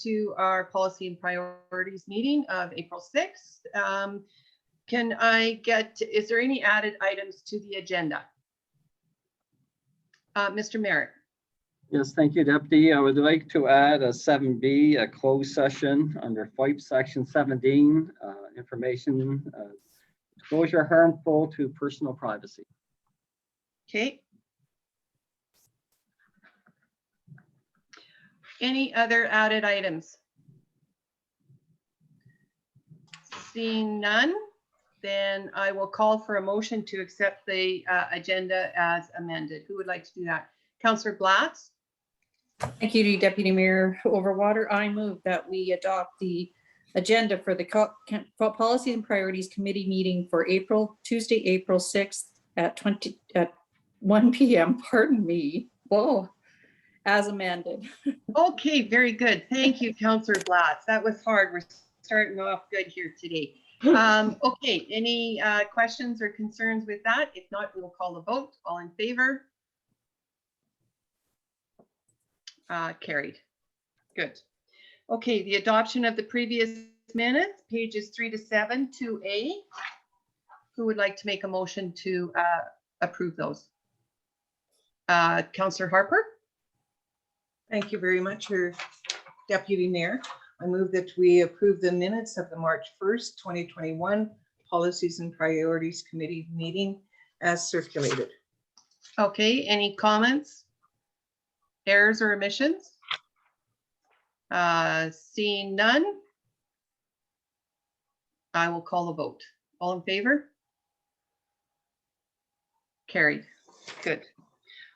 to our policy and priorities meeting of April 6th. Can I get, is there any added items to the agenda? Mr. Merritt. Yes, thank you, Deputy. I would like to add a 7B, a closed session under FIPE Section 17, information disclosure harmful to personal privacy. Okay. Any other added items? Seeing none, then I will call for a motion to accept the agenda as amended. Who would like to do that? Councillor Blatz? Thank you, Deputy Mayor Overwater. I move that we adopt the agenda for the Policy and Priorities Committee meeting for Tuesday, April 6th at 1 p.m. Pardon me. Whoa, as amended. Okay, very good. Thank you, Councillor Blatz. That was hard. We're starting off good here today. Okay, any questions or concerns with that? If not, we will call the vote. All in favor? Carried. Good. Okay, the adoption of the previous minutes, pages 3 to 7, 2A. Who would like to make a motion to approve those? Councillor Harper? Thank you very much, your Deputy Mayor. I move that we approve the minutes of the March 1st, 2021 Policies and Priorities Committee meeting as circulated. Okay, any comments, errors or omissions? Seeing none, I will call a vote. All in favor? Carried. Good.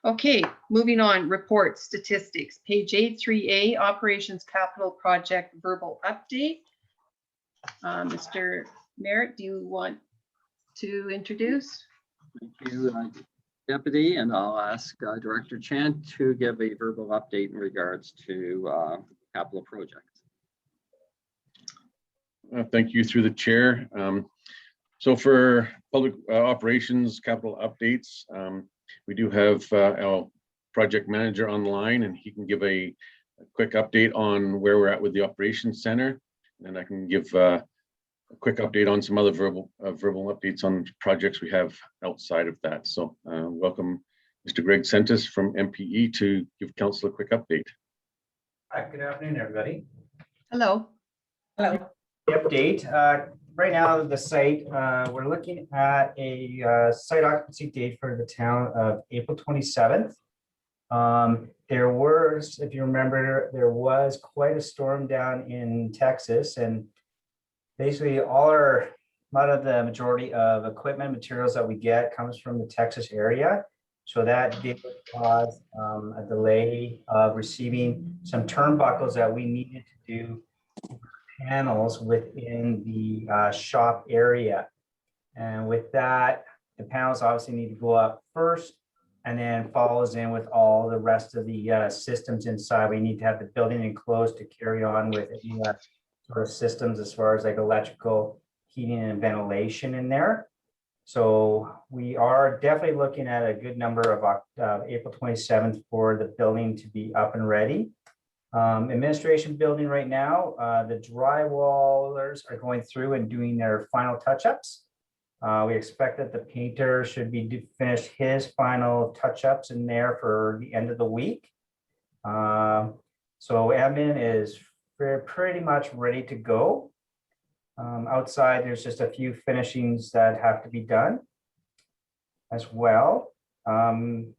Okay, moving on, reports, statistics, page 8.3A, Operations Capital Project Verbal Update. Mr. Merritt, do you want to introduce? Thank you, Deputy, and I'll ask Director Chan to give a verbal update in regards to capital projects. Thank you through the chair. So for public operations capital updates, we do have our project manager online, and he can give a quick update on where we're at with the operations center. And I can give a quick update on some other verbal updates on projects we have outside of that. So welcome Mr. Greg Sentis from MPE to give council a quick update. Hi, good afternoon, everybody. Hello. Hello. Update. Right now, the site, we're looking at a site occupancy date for the town of April 27th. There was, if you remember, there was quite a storm down in Texas, and basically a lot of the majority of equipment materials that we get comes from the Texas area. So that did cause a delay of receiving some turnbuckles that we needed to do panels within the shop area. And with that, the panels obviously need to go up first and then follows in with all the rest of the systems inside. We need to have the building enclosed to carry on with any sort of systems as far as like electrical, heating and ventilation in there. So we are definitely looking at a good number of April 27th for the building to be up and ready. Administration building right now, the drywallers are going through and doing their final touch-ups. We expect that the painter should be finished his final touch-ups in there for the end of the week. So admin is pretty much ready to go. Outside, there's just a few finishings that have to be done as well.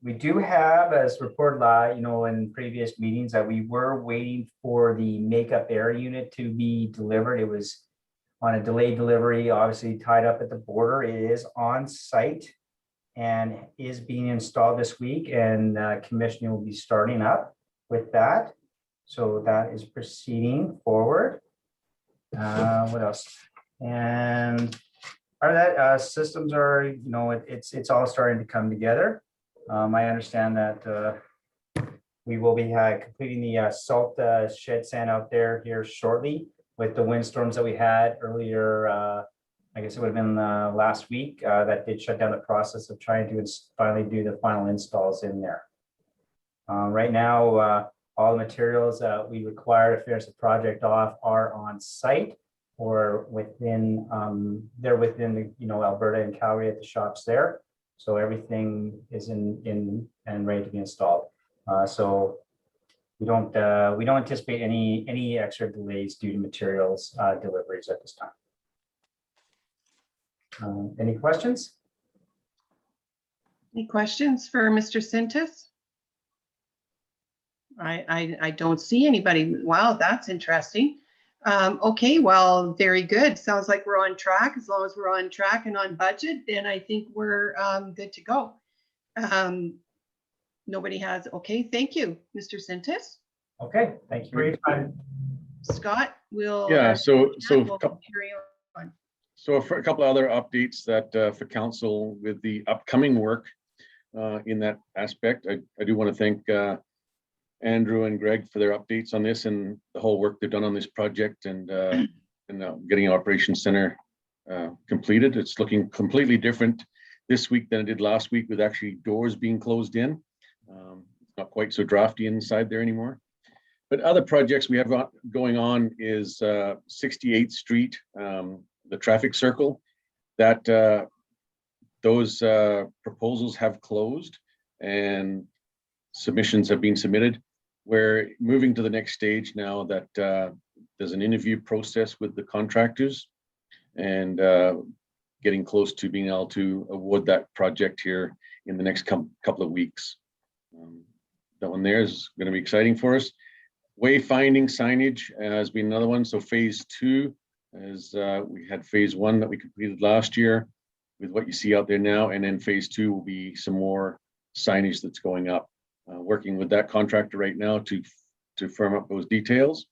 We do have, as reported, in previous meetings, that we were waiting for the makeup air unit to be delivered. It was on a delayed delivery, obviously tied up at the border. It is on site and is being installed this week, and commissioning will be starting up with that. So that is proceeding forward. What else? And part of that, systems are, it's all starting to come together. I understand that we will be completing the salt shed sand out there here shortly with the windstorms that we had earlier. I guess it would have been last week that did shut down the process of trying to finally do the final installs in there. Right now, all the materials that we require to finish the project off are on site or within, they're within the, Alberta and Calgary at the shops there. So everything is in and ready to be installed. So we don't anticipate any extra delays due to materials deliveries at this time. Any questions? Any questions for Mr. Sintis? I don't see anybody. Wow, that's interesting. Okay, well, very good. Sounds like we're on track. As long as we're on track and on budget, then I think we're good to go. Nobody has, okay, thank you, Mr. Sintis. Okay, thank you for your time. Scott will. Yeah, so we'll carry on. So for a couple of other updates that for council with the upcoming work in that aspect, I do want to thank Andrew and Greg for their updates on this and the whole work they've done on this project and getting an operations center completed. It's looking completely different this week than it did last week, with actually doors being closed in. It's not quite so drafty inside there anymore. But other projects we have going on is 68th Street, the traffic circle, that those proposals have closed and submissions have been submitted. We're moving to the next stage now that there's an interview process with the contractors and getting close to being able to award that project here in the next couple of weeks. That one there is going to be exciting for us. Wayfinding signage has been another one. So phase 2, as we had phase 1 that we completed last year with what you see out there now, and then phase 2 will be some more signage that's going up. Working with that contractor right now to firm up those details,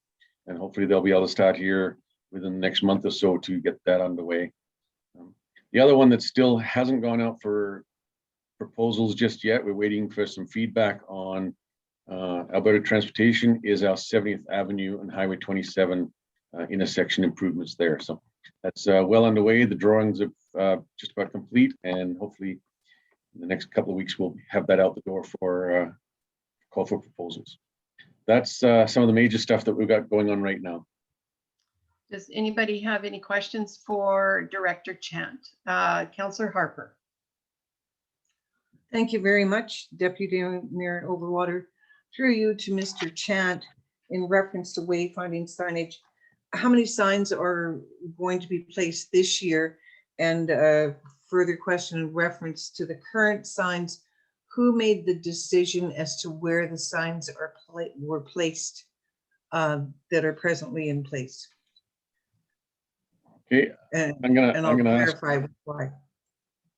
and hopefully they'll be able to start here within the next month or so to get that underway. The other one that still hasn't gone out for proposals just yet, we're waiting for some feedback on Alberta Transportation, is our 70th Avenue and Highway 27 intersection improvements there. So that's well underway. The drawings are just about complete, and hopefully in the next couple of weeks we'll have that out the door for call for proposals. That's some of the major stuff that we've got going on right now. Does anybody have any questions for Director Chant? Councillor Harper. Thank you very much, Deputy Mayor Overwater. Through you to Mr. Chant, in reference to wayfinding signage, how many signs are going to be placed this year? And further question in reference to the current signs, who made the decision as to where the signs were placed that are presently in place? Okay, And I'll I'll ask. clarify why.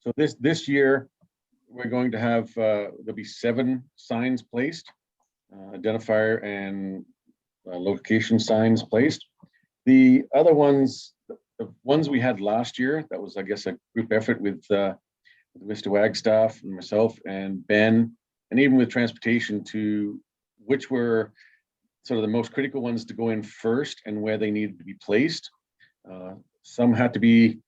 So this year we're going to have there'll be 7 signs placed, identifier and location signs placed. The other ones, the ones we had last year, that was, I guess, a group effort with Mr. Wagstaff and myself and Ben, and even with transportation, to which were sort of the most critical ones to go in first and where they needed to be placed. Some had to be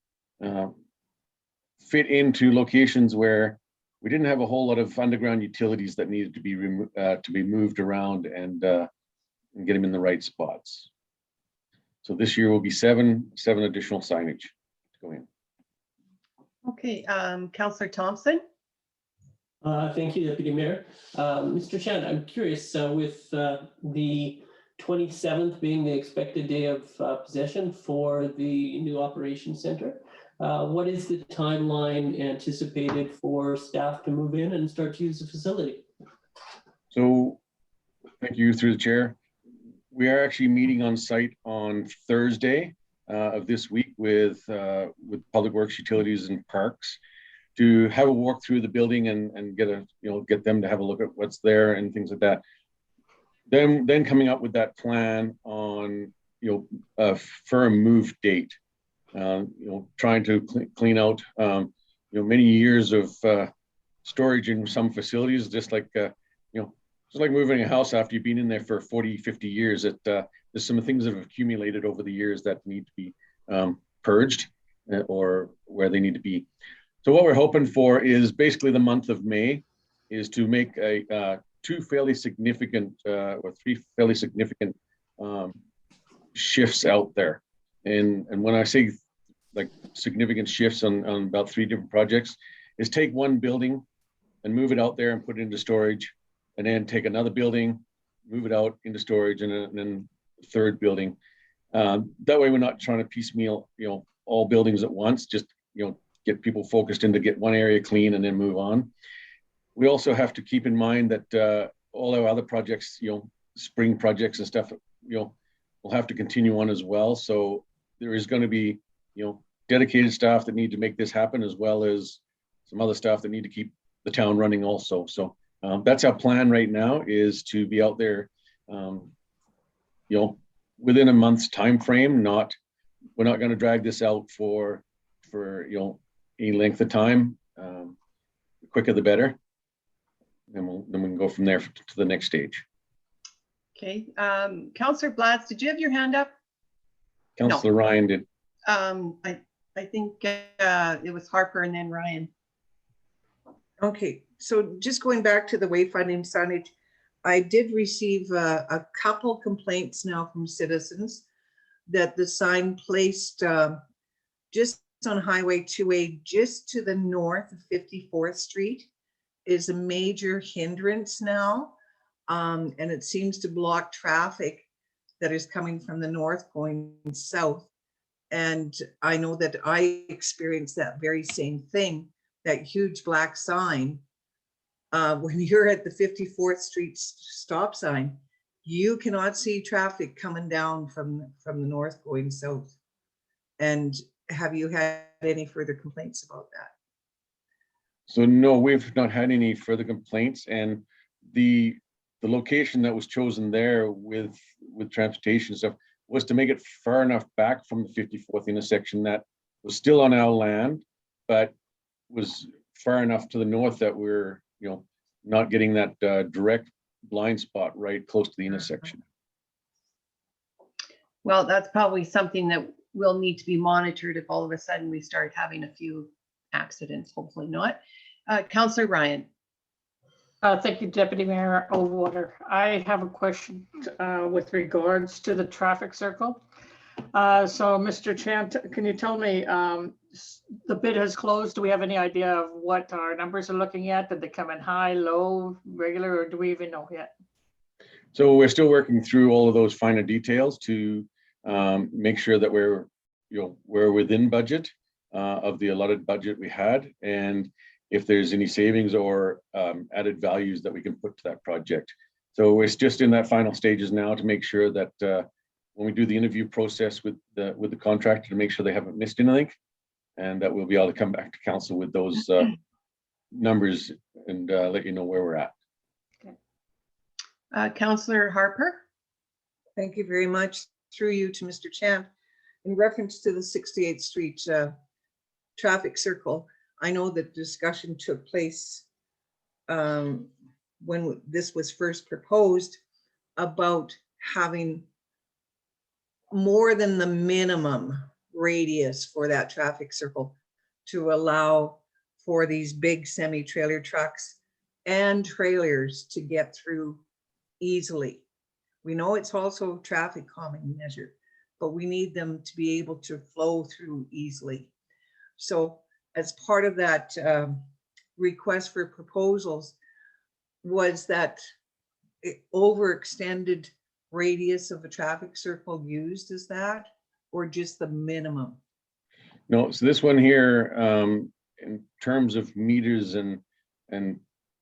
fit into locations where we didn't have a whole lot of underground utilities that needed to be moved around and get them in the right spots. So this year will be seven additional signage to go in. Okay, Councillor Thompson. Thank you, Deputy Mayor. Mr. Chant, I'm curious, with the 27th being the expected day of possession for the new operations center, what is the timeline anticipated for staff to move in and start to use the facility? So, thank you through the chair. We are actually meeting on site on Thursday of this week with Public Works, Utilities, and Parks to have a walk through the building and get them to have a look at what's there and things like that. Then coming up with that plan on a firm move date. Trying to clean out many years of storage in some facilities, just like moving a house after you've been in there for 40, 50 years. There's some things that have accumulated over the years that need to be purged or where they need to be. So what we're hoping for is basically the month of May is to make a two fairly significant or three fairly significant shifts out there. And when I say like significant shifts on about 3 different projects, is take one building and move it out there and put it into storage, and then take another building, move it out into storage, and then the third building. That way we're not trying to piecemeal, all buildings at once, just, get people focused in to get one area clean and then move on. We also have to keep in mind that all our other projects, spring projects and stuff, will have to continue on as well. So there is going to be, dedicated staff that need to make this happen, as well as some other staff that need to keep the town running also. So that's our plan right now, is to be out there, within a month's time frame. We're not going to drag this out for any length of time. The quicker the better. And then we can go from there to the next stage. Okay, Councillor Blatz, did you have your hand up? Councillor Ryan did. I think it was Harper and then Ryan. Okay, so just going back to the wayfinding signage, I did receive a couple complaints now from citizens that the sign placed just on Highway 2A, just to the north of 54th Street, is a major hindrance now. And it seems to block traffic that is coming from the north going south. And I know that I experienced that very same thing, that huge black sign. When you're at the 54th Street stop sign, you cannot see traffic coming down from the north going south. And have you had any further complaints about that? So no, we've not had any further complaints, and the location that was chosen there with transportation stuff was to make it far enough back from the 54th intersection that was still on our land, but was far enough to the north that we're, not getting that direct blind spot right close to the intersection. Well, that's probably something that will need to be monitored if all of a sudden we start having a few accidents, hopefully not. Councillor Ryan. Thank you, Deputy Mayor Overwater. I have a question with regards to the traffic circle. So Mr. Chant, can you tell me, the bid has closed. Do we have any idea of what our numbers are looking at? Did they come in high, low, regular, or do we even know yet? So we're still working through all of those finer details to make sure that we're within budget of the allotted budget we had, and if there's any savings or added values that we can put to that project. So it's just in that final stages now to make sure that when we do the interview process with the contractor, to make sure they haven't missed anything, and that we'll be able to come back to council with those numbers and let you know where we're at. Councillor Harper. Thank you very much. Through you to Mr. Chant. In reference to the 68th Street traffic circle, I know that discussion took place when this was first proposed about having more than the minimum radius for that traffic circle to allow for these big semi-trailer trucks and trailers to get through easily. We know it's also a traffic calming measure, but we need them to be able to flow through easily. So as part of that request for proposals, was that overextended radius of a traffic circle used as that, or just the minimum? No, so this one here, in terms of meters, and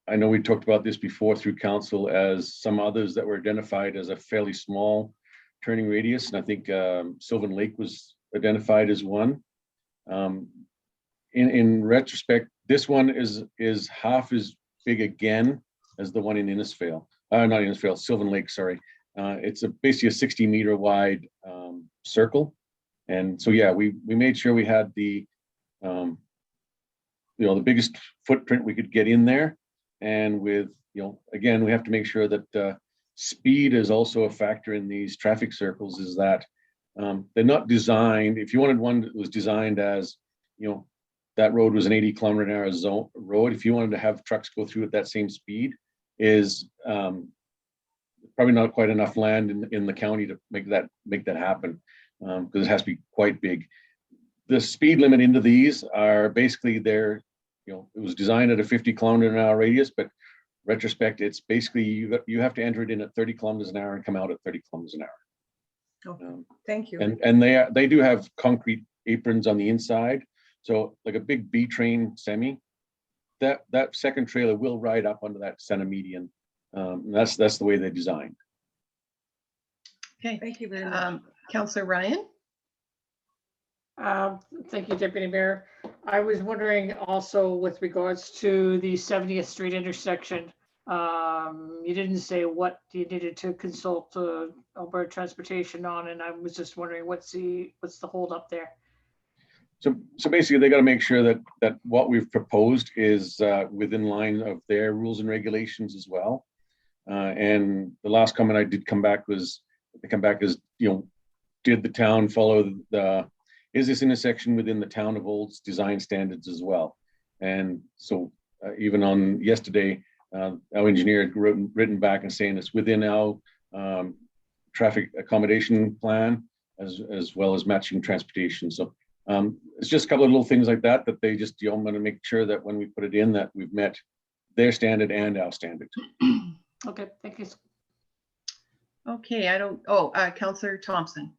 I know we talked about this before through council, as some others that were identified as a fairly small turning radius, and I think Sylvan Lake was identified as one. In retrospect, this one is half as big again as the one in Innisfail. Not Innisfail, Sylvan Lake, sorry. It's basically a 60-meter wide circle. And so, yeah, we made sure we had the biggest footprint we could get in there. And with, again, we have to make sure that speed is also a factor in these traffic circles, is that they're not designed. If you wanted one that was designed as, that road was an 80-kilometer-an-hour zone road, if you wanted to have trucks go through at that same speed, is probably not quite enough land in the county to make that happen, because it has to be quite big. The speed limit into these are basically it was designed at a 50-kilometer-an-hour radius, but retrospect, it's basically you have to enter it in at 30 kilometers an hour and come out at 30 kilometers an hour. Okay, thank you. And they do have concrete aprons on the inside, so like a big B train semi, that second trailer will ride up onto that center median. That's the way they're designed. Okay, Thank you very much. Councillor Ryan. Thank you, Deputy Mayor. I was wondering also with regards to the 70th Street intersection, you didn't say what you needed to consult Alberta Transportation on, and I was just wondering what's the hold up there? So basically, they got to make sure that what we've proposed is within line of their rules and regulations as well. And the last comment I did come back was, did the town follow is this intersection within the town of Old's design standards as well? And so even on yesterday, our engineer had written back and saying it's within our traffic accommodation plan as well as matching transportation. So it's just a couple of little things like that they just want to make sure that when we put it in that we've met their standard and our standard. Okay, thank you. Okay, Councillor Thompson.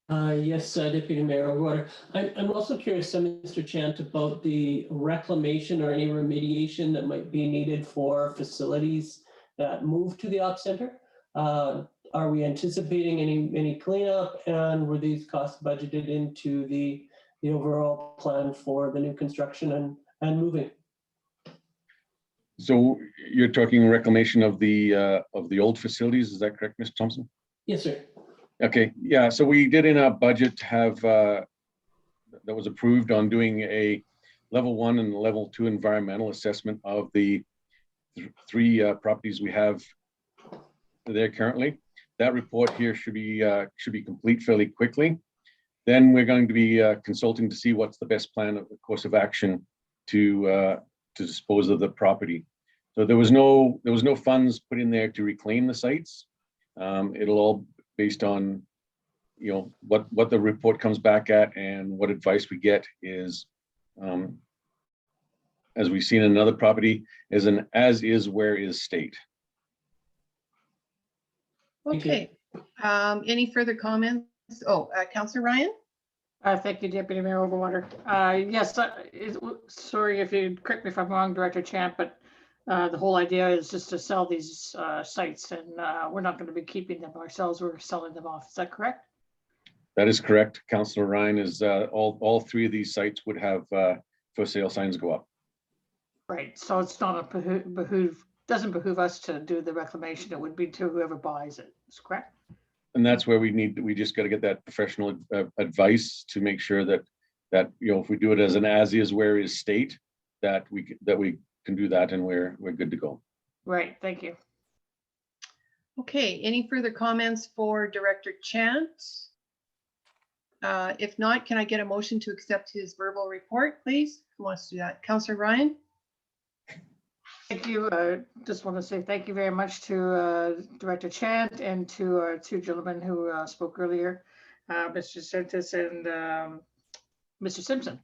Yes, Deputy Mayor O'Rourke. I'm also curious, Mr. Chant, about the reclamation or any remediation that might be needed for facilities that move to the op center. Are we anticipating any cleanup, and were these costs budgeted into the overall plan for the new construction and moving? So you're talking reclamation of the old facilities, is that correct, Mr. Thompson? Yes, sir. Okay, yeah, so we did in our budget have that was approved on doing a level 1 and level 2 environmental assessment of the three properties we have there currently. That report here should be complete fairly quickly. Then we're going to be consulting to see what's the best plan of the course of action to dispose of the property. So there was no funds put in there to reclaim the sites. It'll all based on what the report comes back at, and what advice we get is, as we've seen in another property, is an as is where is state. Okay, any further comments? Councillor Ryan. Thank you, Deputy Mayor Overwater. Yes, sorry if you correct me if I'm wrong, Director Champ, but the whole idea is just to sell these sites, and we're not going to be keeping them ourselves. We're selling them off. Is that correct? That is correct. Councillor Ryan is all three of these sites would have for sale signs go up. Right. So it's not doesn't behoove us to do the reclamation. It would be to whoever buys it. Is correct? And that's where we just got to get that professional advice to make sure that if we do it as an as is where is state, that we can do that, and we're good to go. Right. Thank you. Okay, any further comments for Director Chant? If not, can I get a motion to accept his verbal report, please? Who wants to do that? Councillor Ryan? Thank you. Just want to say thank you very much to Director Chant and to our two gentlemen who spoke earlier, Mr. Sentis and Mr. Simpson.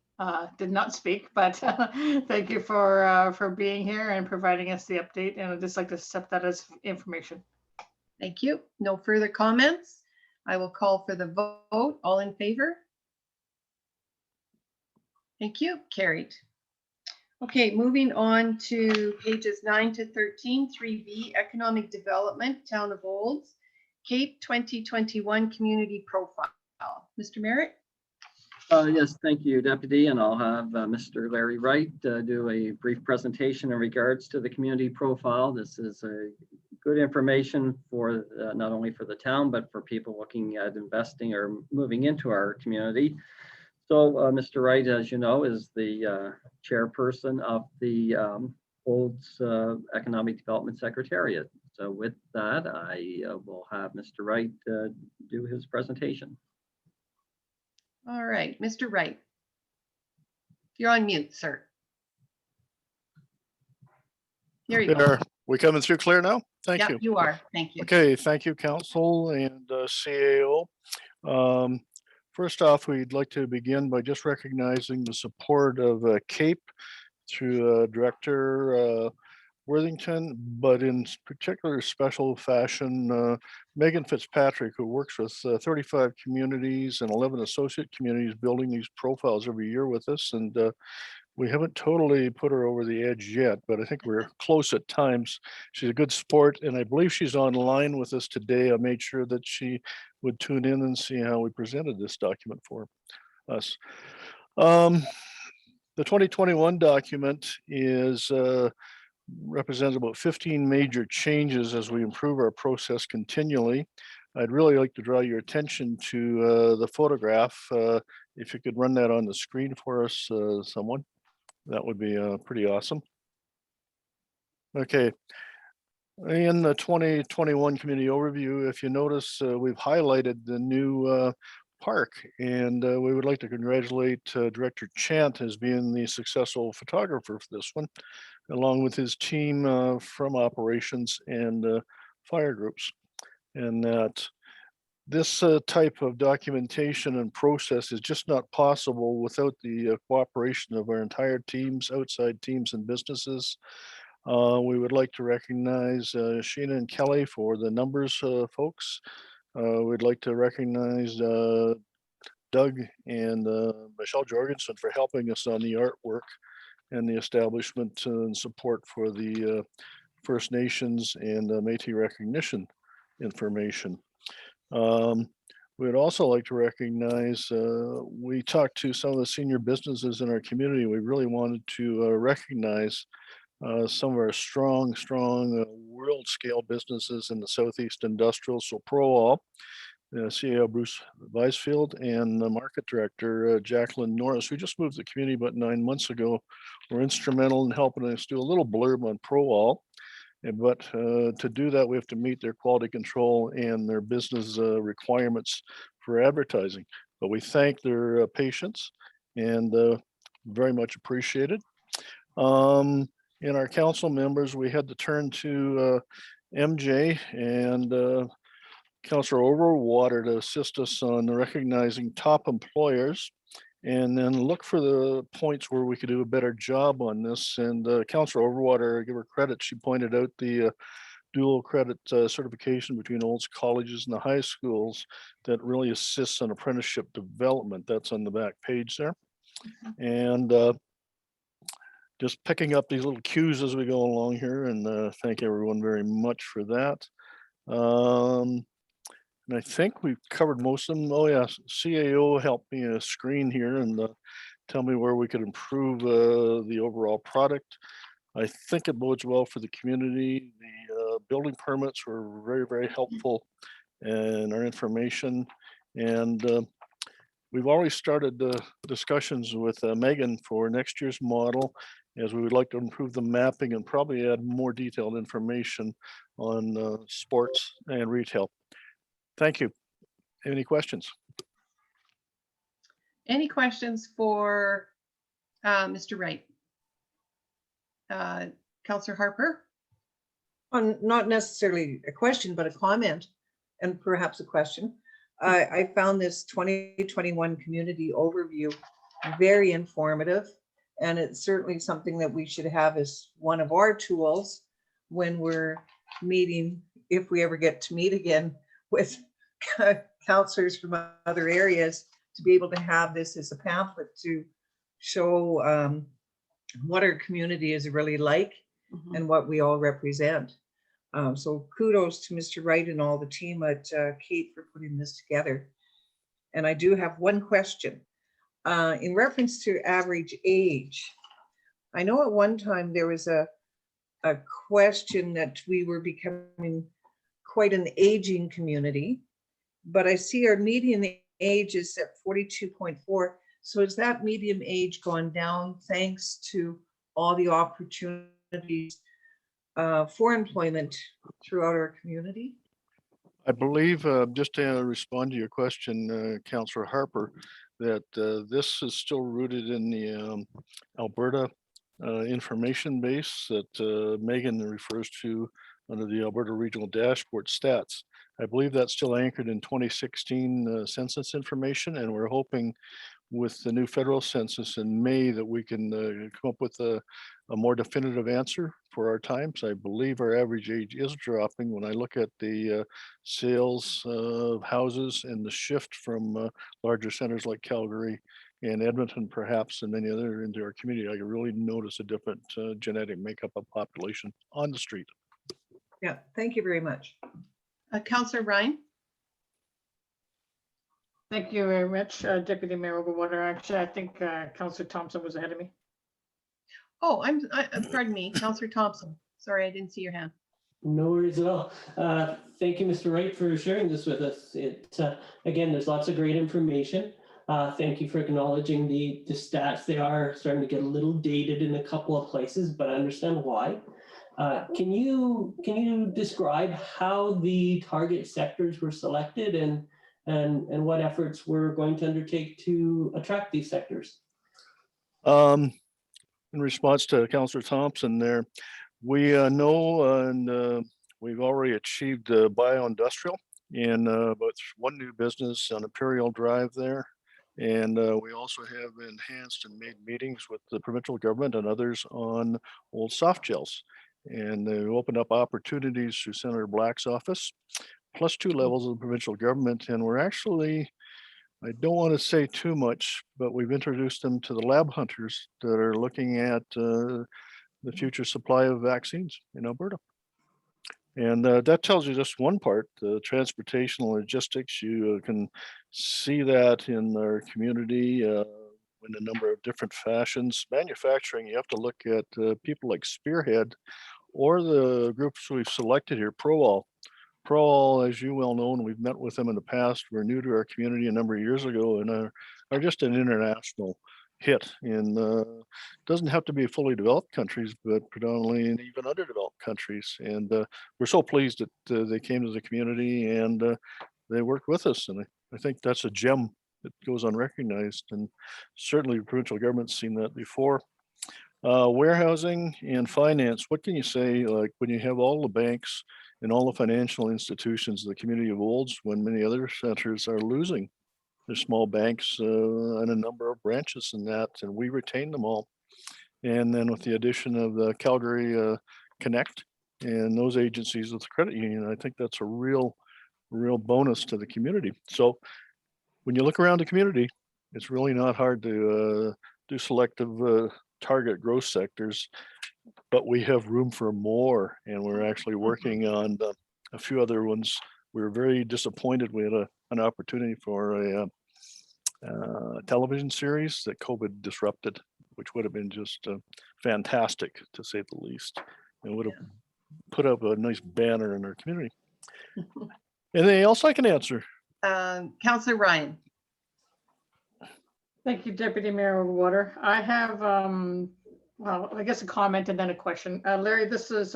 Did not speak, but thank you for being here and providing us the update. And I'd just like to accept that as information. Thank you. No further comments. I will call for the vote. All in favor? Thank you. Carried. Okay, moving on to pages 9 to 13, 3B, Economic Development, Town of Olds, Cape 2021 Community Profile. Mr. Merritt? Yes, thank you, Deputy, and I'll have Mr. Larry Wright do a brief presentation in regards to the community profile. This is a good information for not only for the town, but for people looking at investing or moving into our community. So Mr. Wright, as you know, is the chairperson of the Olds Economic Development Secretariat. So with that, I will have Mr. Wright do his presentation. All right, Mr. Wright. You're on mute, sir. There you go. We coming through clear now? Thank Yeah, you. you are. Thank you. Okay, thank you, council and CAO. First off, we'd like to begin by just recognizing the support of CAPE through Director Worthington, but in particular special fashion, Megan Fitzpatrick, who works with 35 communities and 11 associate communities building these profiles every year with us. And we haven't totally put her over the edge yet, but I think we're close at times. She's a good sport, and I believe she's online with us today. I made sure that she would tune in and see how we presented this document for us. The 2021 document is represents about 15 major changes as we improve our process continually. I'd really like to draw your attention to the photograph. If you could run that on the screen for us, someone. That would be pretty awesome. Okay. In the 2021 community overview, if you notice, we've highlighted the new park, and we would like to congratulate Director Chant as being the successful photographer for this one, along with his team from operations and fire groups. And that this type of documentation and process is just not possible without the cooperation of our entire teams, outside teams and businesses. We would like to recognize Sheena and Kelly for the numbers folks. We'd like to recognize Doug and Michelle Jorgensen for helping us on the artwork and the establishment and support for the First Nations and Métis recognition information. We'd also like to recognize, we talked to some of the senior businesses in our community. We really wanted to recognize some of our strong world scale businesses in the Southeast Industrial. So ProAll, CEO Bruce Weisfield, and the market director, Jacqueline Norris, who just moved to the community about 9 months ago, were instrumental in helping us do a little blurb on ProAll. But to do that, we have to meet their quality control and their business requirements for advertising. But we thank their patience and very much appreciated. In our council members, we had to turn to MJ and Councillor Overwater to assist us on recognizing top employers, and then look for the points where we could do a better job on this. And Councillor Overwater, I give her credit, she pointed out the dual credit certification between Olds colleges and the high schools that really assists on apprenticeship development. That's on the back page there. And just picking up these little cues as we go along here, and thank everyone very much for that. And I think we've covered most of them. Oh yeah, CAO helped me screen here and tell me where we could improve the overall product. I think it bodes well for the community. The building permits were very helpful in our information. And we've already started the discussions with Megan for next year's model, as we would like to improve the mapping and probably add more detailed information on sports and retail. Thank you. Any questions? Any questions for Mr. Wright? Councillor Harper? Not necessarily a question, but a comment and perhaps a question. I found this 2021 community overview very informative, and it's certainly something that we should have as one of our tools when we're meeting, if we ever get to meet again with counselors from other areas, to be able to have this as a pamphlet to show what our community is really like and what we all represent. So kudos to Mr. Wright and all the team at Kate for putting this together. And I do have one question. In reference to average age, I know at one time there was a question that we were becoming quite an aging community, but I see our median age is at 42.4. So has that median age gone down thanks to all the opportunities for employment throughout our community? I believe, just to respond to your question, Councillor Harper, that this is still rooted in the Alberta information base that Megan refers to under the Alberta Regional Dashboard stats. I believe that's still anchored in 2016 census information, and we're hoping with the new federal census in May that we can come up with a more definitive answer for our times. I believe our average age is dropping when I look at the sales of houses and the shift from larger centers like Calgary and Edmonton, perhaps, and many other into our community. I can really notice a different genetic makeup of population on the street. Yeah, thank you very much. Councillor Ryan? Thank you very much, Deputy Mayor Overwater. Actually, I think Councillor Thompson was ahead of me. Oh, pardon me, Councillor Thompson. Sorry, I didn't see your hand. No worries at all. Thank you, Mr. Wright, for sharing this with us. Again, there's lots of great information. Thank you for acknowledging the stats. They are starting to get a little dated in a couple of places, but I understand why. Can you describe how the target sectors were selected and what efforts we're going to undertake to attract these sectors? In response to Councillor Thompson there, we know and we've already achieved bioindustrial in about one new business on Imperial Drive there. And we also have enhanced and made meetings with the provincial government and others on old soft gels. And they opened up opportunities through Senator Black's office, plus 2 levels of the provincial government. And we're actually, I don't want to say too much, but we've introduced them to the lab hunters that are looking at the future supply of vaccines in Alberta. And that tells you just one part, the transportation logistics. You can see that in our community in a number of different fashions. Manufacturing, you have to look at people like Spearhead or the groups we've selected here, ProAll. ProAll, as you well know, and we've met with them in the past, were new to our community a number of years ago and are just an international hit in doesn't have to be fully developed countries, but predominantly in even underdeveloped countries. And we're so pleased that they came to the community and they worked with us. And I think that's a gem that goes unrecognized. And certainly the provincial government's seen that before. Warehousing and finance, what can you say, like when you have all the banks and all the financial institutions the community holds when many other centers are losing their small banks and a number of branches in that, and we retain them all. And then with the addition of the Calgary Connect and those agencies with the credit union, I think that's a real bonus to the community. So when you look around the community, it's really not hard to do selective target growth sectors, but we have room for more, and we're actually working on a few other ones. We were very disappointed. We had an opportunity for a television series that COVID disrupted, which would have been just fantastic to say the least, and would have put up a nice banner in our community. Anything else I can answer? Councillor Ryan? Thank you, Deputy Mayor Overwater. I have, well, I guess a comment and then a question. Larry, this is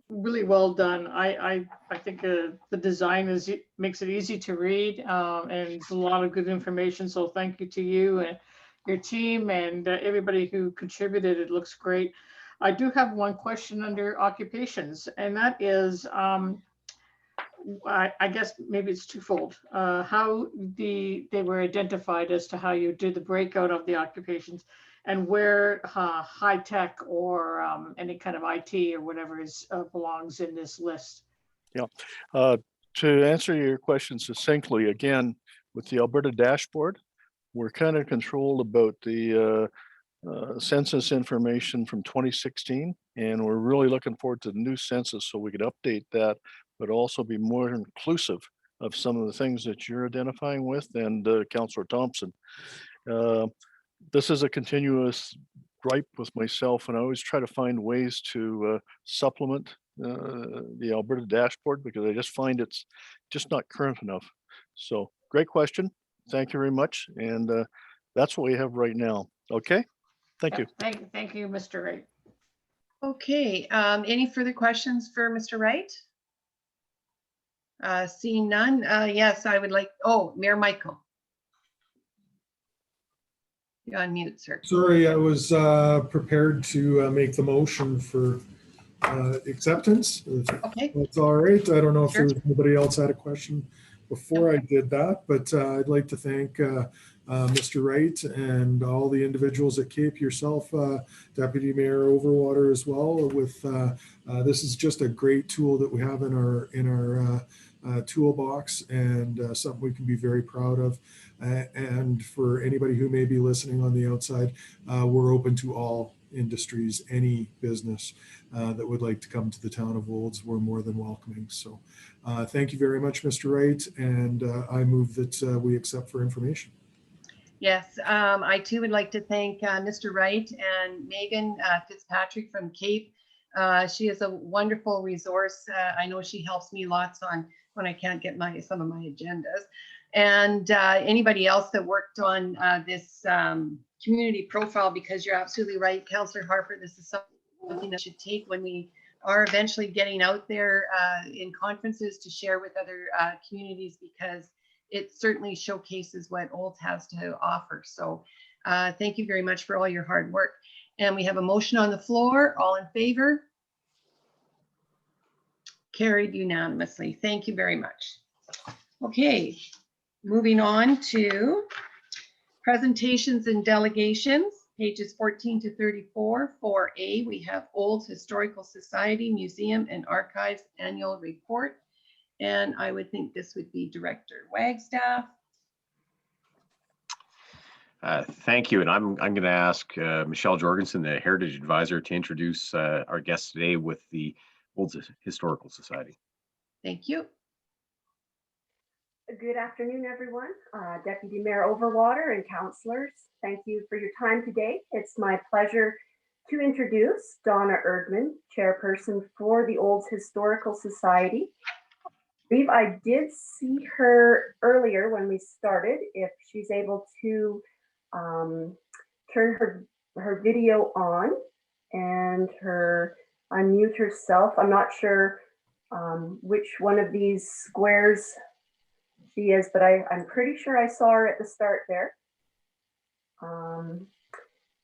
really well done. I think the design makes it easy to read and it's a lot of good information. So thank you to you and your team and everybody who contributed. It looks great. I do have one question under occupations, and that is, I guess maybe it's twofold. How they were identified as to how you did the breakout of the occupations and where high tech or any kind of IT or whatever belongs in this list. Yeah, to answer your question succinctly, again, with the Alberta dashboard, we're kind of controlled about the census information from 2016, and we're really looking forward to the new census so we could update that, but also be more inclusive of some of the things that you're identifying with, and Councillor Thompson. This is a continuous gripe with myself, and I always try to find ways to supplement the Alberta dashboard because I just find it's just not current enough. So great question. Thank you very much. And that's what we have right now. Okay. Thank you. Thank you, Mr. Wright. Okay, any further questions for Mr. Wright? Seeing none, yes, I would like, oh, Mayor Michael. You're on mute, sir. Sorry, I was prepared to make the motion for acceptance. Okay, That's all right. I don't know if Sure. there's anybody else had a question before I did that, but I'd like to thank Mr. Wright and all the individuals at CAPE, yourself, Deputy Mayor Overwater as well. With this is just a great tool that we have in our toolbox, and something we can be very proud of. And for anybody who may be listening on the outside, we're open to all industries, any business that would like to come to the town of Olds, we're more than welcoming. So thank you very much, Mr. Wright, and I move that we accept for information. yes, I too would like to thank Mr. Wright and Megan Fitzpatrick from CAPE. She is a wonderful resource. I know she helps me lots on when I can't get some of my agendas. And anybody else that worked on this community profile, because you're absolutely right, Councillor Harper, this is something that should take when we are eventually getting out there in conferences to share with other communities, because it certainly showcases what Olds has to offer. So thank you very much for all your hard work. And we have a motion on the floor. All in favor? Carried unanimously. Thank you very much. Okay, moving on to presentations and delegations, pages 14 to 34. 4A, we have Olds Historical Society Museum and Archives Annual Report. And I would think this would be Director Wagstaff. Thank you. And I'm going to ask Michelle Jorgensen, the Heritage Advisor, to introduce our guest today with the Olds Historical Society. Thank you. Good afternoon, everyone. Deputy Mayor Overwater and councillors, thank you for your time today. It's my pleasure to introduce Donna Erdman, Chairperson for the Olds Historical Society. I believe I did see her earlier when we started, if she's able to turn her video on and unmute herself. I'm not sure which one of these squares she is, but I'm pretty sure I saw her at the start there.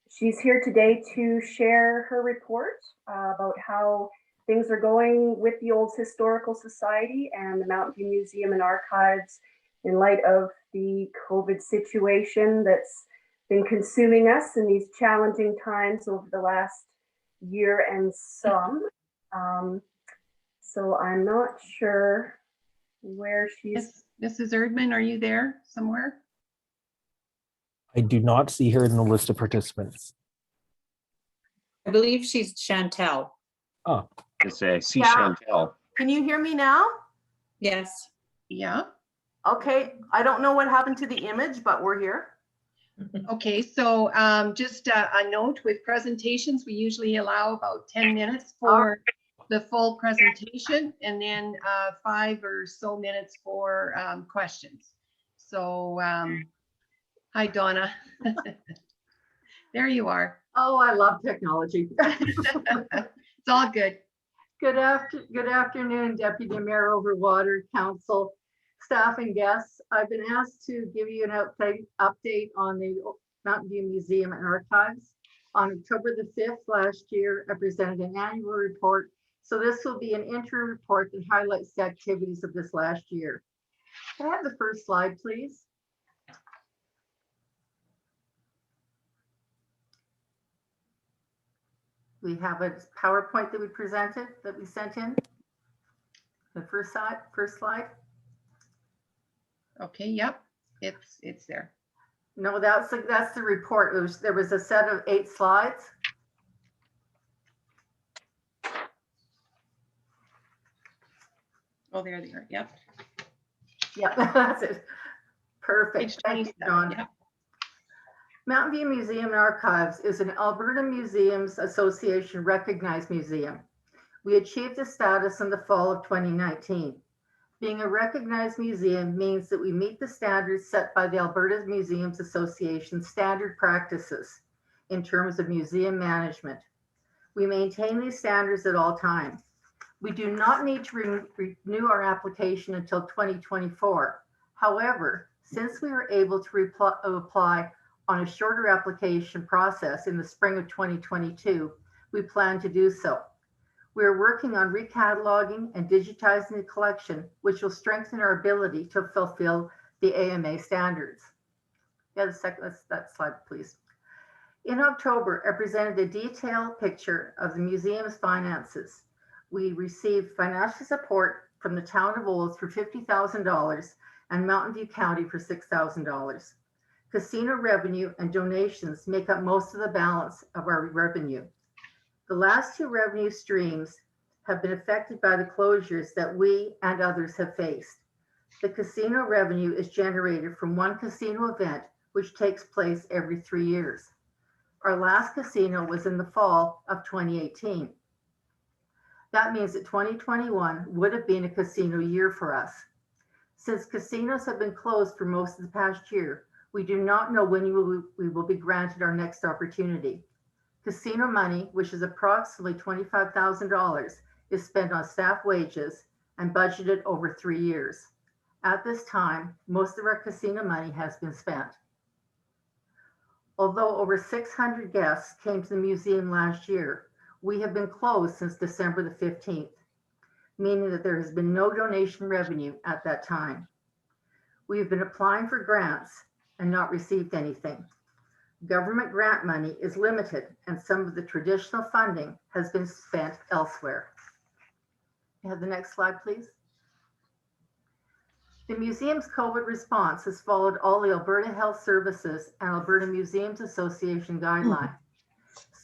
She's here today to share her report about how things are going with the Olds Historical Society and the Mountain View Museum and Archives in light of the COVID situation that's been consuming us in these challenging times over the last year and some. So I'm not sure where she's. Mrs. Erdman, are you there somewhere? I do not see her in the list of participants. I believe she's Chantel. Oh, It's a C. Yeah. Chantel. Can you hear me now? Yes. Yeah. Okay, I don't know what happened to the image, but we're here. Okay, so just a note with presentations, we usually allow about 10 minutes for the full presentation, and then 5 or so minutes for questions. So hi, Donna. There you are. Oh, I love technology. It's all good. Good afternoon, Deputy Mayor Overwater, Council, staff and guests. I've been asked to give you an update on the Mountain View Museum and Archives. On October the 5th last year, I presented an annual report. So this will be an interim report that highlights the activities of this last year. Can I have the first slide, please? We have a PowerPoint that we presented, that we sent in. The first slide. Okay, yep, it's there. No, that's the report. There was a set of 8 slides. Oh, there they are. Yep. Yeah, that's it. Perfect. Page Thank you, 27. Dawn. Yep. Mountain View Museum and Archives is an Alberta Museums Association recognized museum. We achieved this status in the fall of 2019. Being a recognized museum means that we meet the standards set by the Alberta Museums Association standard practices in terms of museum management. We maintain these standards at all times. We do not need to renew our application until 2024. However, since we are able to apply on a shorter application process in the spring of 2022, we plan to do so. We are working on recataloging and digitizing the collection, which will strengthen our ability to fulfill the AMA standards. Yeah, that slide, please. In October, I presented a detailed picture of the museum's finances. We received financial support from the town of Olds for $50,000 and Mountain View County for $6,000. Casino revenue and donations make up most of the balance of our revenue. The last two revenue streams have been affected by the closures that we and others have faced. The casino revenue is generated from one casino event, which takes place every 3 years. Our last casino was in the fall of 2018. That means that 2021 would have been a casino year for us. Since casinos have been closed for most of the past year, we do not know when we will be granted our next opportunity. Casino money, which is approximately $25,000, is spent on staff wages and budgeted over 3 years. At this time, most of our casino money has been spent. Although over 600 guests came to the museum last year, we have been closed since December the 15th, meaning that there has been no donation revenue at that time. We have been applying for grants and not received anything. Government grant money is limited and some of the traditional funding has been spent elsewhere. You have the next slide, please. The museum's COVID response has followed all the Alberta Health Services and Alberta Museums Association guidelines.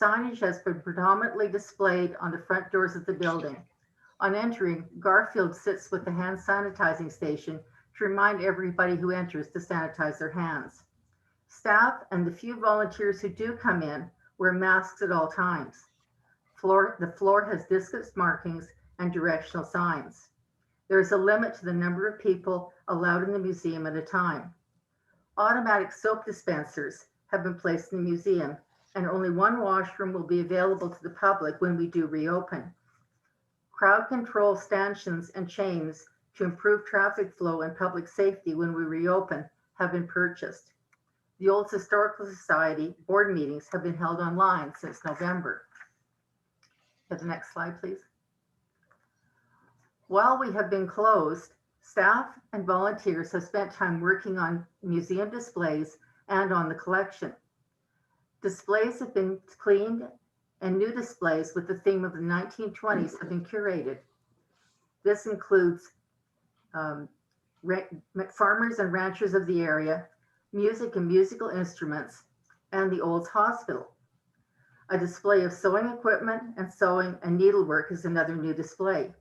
Signage has been predominantly displayed on the front doors of the building. On entering, Garfield sits with the hand sanitizing station to remind everybody who enters to sanitize their hands. Staff and the few volunteers who do come in wear masks at all times. The floor has distance markings and directional signs. There is a limit to the number of people allowed in the museum at a time. Automatic soap dispensers have been placed in the museum, and only one washroom will be available to the public when we do reopen. Crowd control stanchions and chains to improve traffic flow and public safety when we reopen have been purchased. The Olds Historical Society board meetings have been held online since November. Get the next slide, please. While we have been closed, staff and volunteers have spent time working on museum displays and on the collection. Displays have been cleaned and new displays with the theme of the 1920s have been curated. This includes farmers and ranchers of the area, music and musical instruments, and the Olds Hospital. A display of sewing equipment and sewing and needlework is another new display.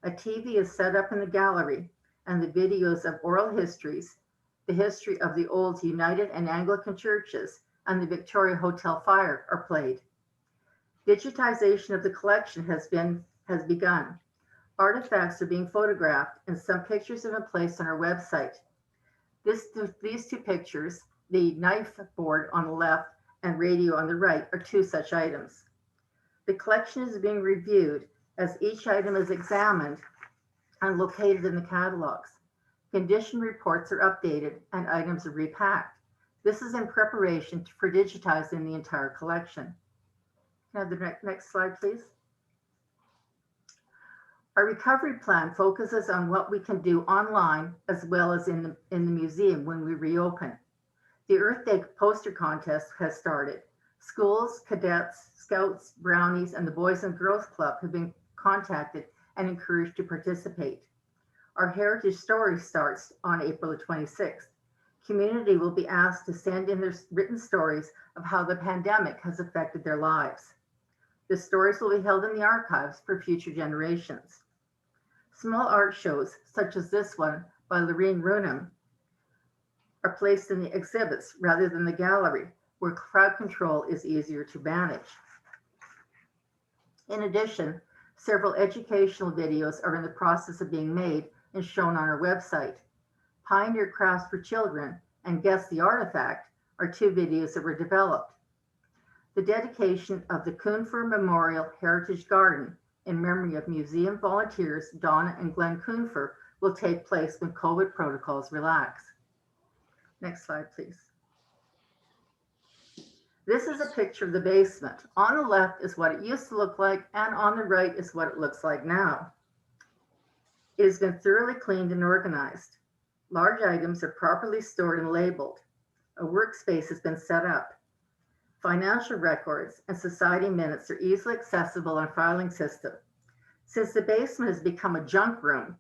A TV is set up in the gallery, and the videos of oral histories, the history of the Olds United and Anglican churches, and the Victoria Hotel fire are played. Digitization of the collection has begun. Artifacts are being photographed, and some pictures have been placed on our website. These two pictures, the knife board on the left and radio on the right, are two such items. The collection is being reviewed as each item is examined and located in the catalogs. Condition reports are updated and items are repacked. This is in preparation for digitizing the entire collection. Can I have the next slide, please? Our recovery plan focuses on what we can do online as well as in the museum when we reopen. The Earth Day poster contest has started. Schools, cadets, scouts, brownies, and the Boys and Girls Club have been contacted and encouraged to participate. Our Heritage Story starts on April the 26th. Community will be asked to send in their written stories of how the pandemic has affected their lives. The stories will be held in the archives for future generations. Small art shows, such as this one by Lorraine Runham, are placed in the exhibits rather than the gallery, where crowd control is easier to manage. In addition, several educational videos are in the process of being made and shown on our website. Pioneer Crafts for Children and Guess the Artifact are two videos that were developed. The dedication of the Coonfer Memorial Heritage Garden in memory of museum volunteers Donna and Glenn Coonfer will take place when COVID protocols relax. Next slide, please. This is a picture of the basement. On the left is what it used to look like, and on the right is what it looks like now. It has been thoroughly cleaned and organized. Large items are properly stored and labeled. A workspace has been set up. Financial records and society minutes are easily accessible on filing system. Since the basement has become a junk room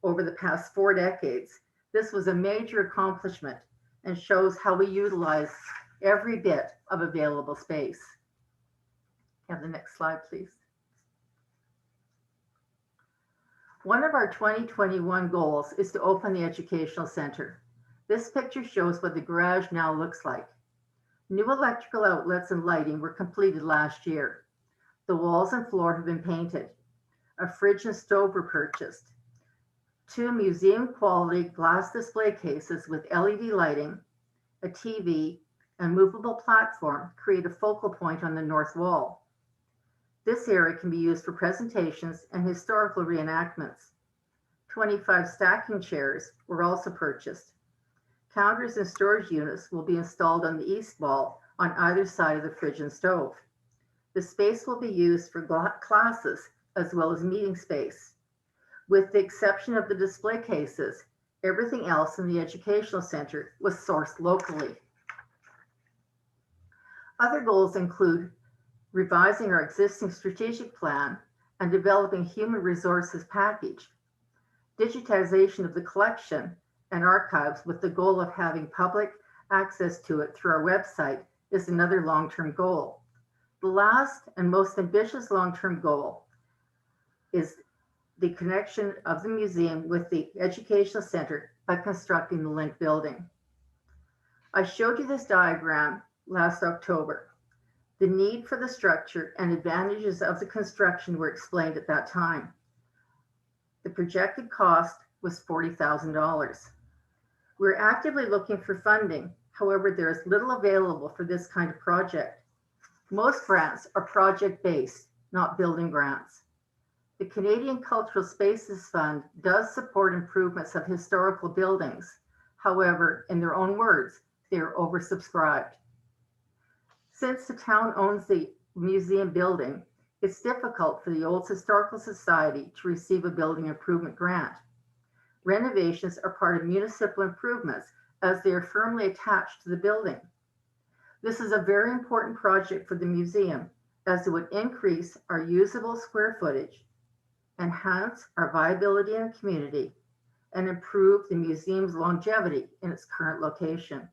over the past 4 decades, this was a major accomplishment and shows how we utilize every bit of available space. Have the next slide, please. One of our 2021 goals is to open the educational center. This picture shows what the garage now looks like. New electrical outlets and lighting were completed last year. The walls and floor have been painted. A fridge and stove were purchased. 2 museum quality glass display cases with LED lighting, a TV, and movable platform create a focal point on the north wall. This area can be used for presentations and historical reenactments. 25 stacking chairs were also purchased. Counters and storage units will be installed on the east wall on either side of the fridge and stove. The space will be used for classes as well as meeting space. With the exception of the display cases, everything else in the educational center was sourced locally. Other goals include revising our existing strategic plan and developing human resources package, digitization of the collection and archives with the goal of having public access to it through our website is another long-term goal. The last and most ambitious long-term goal is the connection of the museum with the educational center by constructing the link building. I showed you this diagram last October. The need for the structure and advantages of the construction were explained at that time. The projected cost was $40,000. We're actively looking for funding. However, there is little available for this kind of project. Most grants are project-based, not building grants. The Canadian Cultural Spaces Fund does support improvements of historical buildings. However, in their own words, they are oversubscribed. Since the town owns the museum building, it's difficult for the Olds Historical Society to receive a building improvement grant. Renovations are part of municipal improvements as they are firmly attached to the building. This is a very important project for the museum as it would increase our usable square footage, enhance our viability in the community, and improve the museum's longevity in its current location.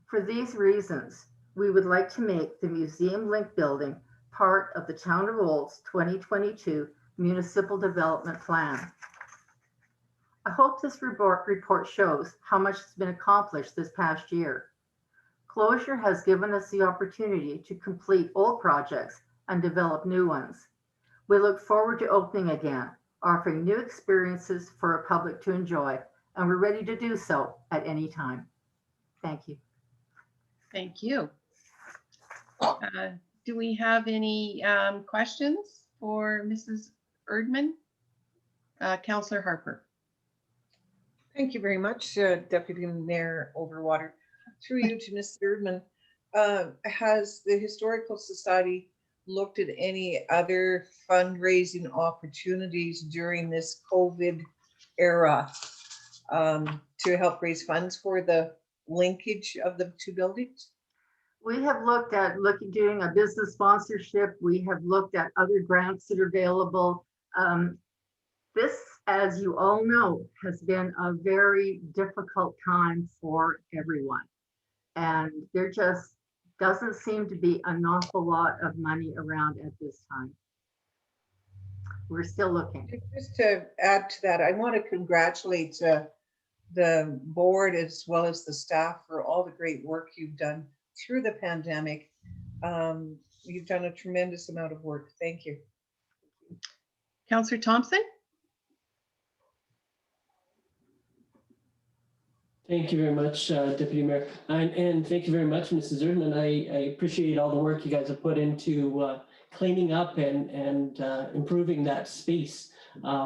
For these reasons, we would like to make the Museum Link building part of the Town of Olds 2022 Municipal Development Plan. I hope this report shows how much has been accomplished this past year. Closure has given us the opportunity to complete old projects and develop new ones. We look forward to opening again, offering new experiences for our public to enjoy, and we're ready to do so at any time. Thank you. Thank you. Do we have any questions for Mrs. Erdman? Councillor Harper. Thank you very much, Deputy Mayor Overwater. Through you to Ms. Erdman, has the Historical Society looked at any other fundraising opportunities during this COVID era to help raise funds for the linkage of the 2 buildings? We have looked at doing a business sponsorship. We have looked at other grants that are available. This, as you all know, has been a very difficult time for everyone. And there just doesn't seem to be an awful lot of money around at this time. We're still looking. Just to add to that, I want to congratulate the board as well as the staff for all the great work you've done through the pandemic. You've done a tremendous amount of work. Thank you. Councillor Thompson? Thank you very much, Deputy Mayor. And thank you very much, Mrs. Erdman. I appreciate all the work you guys have put into cleaning up and improving that space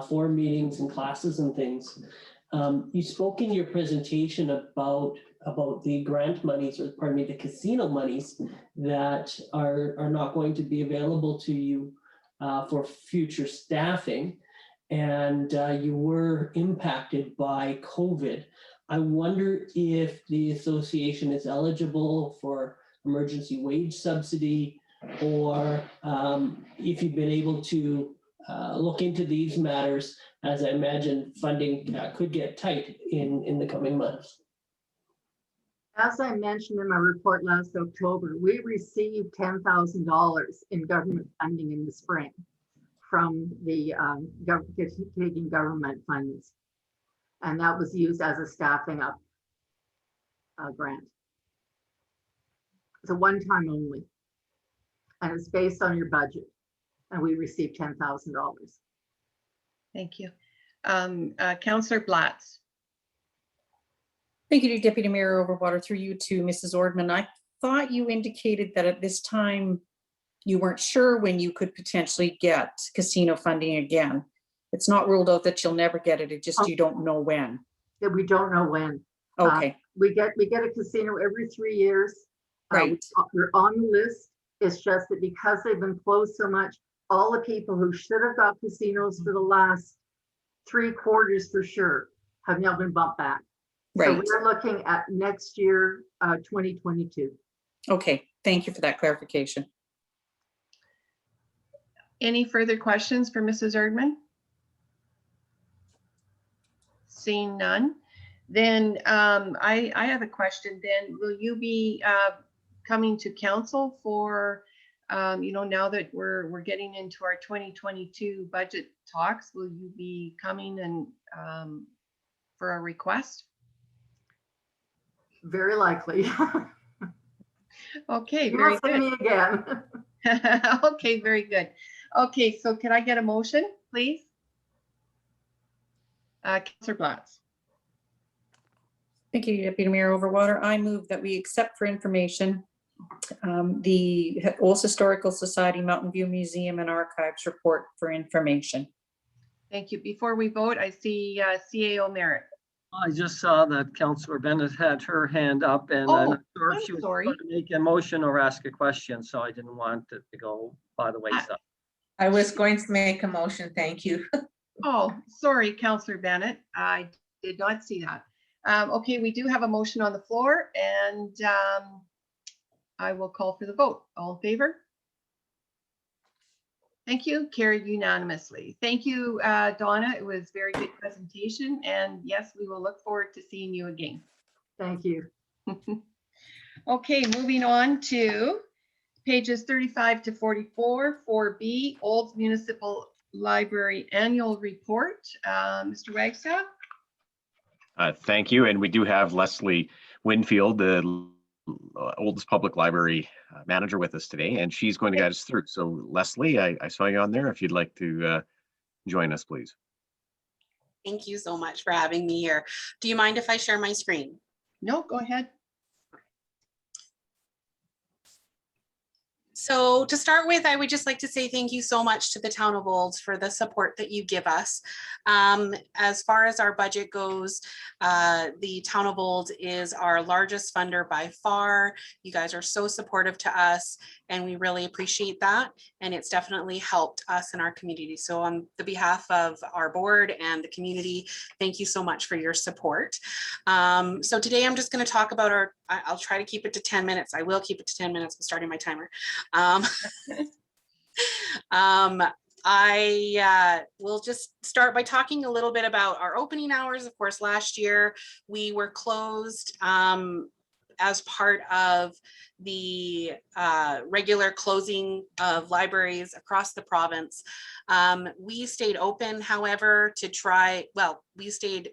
for meetings and classes and things. You spoke in your presentation about about the grant monies, or pardon me, the casino monies that are not going to be available to you for future staffing. And you were impacted by COVID. I wonder if the association is eligible for emergency wage subsidy, or if you've been able to look into these matters, as I imagine funding could get tight in the coming months. As I mentioned in my report last October, we received $10,000 in government funding in the spring from the Canadian government funds. And that was used as a staffing up grant. It's a one-time only. And it's based on your budget. And we received $10,000. Thank you. Councillor Blatz. Thank you, Deputy Mayor Overwater, through you to Mrs. Ordman. I thought you indicated that at this time you weren't sure when you could potentially get casino funding again. It's not ruled out that you'll never get it. It's just you don't know when. Yeah, we don't know when. Okay. We get a casino every 3 years. Right. We're on the list. It's just that because they've been closed so much, all the people who should have got casinos for the last 3 quarters for sure have now been bumped back. Right. So we're looking at next year, 2022. Okay, thank you for that clarification. Any further questions for Mrs. Erdman? Seeing none, then I have a question. Then will you be coming to council for, now that we're getting into our 2022 budget talks, will you be coming and for a request? Very likely. Okay, You very will see good. me again. Okay, very good. Okay, so can I get a motion, please? Councillor Blatz. Thank you, Deputy Mayor Overwater. I move that we accept for information the Olds Historical Society Mountain View Museum and Archives report for information. Thank you. Before we vote, I see CAO Merritt. I just saw that Councillor Bennett had her hand up, and I'm not sure if she was going to make a motion or ask a question, so I didn't want it to go by the wayside. I was going to make a motion, thank you. Oh, sorry, Councillor Bennett. I did not see that. Okay, we do have a motion on the floor, and I will call for the vote. All in favor? Thank you. Carried unanimously. Thank you, Donna. It was a very good presentation, and yes, we will look forward to seeing you again. Thank you. Okay, moving on to pages 35 to 44, 4B, Olds Municipal Library Annual Report. Mr. Wagstaff? Thank you. And we do have Leslie Winfield, the Olds Public Library manager, with us today, and she's going to guide us through. So Leslie, I saw you on there. If you'd like to join us, please. Thank you so much for having me here. Do you mind if I share my screen? No, go ahead. So to start with, I would just like to say thank you so much to the town of Olds for the support that you give us. As far as our budget goes, the town of Olds is our largest funder by far. You guys are so supportive to us, and we really appreciate that. And it's definitely helped us in our community. So on the behalf of our board and the community, thank you so much for your support. So today I'm just going to talk about I'll try to keep it to 10 minutes. I will keep it to 10 minutes. I'm starting my timer. I will just start by talking a little bit about our opening hours. Of course, last year we were closed as part of the regular closing of libraries across the province. We stayed open, however, we stayed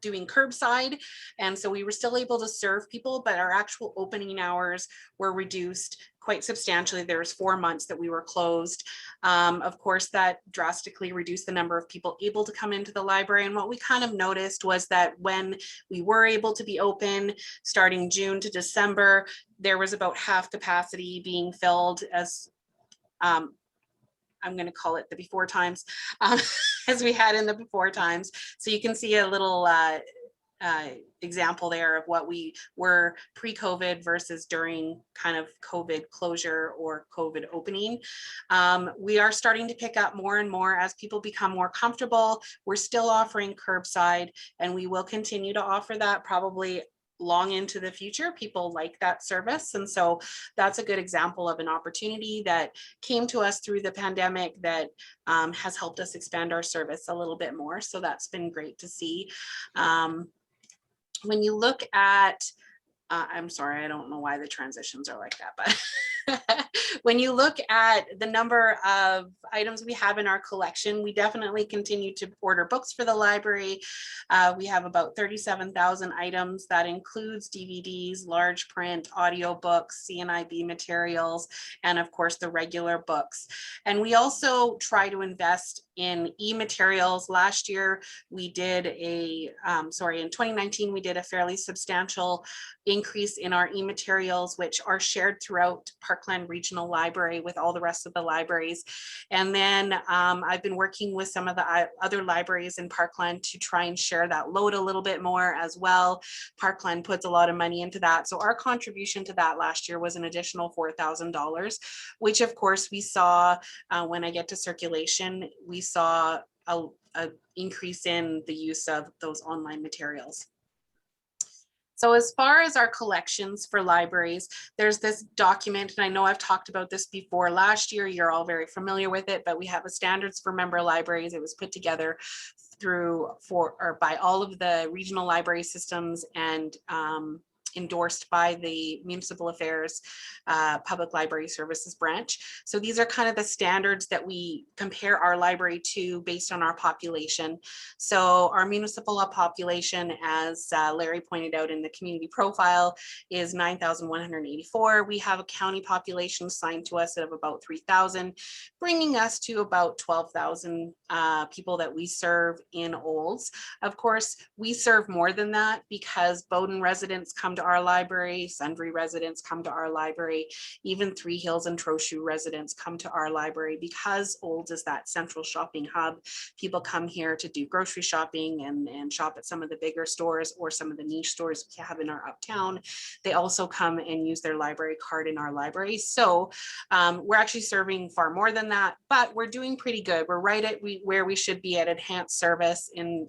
doing curbside, and so we were still able to serve people, but our actual opening hours were reduced quite substantially. There was 4 months that we were closed. Of course, that drastically reduced the number of people able to come into the library, and what we kind of noticed was that when we were able to be open starting June to December, there was about half capacity being filled as I'm going to call it the before times, as we had in the before times. So you can see a little example there of what we were pre-COVID versus during kind of COVID closure or COVID opening. We are starting to pick up more and more as people become more comfortable. We're still offering curbside, and we will continue to offer that probably long into the future. People like that service. And so that's a good example of an opportunity that came to us through the pandemic that has helped us expand our service a little bit more. So that's been great to see. When you look at, I'm sorry, I don't know why the transitions are like that, but when you look at the number of items we have in our collection, we definitely continue to order books for the library. We have about 37,000 items. That includes DVDs, large print, audio books, CNIB materials, and of course the regular books. And we also try to invest in e-materials. Last year, we did in 2019, we did a fairly substantial increase in our e-materials, which are shared throughout Parkland Regional Library with all the rest of the libraries. And then I've been working with some of the other libraries in Parkland to try and share that load a little bit more as well. Parkland puts a lot of money into that. So our contribution to that last year was an additional $4,000, which of course we saw when I get to circulation, we saw a increase in the use of those online materials. So as far as our collections for libraries, there's this document, and I know I've talked about this before last year, you're all very familiar with it, but we have a standards for member libraries. It was put together by all of the regional library systems and endorsed by the Municipal Affairs Public Library Services branch. So these are kind of the standards that we compare our library to based on our population. So our municipal population, as Larry pointed out in the community profile, is 9,184. We have a county population assigned to us of about 3,000, bringing us to about 12,000 people that we serve in Olds. Of course, we serve more than that because Bowden residents come to our library, Sundre residents come to our library, even Three Hills and Trochu residents come to our library because Olds is that central shopping hub. People come here to do grocery shopping and shop at some of the bigger stores or some of the niche stores we have in our uptown. They also come and use their library card in our library. So we're actually serving far more than that, but we're doing pretty good. We're right at where we should be at enhanced service in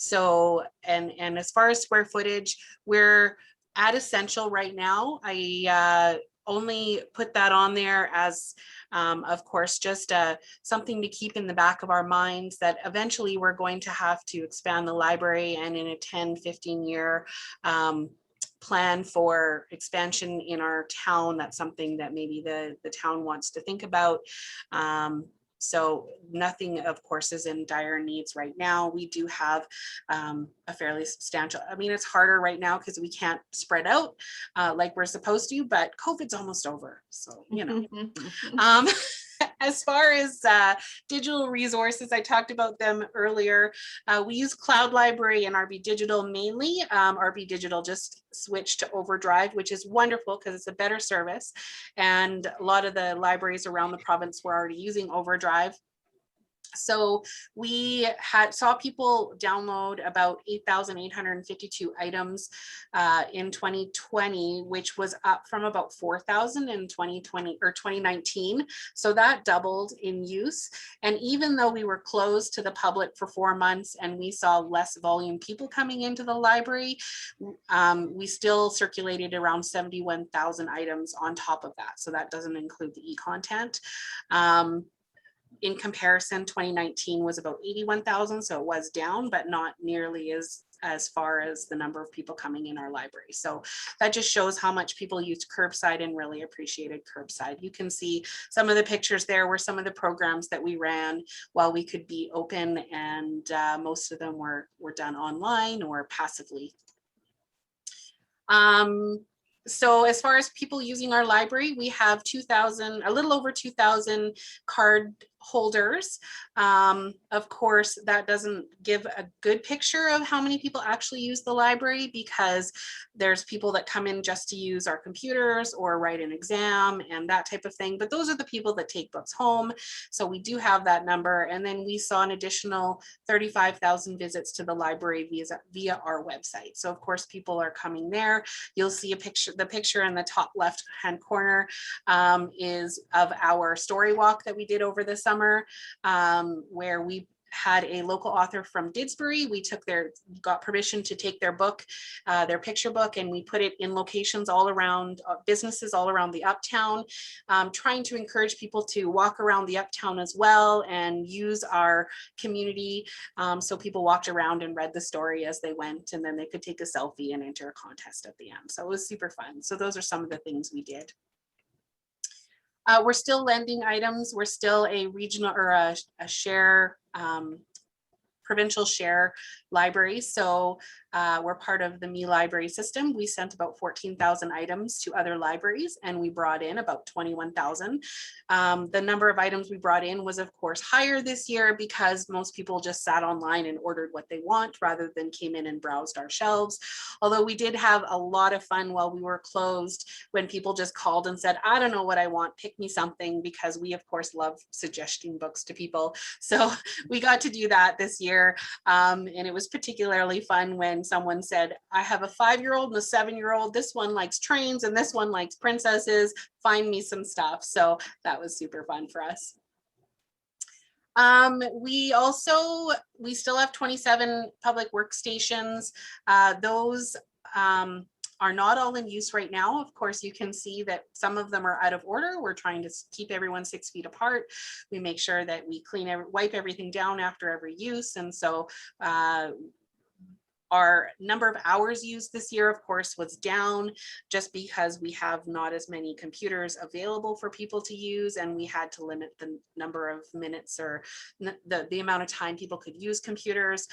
so, and as far as square footage, we're at essential right now. I only put that on there as, of course, just something to keep in the back of our minds that eventually we're going to have to expand the library, and in a 10-15 year plan for expansion in our town, that's something that maybe the town wants to think about. So nothing, of course, is in dire needs right now. We do have a fairly substantial, I mean, it's harder right now because we can't spread out like we're supposed to, but COVID's almost over. So, you know, as far as digital resources, I talked about them earlier. We use Cloud Library and RB Digital mainly. RB Digital just switched to Overdrive, which is wonderful because it's a better service. And a lot of the libraries around the province were already using Overdrive. So we saw people download about 8,852 items in 2020, which was up from about 4,000 in 2020 or 2019. So that doubled in use. And even though we were closed to the public for 4 months and we saw less volume people coming into the library, we still circulated around 71,000 items on top of that. So that doesn't include the e-content. In comparison, 2019 was about 81,000, so it was down, but not nearly as far as the number of people coming in our library. So that just shows how much people used curbside and really appreciated curbside. You can see some of the pictures there were some of the programs that we ran while we could be open, and most of them were done online or passively. So as far as people using our library, we have a little over 2,000 card holders. Of course, that doesn't give a good picture of how many people actually use the library, because there's people that come in just to use our computers or write an exam and that type of thing. But those are the people that take books home. So we do have that number. And then we saw an additional 35,000 visits to the library via our website. So of course, people are coming there. You'll see a picture, the picture in the top left-hand corner is of our story walk that we did over the summer, where we had a local author from Didsbury. We got permission to take their book, their picture book, and we put it in locations all around, businesses all around the Uptown, trying to encourage people to walk around the Uptown as well and use our community. So people walked around and read the story as they went, and then they could take a selfie and enter a contest at the end. So it was super fun. So those are some of the things we did. We're still lending items. We're still a regional or a share, provincial share library. So we're part of the Me Library system. We sent about 14,000 items to other libraries, and we brought in about 21,000. The number of items we brought in was of course higher this year because most people just sat online and ordered what they want rather than came in and browsed our shelves. Although we did have a lot of fun while we were closed when people just called and said, I don't know what I want, pick me something, because we of course love suggesting books to people. So we got to do that this year. And it was particularly fun when someone said, I have a 5-year-old and a 7-year-old. This one likes trains and this one likes princesses. Find me some stuff. So that was super fun for us. We still have 27 public workstations. Those are not all in use right now. Of course, you can see that some of them are out of order. We're trying to keep everyone 6 feet apart. We make sure that we wipe everything down after every use. And so our number of hours used this year, of course, was down just because we have not as many computers available for people to use, and we had to limit the number of minutes or the amount of time people could use computers.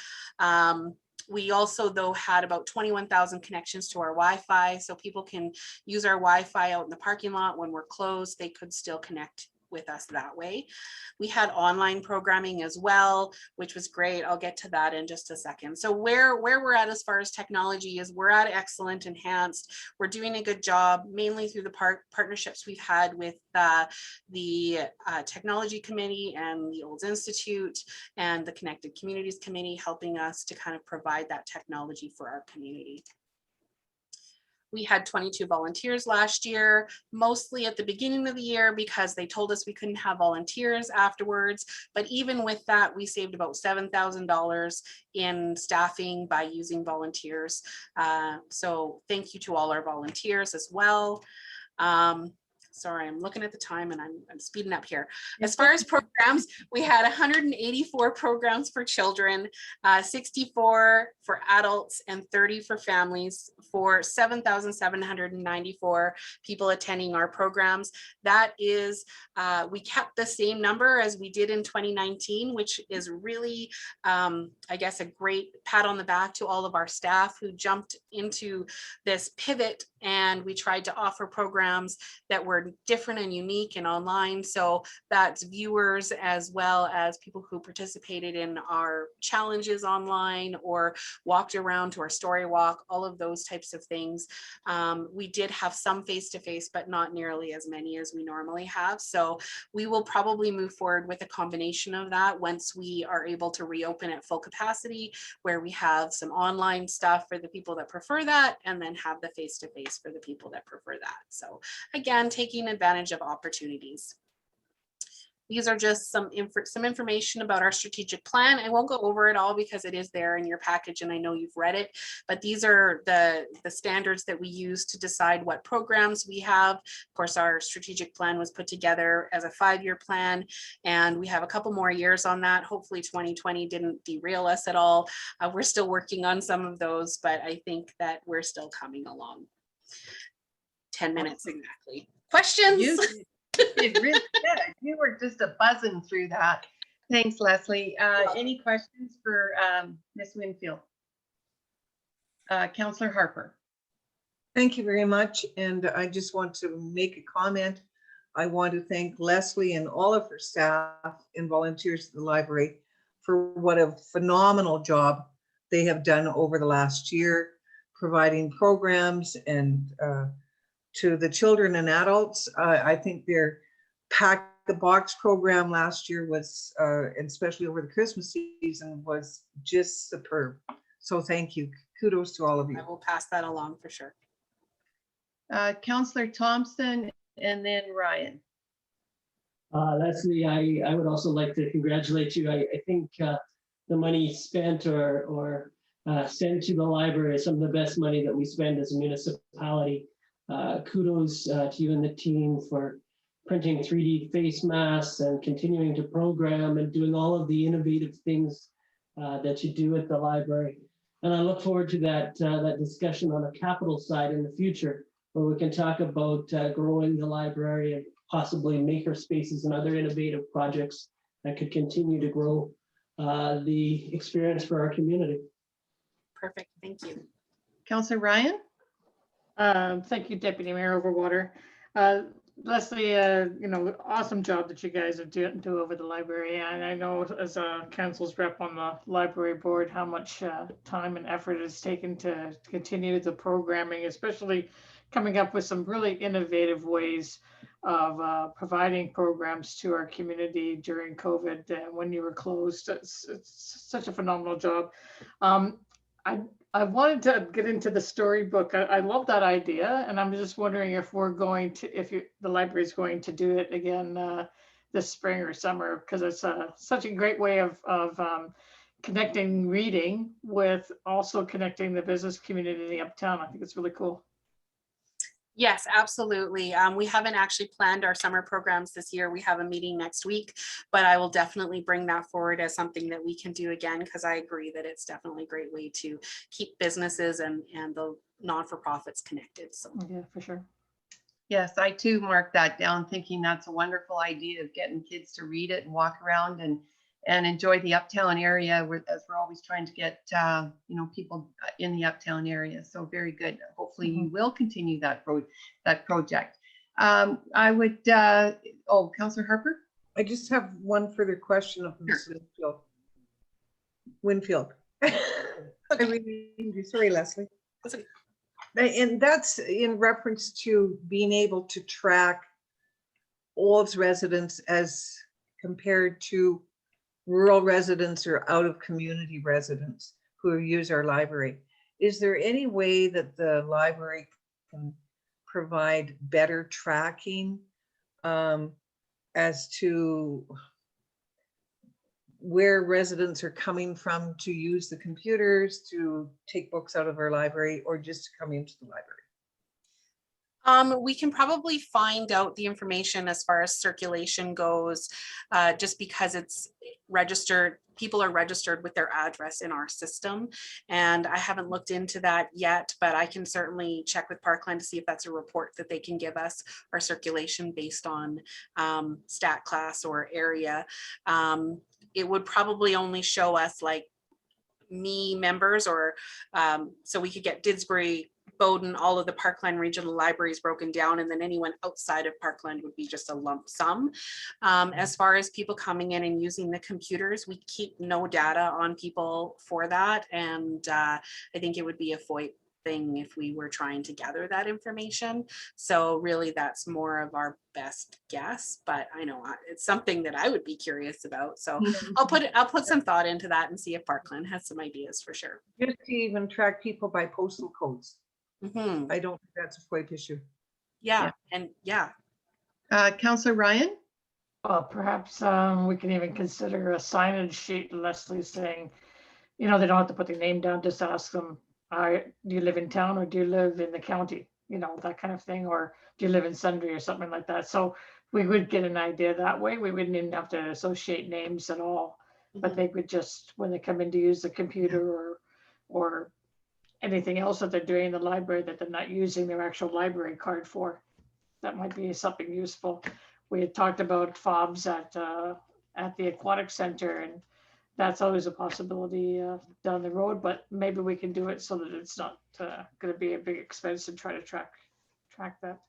We also, though, had about 21,000 connections to our Wi-Fi, so people can use our Wi-Fi out in the parking lot when we're closed. They could still connect with us that way. We had online programming as well, which was great. I'll get to that in just a second. So where we're at as far as technology is we're at excellent, enhanced. We're doing a good job, mainly through the partnerships we've had with the Technology Committee and the Olds Institute and the Connected Communities Committee, helping us to kind of provide that technology for our community. We had 22 volunteers last year, mostly at the beginning of the year because they told us we couldn't have volunteers afterwards. But even with that, we saved about $7,000 in staffing by using volunteers. So thank you to all our volunteers as well. Sorry, I'm looking at the time and I'm speeding up here. As far as programs, we had 184 programs for children, 64 for adults, and 30 for families, for 7,794 people attending our programs. That is, we kept the same number as we did in 2019, which is really, I guess, a great pat on the back to all of our staff who jumped into this pivot, and we tried to offer programs that were different and unique and online. So that's viewers as well as people who participated in our challenges online or walked around to our story walk, all of those types of things. We did have some face-to-face, but not nearly as many as we normally have. So we will probably move forward with a combination of that once we are able to reopen at full capacity, where we have some online stuff for the people that prefer that, and then have the face-to-face for the people that prefer that. So again, taking advantage of opportunities. These are just some information about our strategic plan. I won't go over it all because it is there in your package and I know you've read it, but these are the standards that we use to decide what programs we have. Of course, our strategic plan was put together as a 5-year plan, and we have a couple more years on that. Hopefully 2020 didn't derail us at all. We're still working on some of those, but I think that we're still coming along. 10 minutes exactly. Questions? You did really good. You were just a buzzing through that. Thanks, Leslie. Any questions for Ms. Winfield? Councillor Harper. Thank you very much. And I just want to make a comment. I want to thank Leslie and all of her staff and volunteers at the library for what a phenomenal job they have done over the last year, providing programs and to the children and adults. I think their Pack the Box program last year was, and especially over the Christmas season, was just superb. So thank you. Kudos to all of you. I will pass that along for sure. Councillor Thompson and then Ryan. Leslie, I would also like to congratulate you. I think the money spent or sent to the library is some of the best money that we spend as a municipality. Kudos to you and the team for printing 3D face masks and continuing to program and doing all of the innovative things that you do at the library. And I look forward to that discussion on the capital side in the future, where we can talk about growing the library and possibly maker spaces and other innovative projects that could continue to grow the experience for our community. Perfect, thank you. Councillor Ryan? Thank you, Deputy Mayor Overwater. Leslie, awesome job that you guys are do over the library. And I know as a council's rep on the library board, how much time and effort it's taken to continue the programming, especially coming up with some really innovative ways of providing programs to our community during COVID when you were closed. It's such a phenomenal job. I wanted to get into the storybook. I love that idea, and I'm just wondering if we're going to, the library is going to do it again this spring or summer, because it's such a great way of connecting reading with also connecting the business community in the uptown. I think it's really cool. Yes, absolutely. We haven't actually planned our summer programs this year. We have a meeting next week, but I will definitely bring that forward as something that we can do again, because I agree that it's definitely a great way to keep businesses and the non-for-profits connected. So yeah, for sure. Yes, I too marked that down, thinking that's a wonderful idea of getting kids to read it and walk around and enjoy the uptown area, as we're always trying to get people in the uptown area. So very good. Hopefully you will continue that project. I would, Councillor Harper? I just have one further question of Ms. Winfield. Sorry, Leslie. And that's in reference to being able to track Olds residents as compared to rural residents or out of community residents who use our library. Is there any way that the library can provide better tracking as to where residents are coming from to use the computers, to take books out of our library, or just to come into the library? We can probably find out the information as far as circulation goes, just because it's registered, people are registered with their address in our system. And I haven't looked into that yet, but I can certainly check with Parkland to see if that's a report that they can give us, our circulation based on stat class or area. It would probably only show us like me members, or so we could get Didsbury, Bowden, all of the Parkland regional libraries broken down, and then anyone outside of Parkland would be just a lump sum. As far as people coming in and using the computers, we keep no data on people for that, and I think it would be a FOIP thing if we were trying to gather that information. So really that's more of our best guess, but I know it's something that I would be curious about. So I'll put some thought into that and see if Parkland has some ideas for sure. Just to even track people by postal codes. I don't think that's a FOIP issue. Yeah. And yeah. Councillor Ryan? Well, perhaps we can even consider a signage sheet, Leslie, saying, they don't have to put their name down, just ask them, do you live in town or do you live in the county? That kind of thing, or do you live in Sundre or something like that? So we would get an idea that way. We wouldn't even have to associate names at all, but they would just, when they come in to use the computer or anything else that they're doing in the library that they're not using their actual library card for, that might be something useful. We had talked about fobs at the aquatic center, and that's always a possibility down the road, but maybe we can do it so that it's not going to be a big expense and try to track that.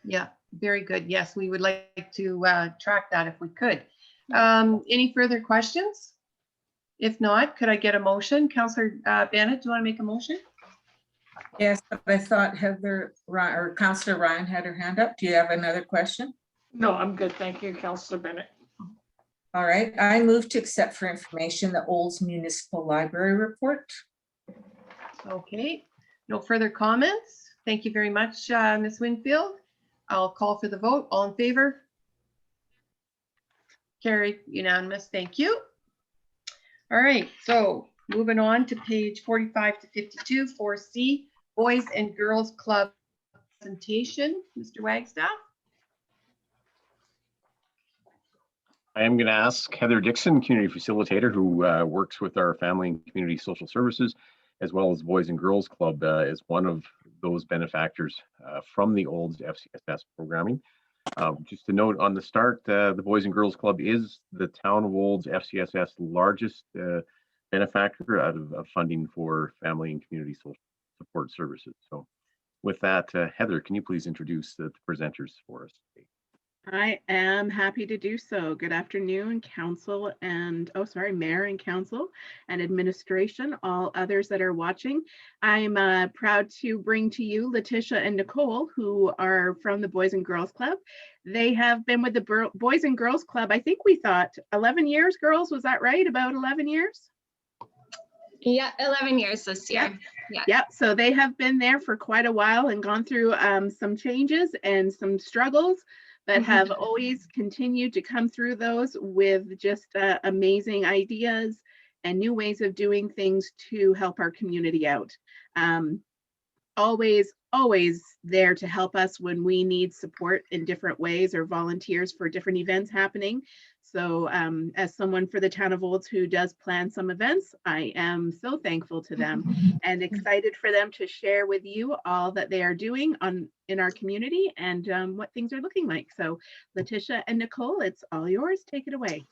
Yeah, very good. Yes, we would like to track that if we could. Any further questions? If not, could I get a motion? Councillor Bennett, do you want to make a motion? Yes, but I thought Heather or Councillor Ryan had her hand up. Do you have another question? No, I'm good. Thank you, Councillor Bennett. All right, I move to accept for information the Olds Municipal Library report. Okay, no further comments. Thank you very much, Ms. Winfield. I'll call for the vote. All in favor? Carried, unanimous. Thank you. All right, so moving on to page 45 to 52, 4C, Boys and Girls Club presentation. Mr. Wagstaff. I am going to ask Heather Dixon, community facilitator who works with our family and community social services, as well as Boys and Girls Club, as one of those benefactors from the Olds FCSS programming. Just to note on the start, the Boys and Girls Club is the town of Olds FCSS largest benefactor out of funding for family and community social support services. So with that, Heather, can you please introduce the presenters for us today? I am happy to do so. Good afternoon, council and, mayor and council and administration, all others that are watching. I'm proud to bring to you Letitia and Nicole, who are from the Boys and Girls Club. They have been with the Boys and Girls Club, I think we thought 11 years, girls, was that right? About 11 years? Yeah, 11 years this year. Yeah. Yep. So they have been there for quite a while and gone through some changes and some struggles, but have always continued to come through those with just amazing ideas and new ways of doing things to help our community out. Always there to help us when we need support in different ways or volunteers for different events happening. So as someone for the town of Olds who does plan some events, I am so thankful to them and excited for them to share with you all that they are doing in our community and what things are looking like. So Letitia and Nicole, it's all yours. Take it away.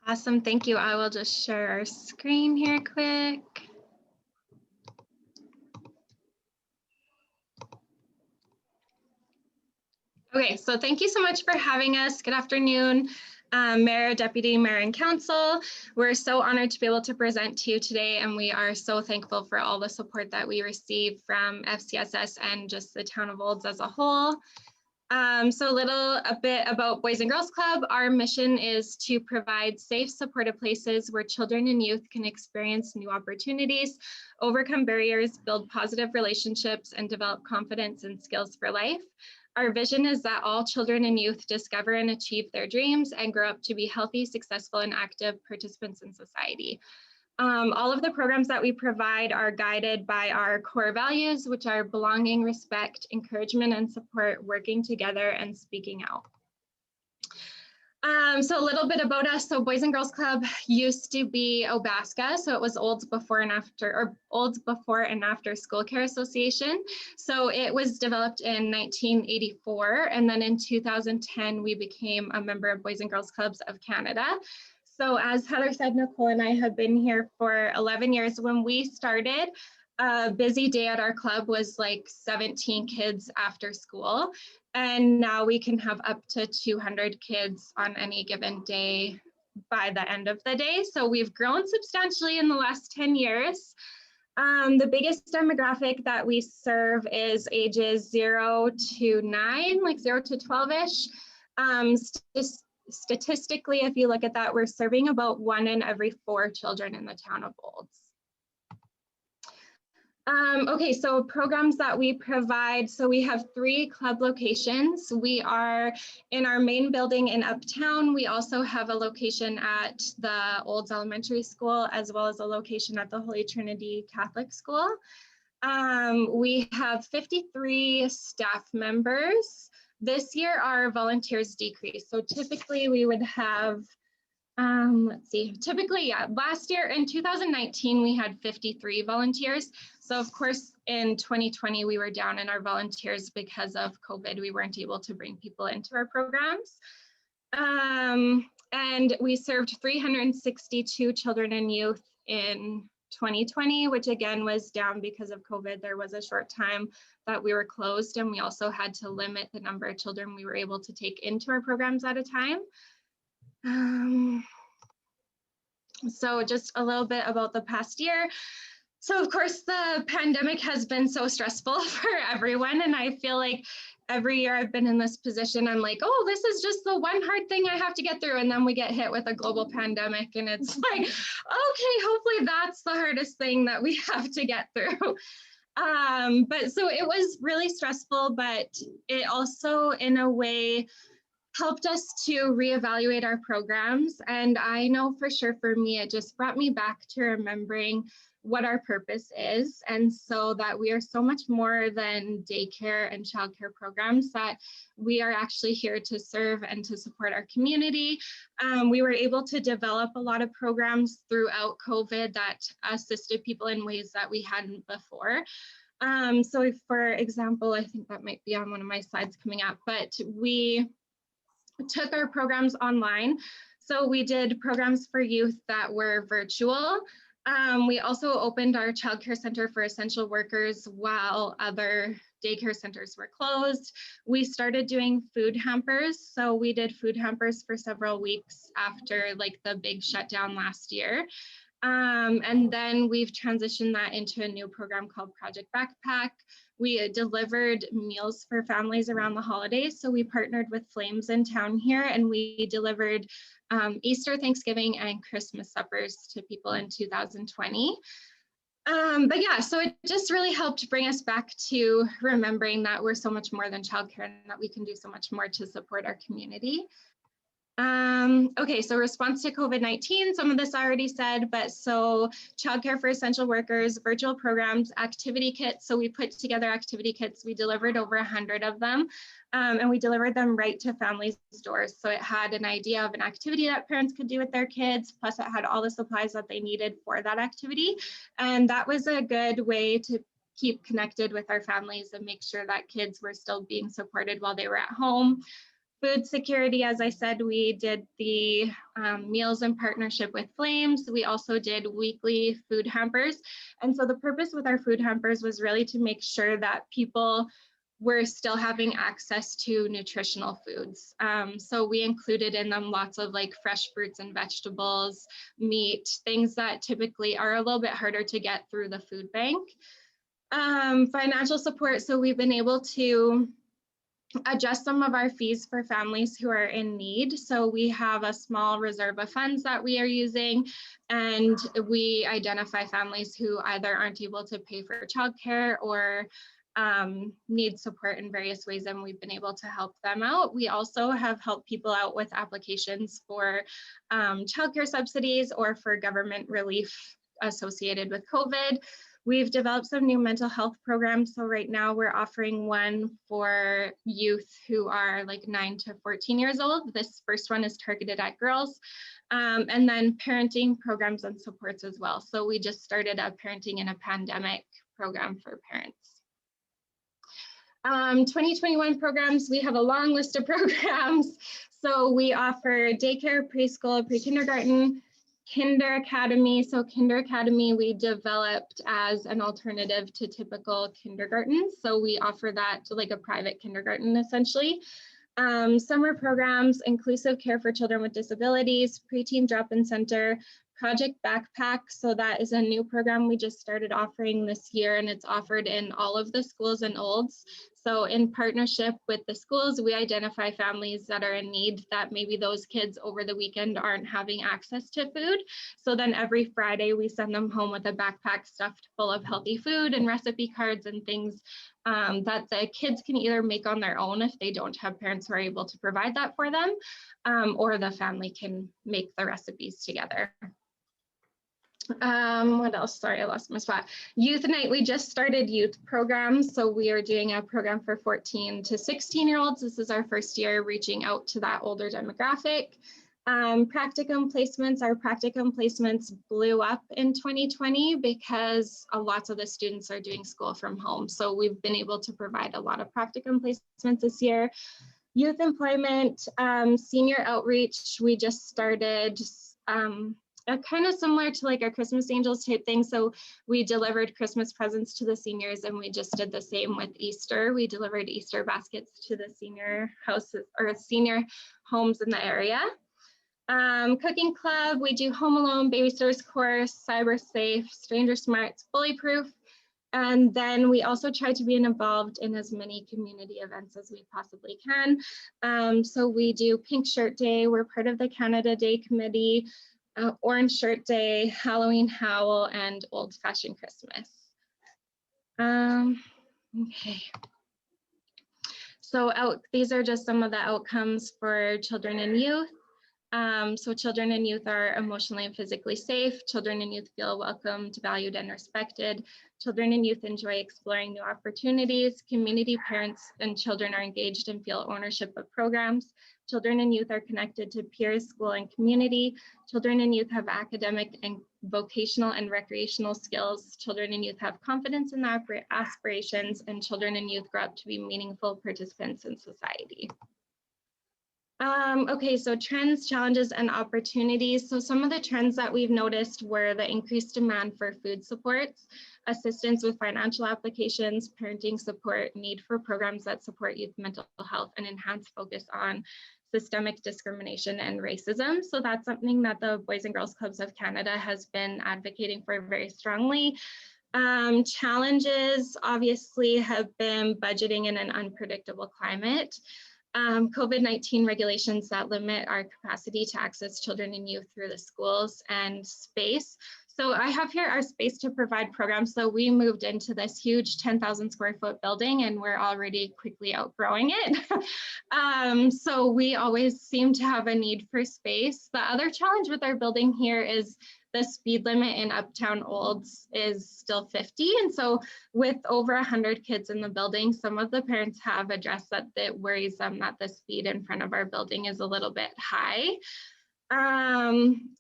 Awesome. Thank you. I will just share our screen here quick. Okay, so thank you so much for having us. Good afternoon, Mayor, Deputy Mayor, and Council. We're so honored to be able to present to you today, and we are so thankful for all the support that we receive from FCSS and just the town of Olds as a whole. So a bit about Boys and Girls Club. Our mission is to provide safe, supportive places where children and youth can experience new opportunities, overcome barriers, build positive relationships, and develop confidence and skills for life. Our vision is that all children and youth discover and achieve their dreams and grow up to be healthy, successful, and active participants in society. All of the programs that we provide are guided by our core values, which are belonging, respect, encouragement, and support, working together, and speaking out. So a little bit about us. So Boys and Girls Club used to be OBASCA. So it was Olds Before and After, or Olds Before and After School Care Association. So it was developed in 1984. And then in 2010, we became a member of Boys and Girls Clubs of Canada. So as Heather said, Nicole and I have been here for 11 years. When we started, a busy day at our club was like 17 kids after school. And now we can have up to 200 kids on any given day by the end of the day. So we've grown substantially in the last 10 years. The biggest demographic that we serve is ages 0 to 9, like 0 to 12-ish. Statistically, if you look at that, we're serving about 1 in every 4 children in the town of Olds. Okay, so programs that we provide. So we have 3 club locations. We are in our main building in Uptown. We also have a location at the Olds Elementary School, as well as a location at the Holy Trinity Catholic School. We have 53 staff members. This year, our volunteers decreased. So typically we would have, last year in 2019, we had 53 volunteers. So of course, in 2020, we were down in our volunteers because of COVID. We weren't able to bring people into our programs. And we served 362 children and youth in 2020, which again was down because of COVID. There was a short time that we were closed, and we also had to limit the number of children we were able to take into our programs at a time. So just a little bit about the past year. So of course, the pandemic has been so stressful for everyone. And I feel like every year I've been in this position, I'm like, oh, this is just the one hard thing I have to get through. And then we get hit with a global pandemic. And it's like, okay, hopefully that's the hardest thing that we have to get through. But so it was really stressful, but it also in a way helped us to reevaluate our programs. And I know for sure for me, it just brought me back to remembering what our purpose is. And so that we are so much more than daycare and childcare programs, that we are actually here to serve and to support our community. We were able to develop a lot of programs throughout COVID that assisted people in ways that we hadn't before. So if, for example, I think that might be on one of my slides coming up, but we took our programs online. So we did programs for youth that were virtual. We also opened our childcare center for essential workers while other daycare centers were closed. We started doing food hampers. So we did food hampers for several weeks after like the big shutdown last year. And then we've transitioned that into a new program called Project Backpack. We delivered meals for families around the holidays. So we partnered with Flames in town here, and we delivered Easter, Thanksgiving, and Christmas suppers to people in 2020. But yeah, so it just really helped bring us back to remembering that we're so much more than childcare and that we can do so much more to support our community. Okay, so response to COVID-19, some of this I already said, but so childcare for essential workers, virtual programs, activity kits. So we put together activity kits. We delivered over 100 of them, and we delivered them right to families' doors. So it had an idea of an activity that parents could do with their kids, plus it had all the supplies that they needed for that activity. And that was a good way to keep connected with our families and make sure that kids were still being supported while they were at home. Food security, as I said, we did the meals in partnership with Flames. We also did weekly food hampers. And so the purpose with our food hampers was really to make sure that people were still having access to nutritional foods. So we included in them lots of like fresh fruits and vegetables, meat, things that typically are a little bit harder to get through the food bank. Financial support, so we've been able to adjust some of our fees for families who are in need. So we have a small reserve of funds that we are using, and we identify families who either aren't able to pay for childcare or need support in various ways, and we've been able to help them out. We also have helped people out with applications for childcare subsidies or for government relief associated with COVID. We've developed some new mental health programs. So right now we're offering one for youth who are like 9 to 14 years old. This first one is targeted at girls. And then parenting programs and supports as well. So we just started a parenting in a pandemic program for parents. 2021 programs, we have a long list of programs. So we offer daycare, preschool, pre-kindergarten, Kinder Academy. So Kinder Academy we developed as an alternative to typical kindergarten. So we offer that to like a private kindergarten essentially. Summer programs, inclusive care for children with disabilities, preteen drop-in center, Project Backpack. So that is a new program we just started offering this year, and it's offered in all of the schools and OLDS. So in partnership with the schools, we identify families that are in need, that maybe those kids over the weekend aren't having access to food. So then every Friday we send them home with a backpack stuffed full of healthy food and recipe cards and things that the kids can either make on their own if they don't have parents who are able to provide that for them, or the family can make the recipes together. What else? Sorry, I lost my spot. Youth Night, we just started youth programs. So we are doing a program for 14 to 16-year-olds. This is our first year reaching out to that older demographic. Practicum Placements, our Practicum Placements blew up in 2020 because lots of the students are doing school from home. So we've been able to provide a lot of Practicum Placements this year. Youth Employment, Senior Outreach, we just started kind of similar to like our Christmas Angels type thing. So we delivered Christmas presents to the seniors, and we just did the same with Easter. We delivered Easter baskets to the senior houses or senior homes in the area. Cooking club, we do Home Alone, Babysitter's Course, Cyber Safe, Stranger Smarts, Bully Proof. And then we also try to be involved in as many community events as we possibly can. So we do Pink Shirt Day, we're part of the Canada Day Committee, Orange Shirt Day, Halloween Howl, and Old Fashioned Christmas. Okay. So these are just some of the outcomes for children and youth. So children and youth are emotionally and physically safe. Children and youth feel welcomed, valued, and respected. Children and youth enjoy exploring new opportunities. Community parents and children are engaged and feel ownership of programs. Children and youth are connected to peers, school, and community. Children and youth have academic and vocational and recreational skills. Children and youth have confidence in their aspirations, and children and youth grow up to be meaningful participants in society. Okay, so trends, challenges, and opportunities. So some of the trends that we've noticed were the increased demand for food supports, assistance with financial applications, parenting support, need for programs that support youth mental health, and enhanced focus on systemic discrimination and racism. So that's something that the Boys and Girls Clubs of Canada has been advocating for very strongly. Challenges obviously have been budgeting in an unpredictable climate. COVID-19 regulations that limit our capacity to access children and youth through the schools and space. So I have here our space to provide programs. So we moved into this huge 10,000 square foot building, and we're already quickly outgrowing it. So we always seem to have a need for space. The other challenge with our building here is the speed limit in Uptown Olds is still 50. And so with over 100 kids in the building, some of the parents have addressed that it worries them that the speed in front of our building is a little bit high.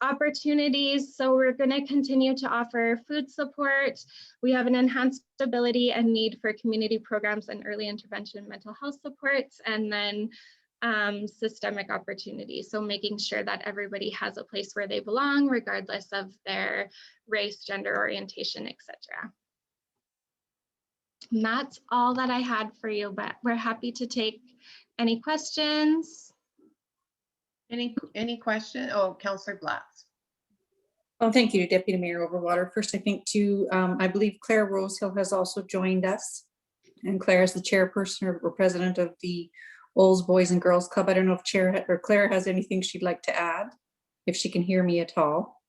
Opportunities. So we're going to continue to offer food support. We have an enhanced ability and need for community programs and early intervention mental health supports, and then systemic opportunities. So making sure that everybody has a place where they belong, regardless of their race, gender orientation, etc. And that's all that I had for you, but we're happy to take any questions. Any question? Oh, Councillor Blatz. Oh, thank you, Deputy Mayor Overwater. First, I think I believe Claire Rosehill has also joined us. And Claire is the chairperson or president of the Olds Boys and Girls Club. I don't know if Chair or Claire has anything she'd like to add, if she can hear me at all.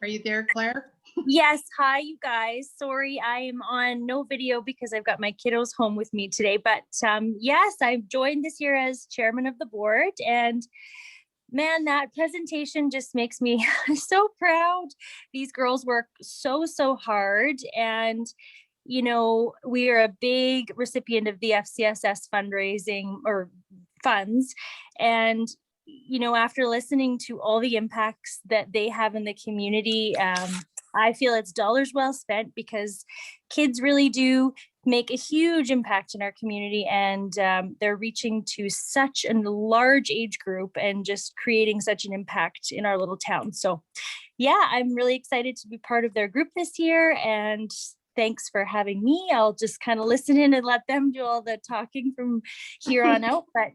Are you there, Claire? Yes, hi you guys. Sorry, I am on no video because I've got my kiddos home with me today. But yes, I've joined this year as chairman of the board, and man, that presentation just makes me so proud. These girls work so hard, and you know, we are a big recipient of the FCSS fundraising or funds. And, you know, after listening to all the impacts that they have in the community, I feel it's dollars well spent, because kids really do make a huge impact in our community, and they're reaching to such a large age group and just creating such an impact in our little town. So yeah, I'm really excited to be part of their group this year, and thanks for having me. I'll just kind of listen in and let them do all the talking from here on out. But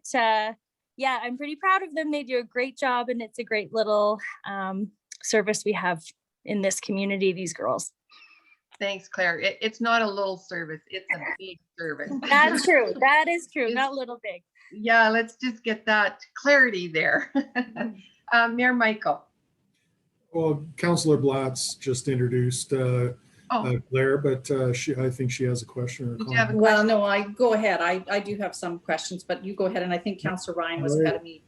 yeah, I'm pretty proud of them. They do a great job, and it's a great little service we have in this community, these girls. Thanks, Claire. It's not a little service, it's a big service. That's true. That is true. Not little, big. Yeah, let's just get that clarity there. Mayor Michael. Well, Councillor Blatz just introduced Claire, but I think she has a question or a comment. Well, no, I go ahead. I do have some questions, but you go ahead. And I think Councillor Ryan was ahead of me.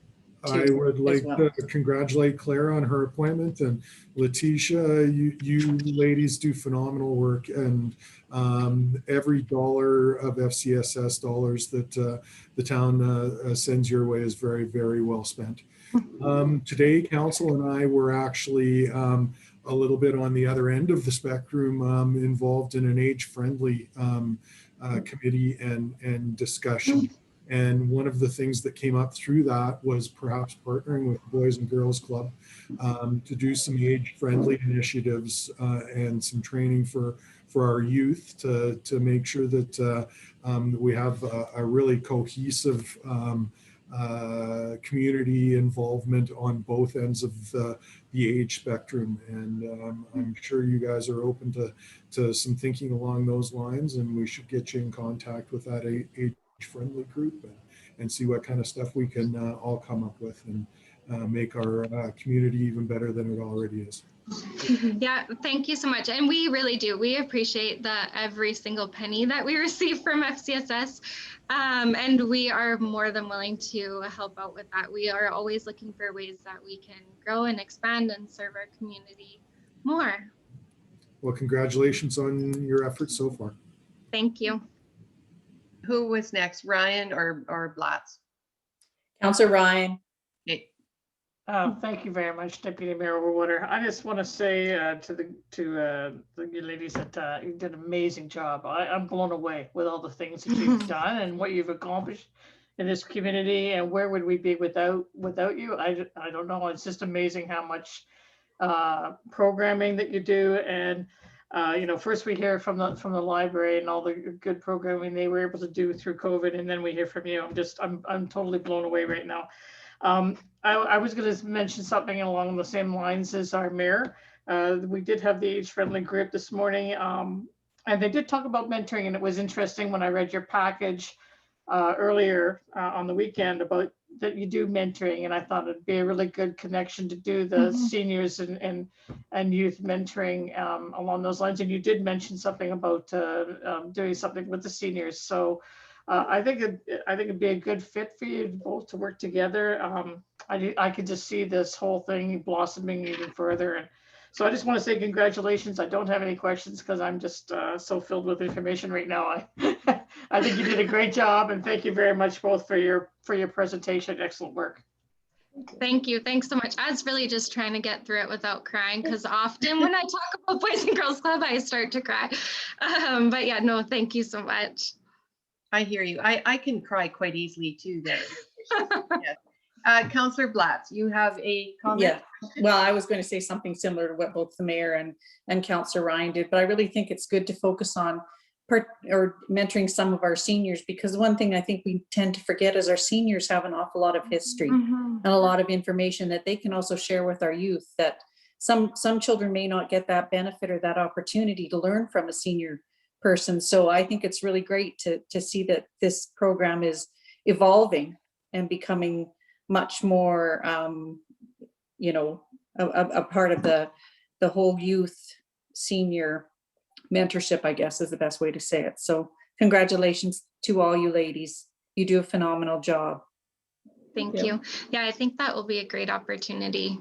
I would like to congratulate Claire on her appointment, and Letitia, you ladies do phenomenal work, and every dollar of FCSS dollars that the town sends your way is very, very well spent. Today, Council and I were actually a little bit on the other end of the spectrum, involved in an age-friendly committee and discussion. And one of the things that came up through that was perhaps partnering with the Boys and Girls Club to do some age-friendly initiatives and some training for our youth to make sure that we have a really cohesive community involvement on both ends of the age spectrum. And I'm sure you guys are open to some thinking along those lines, and we should get you in contact with that age-friendly group and see what kind of stuff we can all come up with and make our community even better than it already is. Yeah, thank you so much. And we really do. We appreciate every single penny that we receive from FCSS. And we are more than willing to help out with that. We are always looking for ways that we can grow and expand and serve our community more. Well, congratulations on your efforts so far. Thank you. Who was next, Ryan or Blatz? Councillor Ryan. Okay. Thank you very much, Deputy Mayor Overwater. I just want to say to you ladies that you did an amazing job. I'm blown away with all the things that you've done and what you've accomplished in this community. And where would we be without you? I don't know. It's just amazing how much programming that you do. And first we hear from the library and all the good programming they were able to do through COVID, and then we hear from you. I'm totally blown away right now. I was going to mention something along the same lines as our mayor. We did have the age-friendly group this morning, and they did talk about mentoring, and it was interesting when I read your package earlier on the weekend about that you do mentoring, and I thought it'd be a really good connection to do the seniors and youth mentoring along those lines. And you did mention something about doing something with the seniors. So I think it'd be a good fit for you both to work together. I could just see this whole thing blossoming even further. And so I just want to say congratulations. I don't have any questions because I'm just so filled with information right now. I think you did a great job, and thank you very much both for your presentation. Excellent work. Thank you. Thanks so much. I was really just trying to get through it without crying, because often when I talk about Boys and Girls Club, I start to cry. But yeah, no, thank you so much. I hear you. I can cry quite easily too there. Yes. Councillor Blatz, you have a comment? Yeah, well, I was going to say something similar to what both the mayor and Councillor Ryan did, but I really think it's good to focus on mentoring some of our seniors, because one thing I think we tend to forget is our seniors have an awful lot of history and a lot of information that they can also share with our youth, that some children may not get that benefit or that opportunity to learn from a senior person. So I think it's really great to see that this program is evolving and becoming much more, a part of the whole youth senior mentorship, I guess is the best way to say it. So congratulations to all you ladies. You do a phenomenal job. Thank you. Yeah, I think that will be a great opportunity.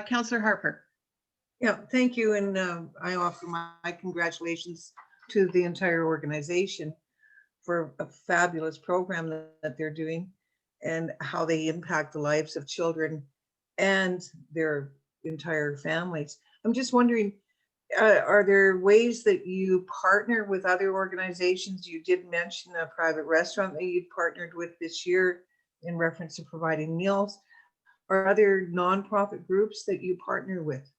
Councillor Harper. Yeah, thank you. And I offer my congratulations to the entire organization for a fabulous program that they're doing and how they impact the lives of children and their entire families. I'm just wondering, are there ways that you partner with other organizations? You did mention a private restaurant that you partnered with this year in reference to providing meals. Are other nonprofit groups that you partner with?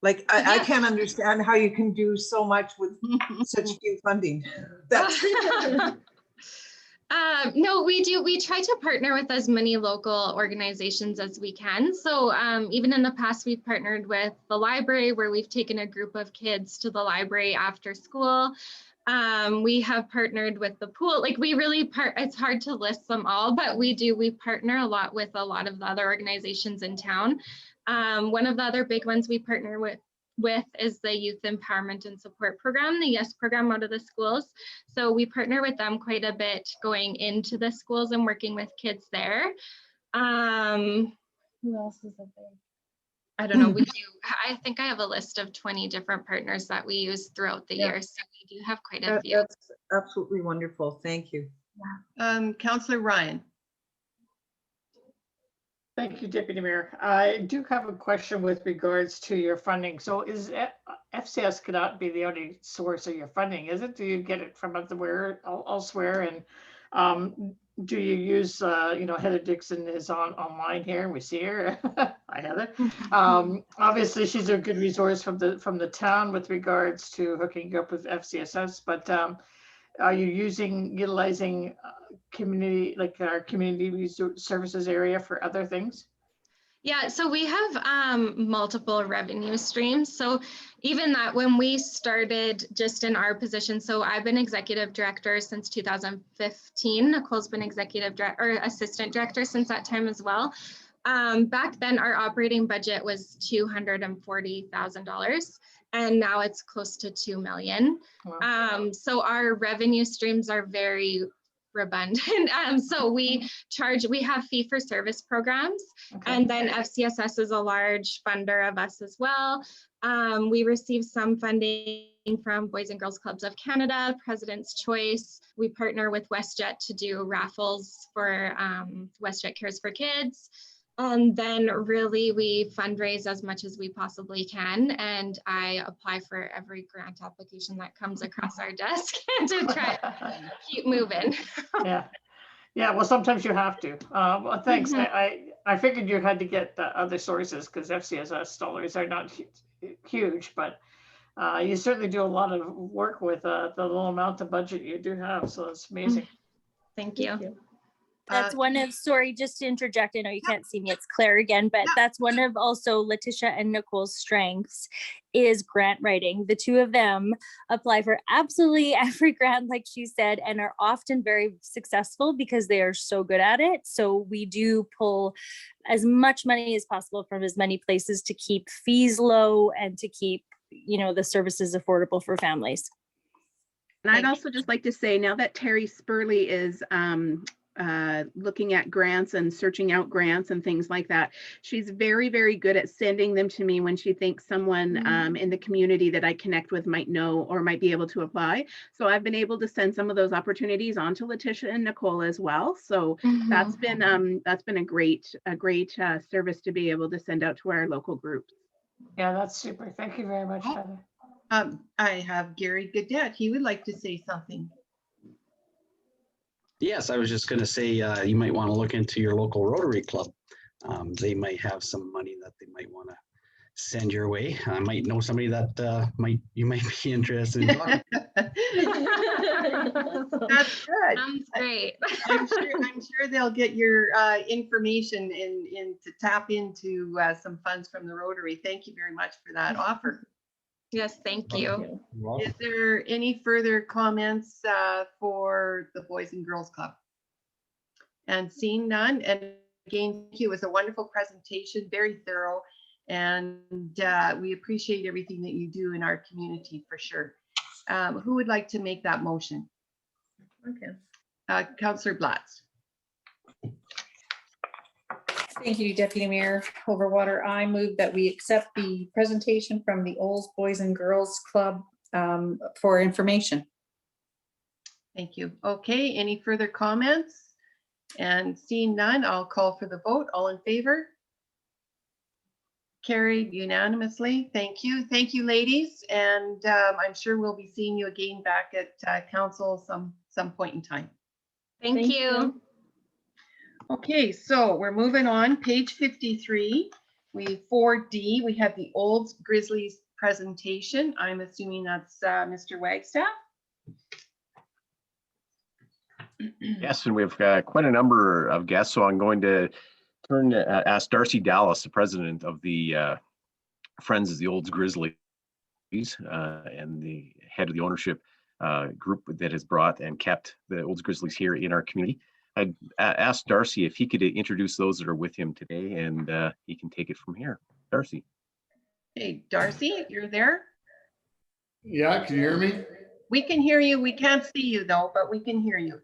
Like, I can't understand how you can do so much with such few funding. That's no, we do. We try to partner with as many local organizations as we can. So even in the past, we've partnered with the library, where we've taken a group of kids to the library after school. We have partnered with the pool. Like, we really it's hard to list them all, but we partner a lot with a lot of the other organizations in town. One of the other big ones we partner with is the Youth Empowerment and Support Program, the YES program out of the schools. So we partner with them quite a bit going into the schools and working with kids there. Who else is up there? I don't know. We do. I think I have a list of 20 different partners that we use throughout the year. So we do have quite a few. That's absolutely wonderful. Thank you. Councillor Ryan. Thank you, Deputy Mayor. I do have a question with regards to your funding. So is FCS cannot be the only source of your funding, is it? Do you get it from elsewhere? And do you use, Heather Dixon is online here and we see her. Hi, Heather. Obviously, she's a good resource from the town with regards to hooking you up with FCSS, but are you utilizing community, like our community services area for other things? Yeah, so we have multiple revenue streams. So even that when we started just in our position, so I've been executive director since 2015. Nicole's been executive director or assistant director since that time as well. Back then our operating budget was $240,000 and now it's close to 2 million. Wow. So our revenue streams are very redundant. So we have fee for service programs, and then FCSS is a large funder of us as well. We receive some funding from Boys and Girls Clubs of Canada, President's Choice. We partner with WestJet to do raffles for WestJet Cares for Kids. And then really we fundraise as much as we possibly can. And I apply for every grant application that comes across our desk to try to keep moving. Yeah. Yeah, well, sometimes you have to. Well, thanks. I figured you had to get other sources because FCSS dollars are not huge, but you certainly do a lot of work with the little amount of budget you do have. So it's amazing. Thank you. That's one of, sorry, just to interject, I know you can't see me, it's Claire again, but that's one of also Letitia and Nicole's strengths is grant writing. The two of them apply for absolutely every grant, like she said, and are often very successful because they are so good at it. So we do pull as much money as possible from as many places to keep fees low and to keep, the services affordable for families. And I'd also just like to say, now that Terry Spurley is looking at grants and searching out grants and things like that, she's very, very good at sending them to me when she thinks someone in the community that I connect with might know or might be able to apply. So I've been able to send some of those opportunities on to Letitia and Nicole as well. So that's been a great service to be able to send out to our local groups. Yeah, that's super. Thank you very much, Heather. I have Gary Gaudette. He would like to say something. Yes, I was just going to say you might want to look into your local Rotary Club. They might have some money that they might want to send your way. I might know somebody that you might be interested in talking to. That's good. Sounds great. I'm sure they'll get your information in to tap into some funds from the Rotary. Thank you very much for that offer. Yes, thank you. Is there any further comments for the Boys and Girls Club? And seeing none, and again, thank you. It was a wonderful presentation, very thorough, and we appreciate everything that you do in our community for sure. Who would like to make that motion? Okay. Councillor Blatz. Thank you, Deputy Mayor Overwater. I move that we accept the presentation from the Olds Boys and Girls Club for information. Thank you. Okay, any further comments? And seeing none, I'll call for the vote. All in favor? Carried unanimously. Thank you. Thank you, ladies. And I'm sure we'll be seeing you again back at council some point in time. Thank you. Okay, so we're moving on. Page 53, 4D, we have the Olds Grizzlies presentation. I'm assuming that's Mr. Wagstaff. Yes, and we've got quite a number of guests, so I'm going to ask Darcy Dallas, the president of the Friends of the Olds Grizzlies and the head of the ownership group that has brought and kept the Olds Grizzlies here in our community. I'd ask Darcy if he could introduce those that are with him today, and he can take it from here. Darcy. Hey, Darcy, you're there? Yeah, can you hear me? We can hear you. We can't see you though, but we can hear you.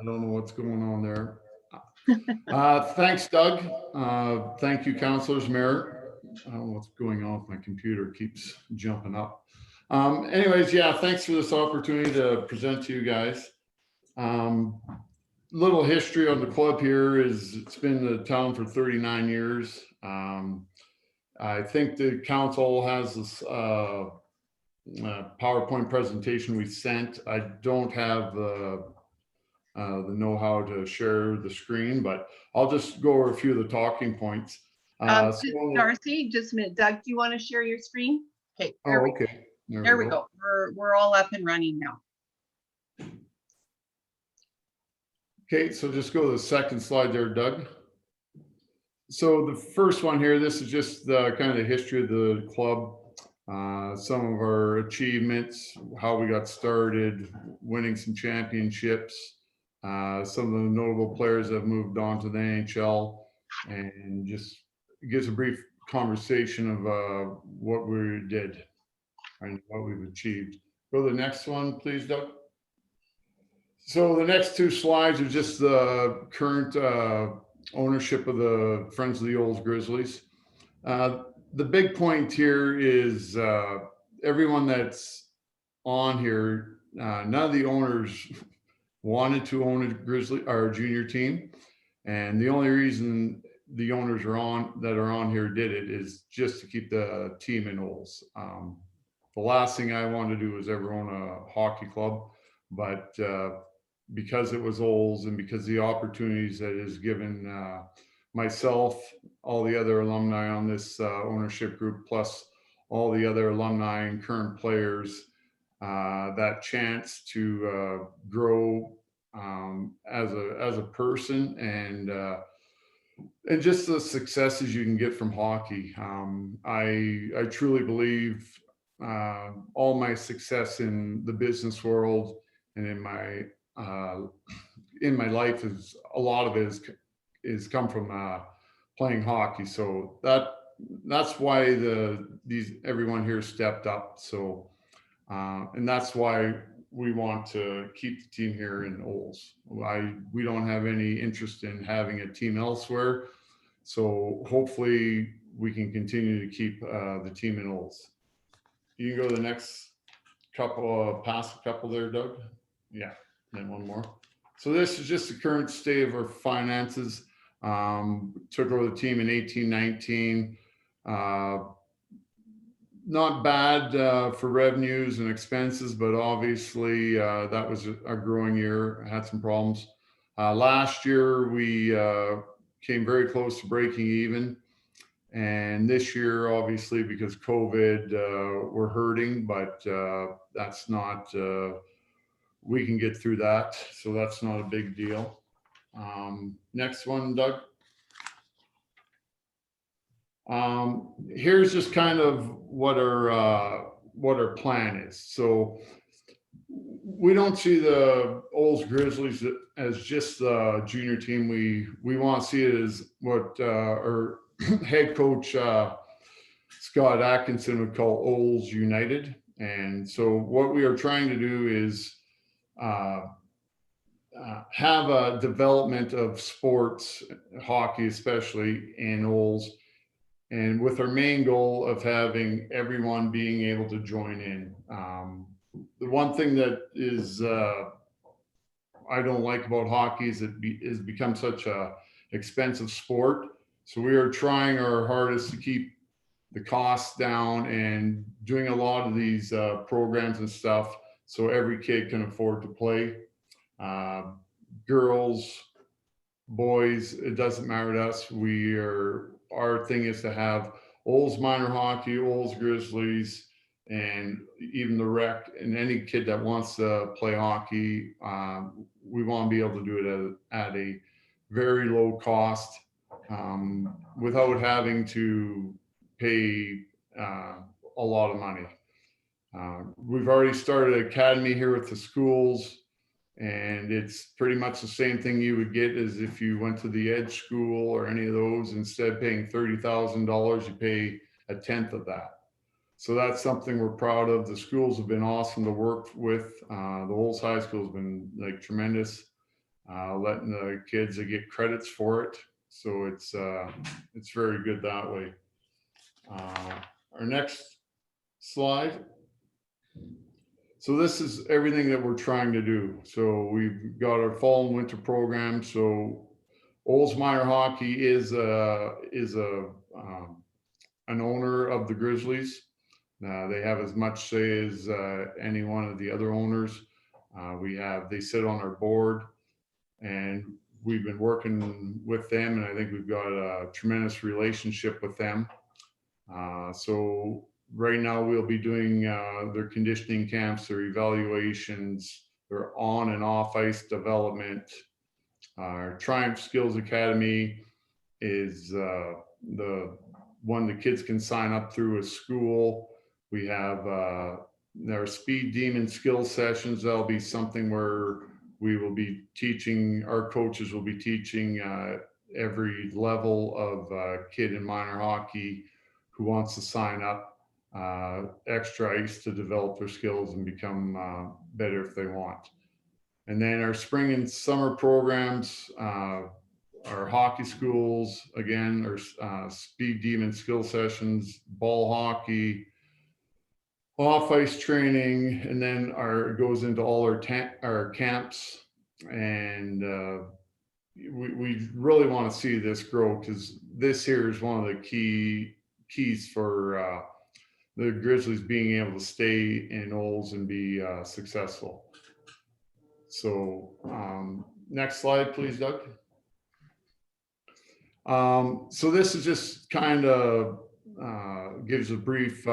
I don't know what's going on there. Thanks, Doug. Thank you, councilors, mayor. I don't know what's going on with my computer. It keeps jumping up. Anyways, yeah, thanks for this opportunity to present to you guys. little history on the club here is it's been in the town for 39 years. I think the council has this PowerPoint presentation we sent. I don't have the know-how to share the screen, but I'll just go over a few of the talking points. Darcy, just a minute. Doug, do you want to share your screen? Okay. There we, okay. There we go. We're all up and running now. Okay, so just go to the second slide there, Doug. So the first one here, this is just the kind of the history of the club, some of our achievements, how we got started, winning some championships, some of the notable players that have moved on to the NHL, and just gives a brief conversation of what we did and what we've achieved. Go to the next one, please, Doug. So the next two slides are just the current ownership of the Friends of the Olds Grizzlies. The big point here is everyone that's on here, none of the owners wanted to own a Grizzly or a junior team. And the only reason the owners are on here did it is just to keep the team in Olds. The last thing I wanted to do was ever own a hockey club, but because it was Olds and because the opportunities that is given myself, all the other alumni on this ownership group, plus all the other alumni and current players, that chance to grow as a person and just the successes you can get from hockey. I truly believe all my success in the business world and in my life is a lot of it is come from playing hockey. So that's why everyone here stepped up. So and that's why we want to keep the team here in Olds. We don't have any interest in having a team elsewhere. So hopefully we can continue to keep the team in Olds. You can go to the next couple, pass a couple there, Doug. Yeah, and one more. So this is just the current state of our finances. Took over the team in 1819. Not bad for revenues and expenses, but obviously that was a growing year. Had some problems. Last year we came very close to breaking even. And this year, obviously, because COVID, we're hurting, but that's not, we can get through that. So that's not a big deal. Next one, Doug. Here's just kind of what our plan is. So we don't see the Olds Grizzlies as just the junior team. We want to see it as what our head coach Scott Atkinson would call Olds United. And so what we are trying to do is have a development of sports, hockey especially, in Olds, and with our main goal of having everyone being able to join in. The one thing that is I don't like about hockey is it's become such a expensive sport. So we are trying our hardest to keep the costs down and doing a lot of these programs and stuff so every kid can afford to play. Girls, boys, it doesn't matter to us. Our thing is to have Olds minor hockey, Olds Grizzlies, and even the rec, and any kid that wants to play hockey. We want to be able to do it at a very low cost without having to pay a lot of money. We've already started an academy here with the schools, and it's pretty much the same thing you would get as if you went to the Edge school or any of those. Instead of paying $30,000, you pay a tenth of that. So that's something we're proud of. The schools have been awesome to work with. The Olds High School has been like tremendous, letting the kids get credits for it. So it's very good that way. Our next slide. So this is everything that we're trying to do. So we've got our fall and winter program. So Olds Minor Hockey is an owner of the Grizzlies. They have as much say as any one of the other owners. They sit on our board, and we've been working with them, and I think we've got a tremendous relationship with them. So right now we'll be doing their conditioning camps, their evaluations, their on and off ice development. Our Triumph Skills Academy is the one the kids can sign up through a school. We have our Speed Demon skill sessions. That'll be something where we will be teaching, our coaches will be teaching every level of kid in minor hockey who wants to sign up extra ice to develop their skills and become better if they want. And then our spring and summer programs, our hockey schools, again, our Speed Demon skill sessions, ball hockey, off ice training, and then it goes into all our camps. And we really want to see this grow, because this here is one of the keys for the Grizzlies being able to stay in Olds and be successful. So next slide, please, Doug. So this is just kind of gives a brief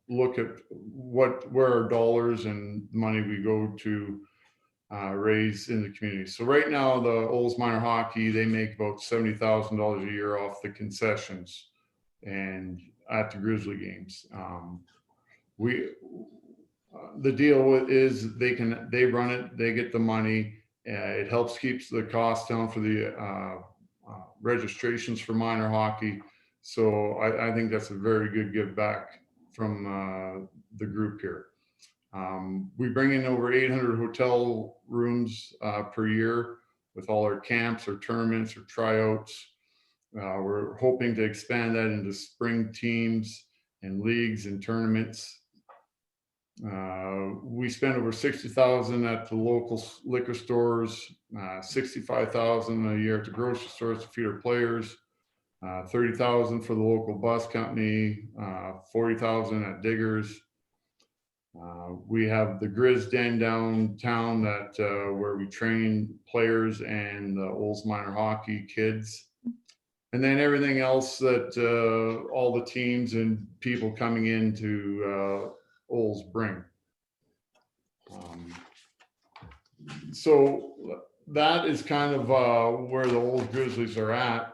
look at where our dollars and money we go to raise in the community. So right now, the Olds Minor Hockey, they make about $70,000 a year off the concessions and at the Grizzly games. The deal is they run it, they get the money. It helps keeps the cost down for the registrations for minor hockey. So I think that's a very good give back from the group here. We bring in over 800 hotel rooms per year with all our camps or tournaments or tryouts. We're hoping to expand that into spring teams and leagues and tournaments. We spend over $60,000 at the local liquor stores, $65,000 a year at the grocery stores to feed our players, $30,000 for the local bus company, $40,000 at Diggers. We have the Grizz Den downtown where we train players and the Olds Minor Hockey kids. And then everything else that all the teams and people coming into Olds bring. So that is kind of where the Olds Grizzlies are at.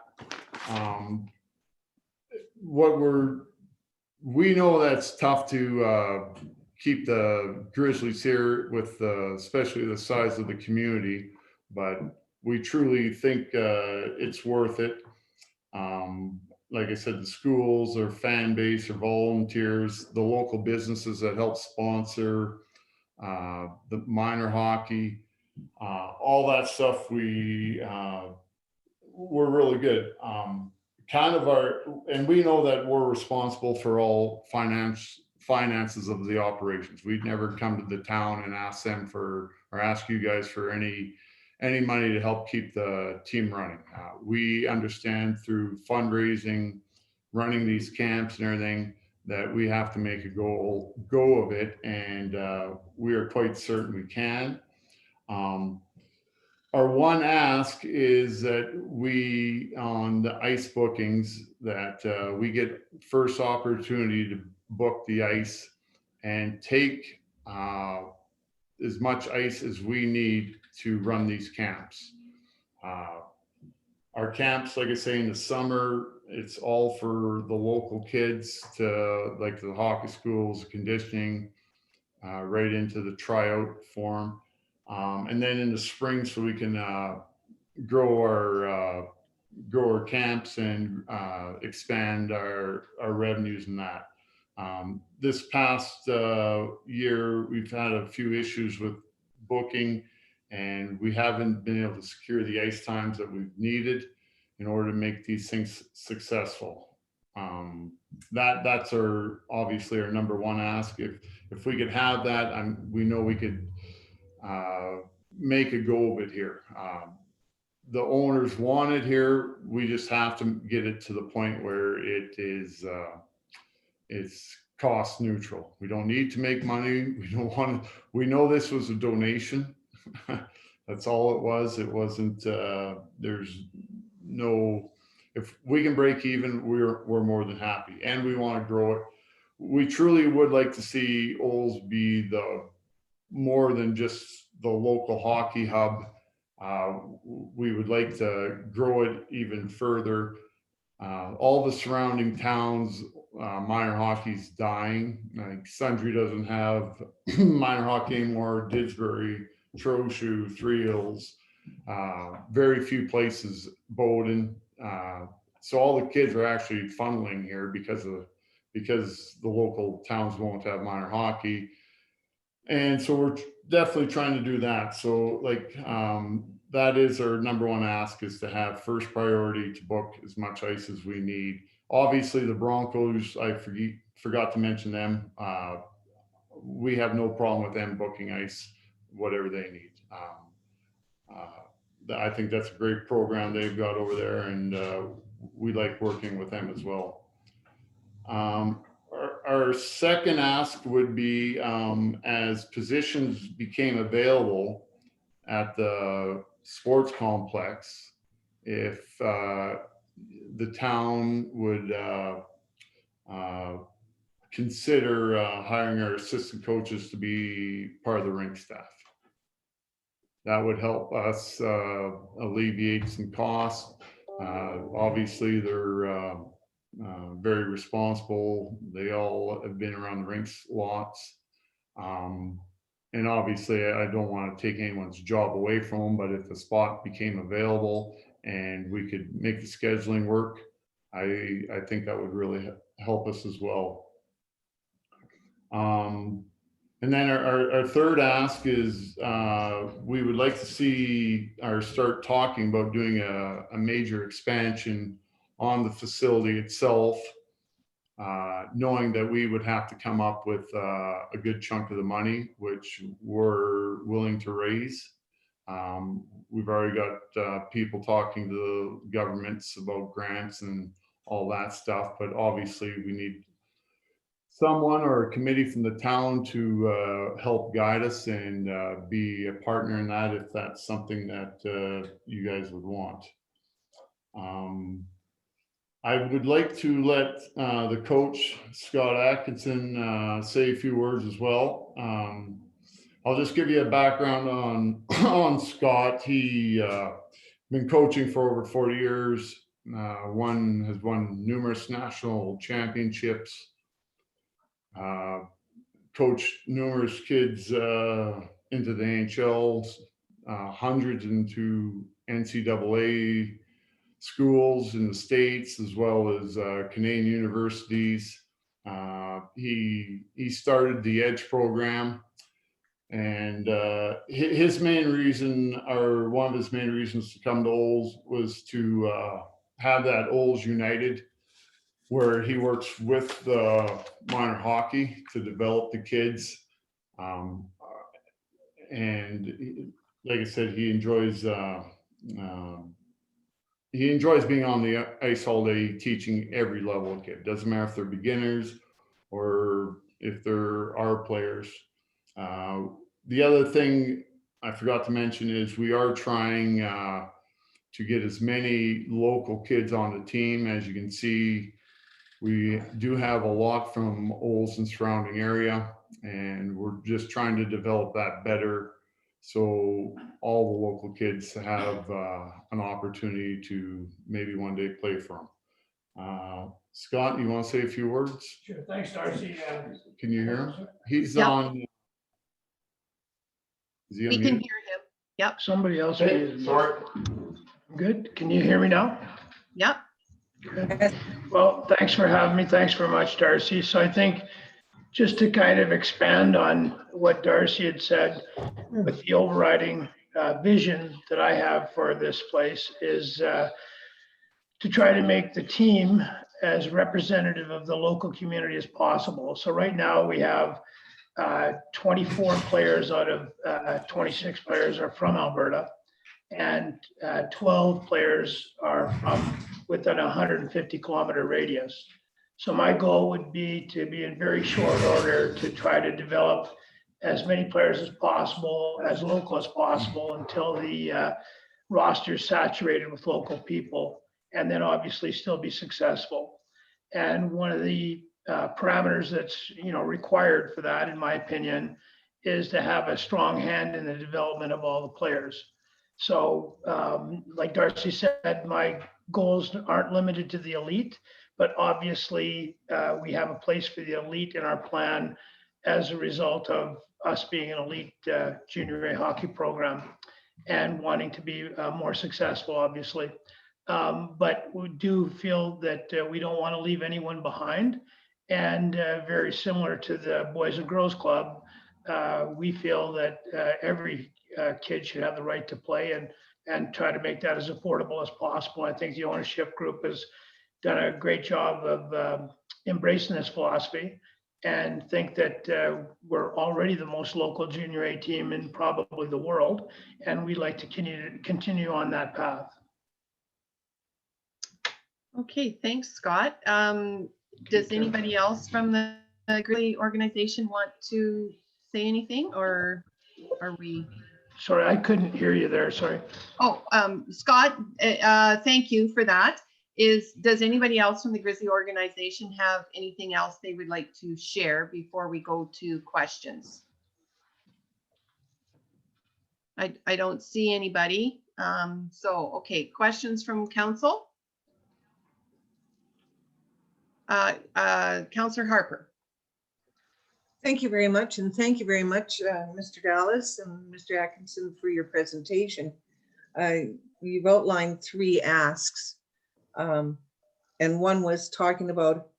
We know that's tough to keep the Grizzlies here with especially the size of the community, but we truly think it's worth it. Like I said, the schools, their fan base, their volunteers, the local businesses that help sponsor the minor hockey, all that stuff, we're really good. And we know that we're responsible for all finances of the operations. We'd never come to the town and ask them for, or ask you guys for any money to help keep the team running. We understand through fundraising, running these camps and everything, that we have to make a go of it, and we are quite certain we can. Our one ask is that we, on the ice bookings, that we get first opportunity to book the ice and take as much ice as we need to run these camps. Our camps, like I say, in the summer, it's all for the local kids to, like the hockey schools, conditioning, right into the tryout form. And then in the spring, so we can grow our camps and expand our revenues in that. This past year, we've had a few issues with booking, and we haven't been able to secure the ice times that we've needed in order to make these things successful. That's obviously our number one ask. If we could have that, we know we could make a go of it here. The owners want it here. We just have to get it to the point where it's cost neutral. We don't need to make money. We don't want to. We know this was a donation. That's all it was. It wasn't. There's no. If we can break even, we're more than happy, and we want to grow it. We truly would like to see Olds be more than just the local hockey hub. We would like to grow it even further. All the surrounding towns, minor hockey's dying. Like Sundre doesn't have minor hockey anymore. Didsbury, Trochu, Three Hills, very few places, Bowden. So all the kids are actually funneling here because the local towns won't have minor hockey. And so we're definitely trying to do that. So like that is our number one ask, is to have first priority to book as much ice as we need. Obviously the Broncos, I forgot to mention them. We have no problem with them booking ice, whatever they need. I think that's a great program they've got over there, and we like working with them as well. Our second ask would be, as positions became available at the sports complex, if the town would consider hiring our assistant coaches to be part of the rink staff. That would help us alleviate some costs. Obviously, they're very responsible. They all have been around the rinks lots. And obviously, I don't want to take anyone's job away from them, but if the spot became available and we could make the scheduling work, I think that would really help us as well. And then our third ask is we would like to see or start talking about doing a major expansion on the facility itself, knowing that we would have to come up with a good chunk of the money, which we're willing to raise. We've already got people talking to the governments about grants and all that stuff, but obviously we need someone or a committee from the town to help guide us and be a partner in that, if that's something that you guys would want. I would like to let the coach, Scott Atkinson, say a few words as well. I'll just give you a background on Scott. He been coaching for over 40 years. Has won numerous national championships. Coached numerous kids into the NHL, hundreds into NCAA schools in the States, as well as Canadian universities. He started the EDGE program, and his main reason, or one of his main reasons to come to Olds, was to have that Olds United, where he works with the minor hockey to develop the kids. And like I said, he enjoys being on the ice all day, teaching every level of kid. Doesn't matter if they're beginners or if there are players. The other thing I forgot to mention is we are trying to get as many local kids on the team. As you can see, we do have a lot from Olds and surrounding area, and we're just trying to develop that better, so all the local kids have an opportunity to maybe one day play for them. Scott, you want to say a few words? Sure. Thanks, Darcy. Can you hear him? He's Yep. on. Is he on We mute? can hear him. Yep. Somebody else. Hey, sorry. Good. Can you hear me now? Yep. Good. Well, thanks for having me. Thanks very much, Darcy. So I think just to kind of expand on what Darcy had said, with the overriding vision that I have for this place is to try to make the team as representative of the local community as possible. So right now we have 24 players out of 26 players are from Alberta, and 12 players are from within a 150-kilometer radius. So my goal would be to be in very short order to try to develop as many players as possible, as local as possible, until the roster is saturated with local people, and then obviously still be successful. And one of the parameters that's required for that, in my opinion, is to have a strong hand in the development of all the players. So like Darcy said, my goals aren't limited to the elite, but obviously we have a place for the elite in our plan as a result of us being an elite junior A hockey program and wanting to be more successful, obviously. But we do feel that we don't want to leave anyone behind. And very similar to the Boys and Girls Club, we feel that every kid should have the right to play and try to make that as affordable as possible. I think the ownership group has done a great job of embracing this philosophy, and think that we're already the most local junior A team in probably the world, and we'd like to continue on that path. Okay, thanks, Scott. Does anybody else from the Grizzly organization want to say anything, or are we? Sorry, I couldn't hear you there, sorry. Oh, Scott, thank you for that. Does anybody else from the Grizzly organization have anything else they would like to share before we go to questions? I don't see anybody. So, okay, questions from council? Councillor Harper. Thank you very much. And thank you very much, Mr. Dallas and Mr. Atkinson, for your presentation. You've outlined 3 asks. And one was talking about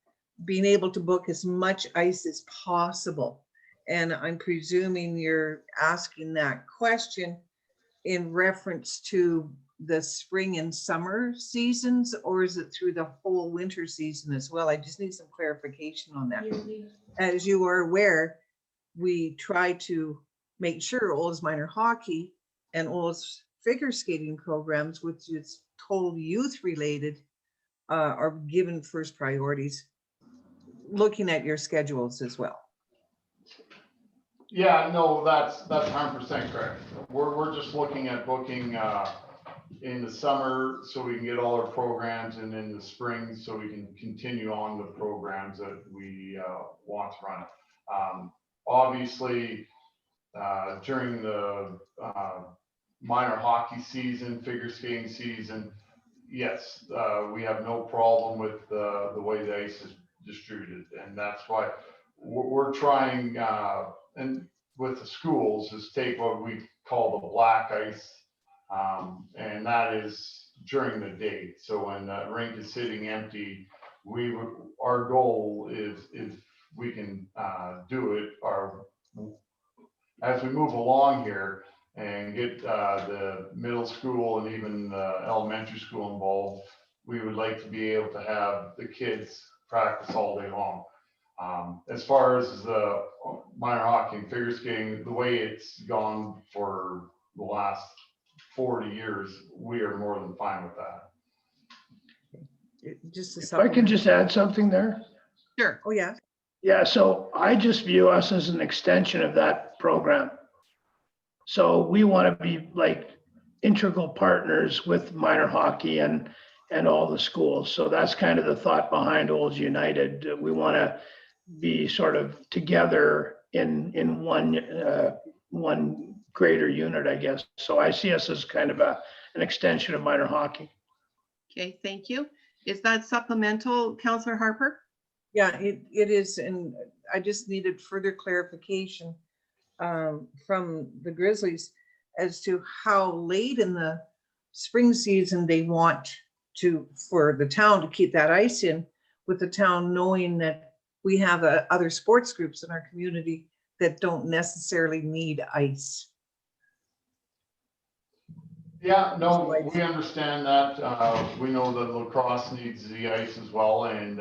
being able to book as much ice as possible. And I'm presuming you're asking that question in reference to the spring and summer seasons, or is it through the whole winter season as well? I just need some clarification on that. As you are aware, we try to make sure Olds Minor Hockey and Olds figure skating programs, which is total youth related, are given first priorities, looking at your schedules as well. Yeah, no, that's 100% correct. We're just looking at booking in the summer so we can get all our programs, and in the spring so we can continue on the programs that we want to run. Obviously, during the minor hockey season, figure skating season, yes, we have no problem with the way the ice is distributed, and that's why we're trying, and with the schools, is take what we call the black ice, and that is during the day. So when the rink is sitting empty, our goal is if we can do it, as we move along here and get the middle school and even the elementary school involved, we would like to be able to have the kids practice all day long. As far as the minor hockey and figure skating, the way it's gone for the last 40 years, we are more than fine with that. Just if I can just add something there. Sure. Oh, yeah. Yeah, so I just view us as an extension of that program. So we want to be like integral partners with minor hockey and all the schools. So that's kind of the thought behind Olds United. We want to be sort of together in one greater unit, I guess. So I see us as kind of an extension of minor hockey. Okay, thank you. Is that supplemental, Councillor Harper? Yeah, it is. And I just needed further clarification from the Grizzlies as to how late in the spring season they want for the town to keep that ice in, with the town knowing that we have other sports groups in our community that don't necessarily need ice. Yeah, no, we understand that. We know that lacrosse needs the ice as well, and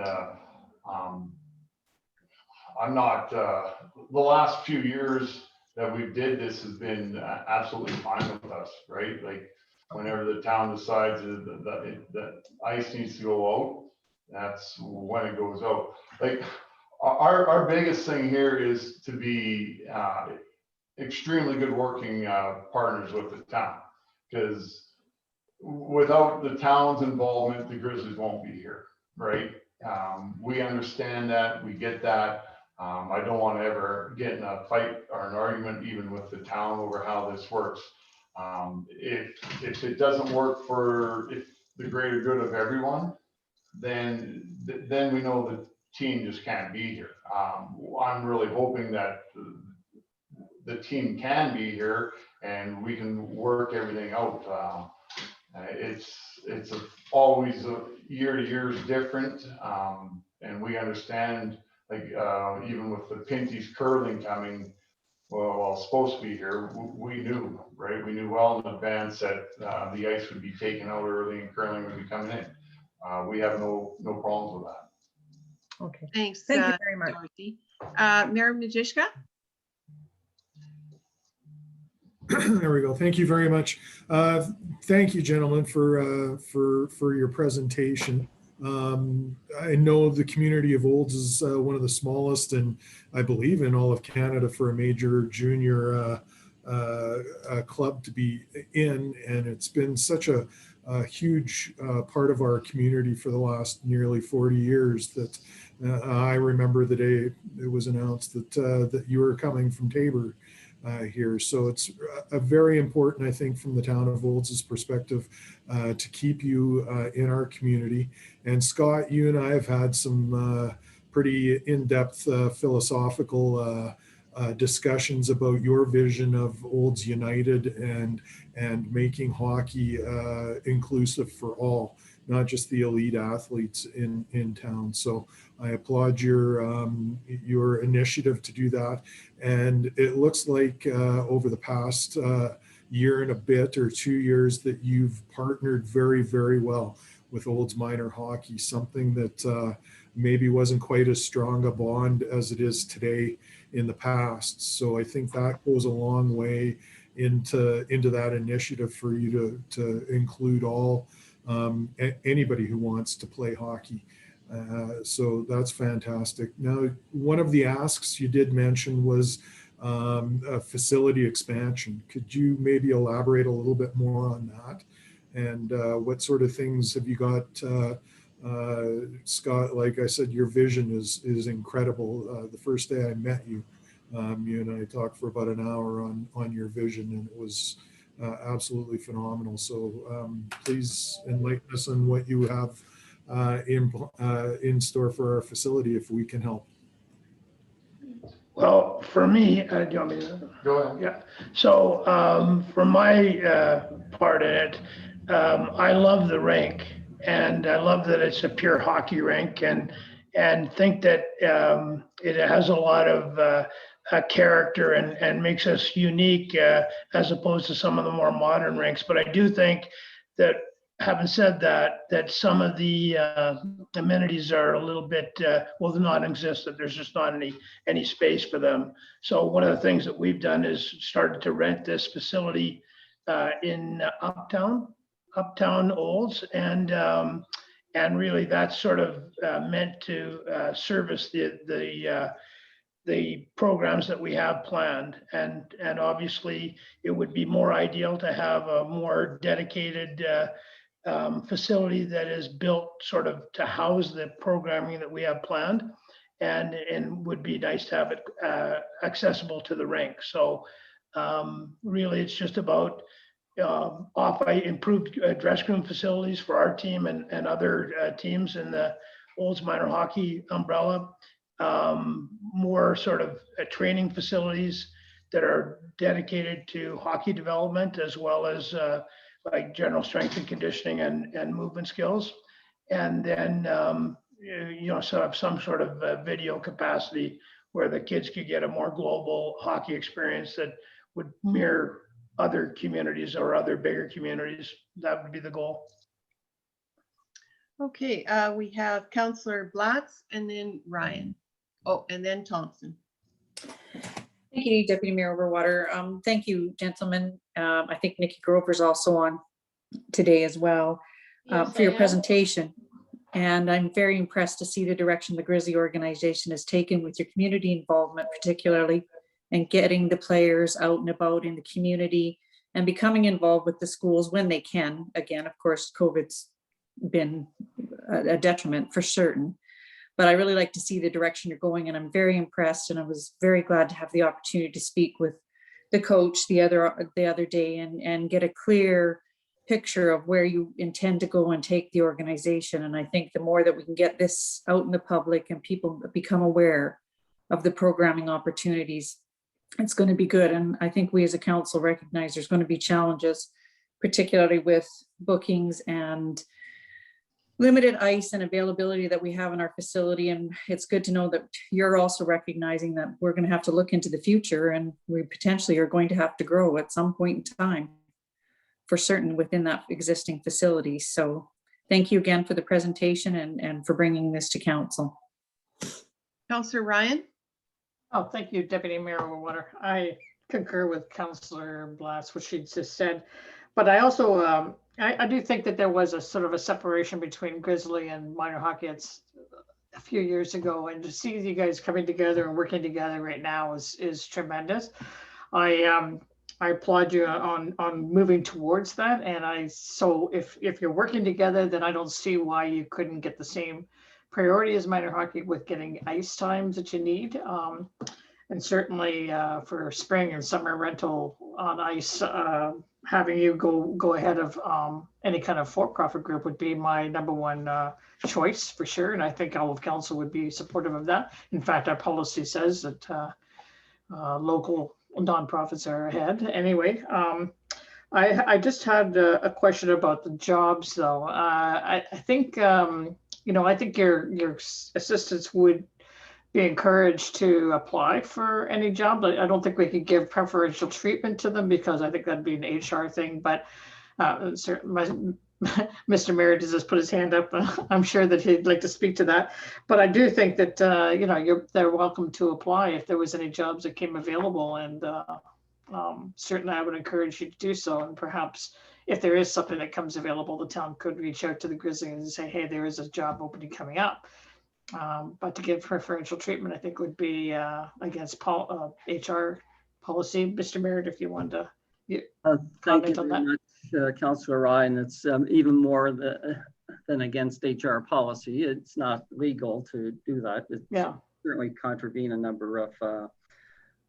I'm not, the last few years that we did this has been absolutely fine with us, right? Like whenever the town decides that ice needs to go out, that's when it goes out. Like our biggest thing here is to be extremely good working partners with the town, because without the town's involvement, the Grizzlies won't be here, right? We understand that, we get that. I don't want to ever get in a fight or an argument even with the town over how this works. If it doesn't work for the greater good of everyone, then we know the team just can't be here. I'm really hoping that the team can be here and we can work everything out. It's always year to year is different, and we understand, like even with the Pinty's curling coming, well, supposed to be here, we knew, right? We knew well in advance that the ice would be taken out early and curling would be coming in. We have no problems with that. Okay. Thanks. Thank you very much. Dorothy. Mayor Majishka? There we go. Thank you very much. Thank you, gentlemen, for your presentation. I know the community of Olds is one of the smallest, and I believe in all of Canada, for a major junior club to be in, and it's been such a huge part of our community for the last nearly 40 years that I remember the day it was announced that you were coming from Tabor here. So it's a very important, I think, from the town of Olds' perspective, to keep you in our community. And Scott, you and I have had some pretty in-depth philosophical discussions about your vision of Olds United and making hockey inclusive for all, not just the elite athletes in town. So I applaud your initiative to do that. And it looks like over the past year and a bit or 2 years that you've partnered very, very well with Olds Minor Hockey, something that maybe wasn't quite as strong a bond as it is today in the past. So I think that goes a long way into that initiative for you to include all anybody who wants to play hockey. So that's fantastic. Now, one of the asks you did mention was a facility expansion. Could you maybe elaborate a little bit more on that? And what sort of things have you got, Scott? Like I said, your vision is incredible. The first day I met you, you and I talked for about an hour on your vision, and it was absolutely phenomenal. So please enlighten us on what you have in store for our facility, if we can help. Well, for me, do you want me to? Go ahead. Yeah. So for my part in it, I love the rink, and I love that it's a pure hockey rink, and think that it has a lot of character and makes us unique as opposed to some of the more modern rinks. But I do think that, having said that some of the amenities are a little bit, well, they're non-existent. There's just not any space for them. So one of the things that we've done is started to rent this facility in Uptown Olds, and really that's sort of meant to service the programs that we have planned, and obviously it would be more ideal to have a more dedicated facility that is built sort of to house the programming that we have planned, and would be nice to have it accessible to the rink. So really it's just about improved dressing room facilities for our team and other teams in the Olds Minor Hockey umbrella, more sort of training facilities that are dedicated to hockey development, as well as like general strength and conditioning and movement skills. And then, so have some sort of video capacity where the kids could get a more global hockey experience that would mirror other communities or other bigger communities. That would be the goal. Okay, we have Councillor Blatz and then Ryan. Oh, and then Thompson. Thank you, Deputy Mayor Overwater. Thank you, gentlemen. I think Nikki Grover's also on today as well for your presentation. And I'm very impressed to see the direction the Grizzly organization has taken with your community involvement, particularly, and getting the players out and about in the community and becoming involved with the schools when they can. Again, of course, COVID's been a detriment for certain, but I really like to see the direction you're going, and I'm very impressed. And I was very glad to have the opportunity to speak with the coach the other day and get a clear picture of where you intend to go and take the organization. And I think the more that we can get this out in the public and people become aware of the programming opportunities, it's going to be good. And I think we as a council recognize there's going to be challenges, particularly with bookings and limited ice and availability that we have in our facility. And it's good to know that you're also recognizing that we're going to have to look into the future, and we potentially are going to have to grow at some point in time for certain within that existing facility. So thank you again for the presentation and for bringing this to council. Councillor Ryan. Oh, thank you, Deputy Mayor Overwater. I concur with Councillor Blatz, what she just said. But I also, I do think that there was a sort of a separation between Grizzly and minor hockey a few years ago, and to see you guys coming together and working together right now is tremendous. I applaud you on moving towards that, and so if you're working together, then I don't see why you couldn't get the same priority as minor hockey with getting ice times that you need. And certainly for spring and summer rental on ice, having you go ahead of any kind of for-profit group would be my number one choice for sure. And I think all of council would be supportive of that. In fact, our policy says that local nonprofits are ahead. Anyway, I just had a question about the jobs though. I think, I think your assistants would be encouraged to apply for any job. I don't think we could give preferential treatment to them because I think that'd be an HR thing, but certainly Mr. Merritt has just put his hand up. I'm sure that he'd like to speak to that, but I do think that, they're welcome to apply if there was any jobs that came available, and certainly I would encourage you to do so. And perhaps if there is something that comes available, the town could reach out to the Grizzlies and say, hey, there is a job opening coming up. But to give preferential treatment, I think would be against HR policy. Mr. Merritt, if you wanted to Thank you comment on very that. much, Councillor Ryan. It's even more than against HR policy. It's not legal to do that. It certainly contravene a number of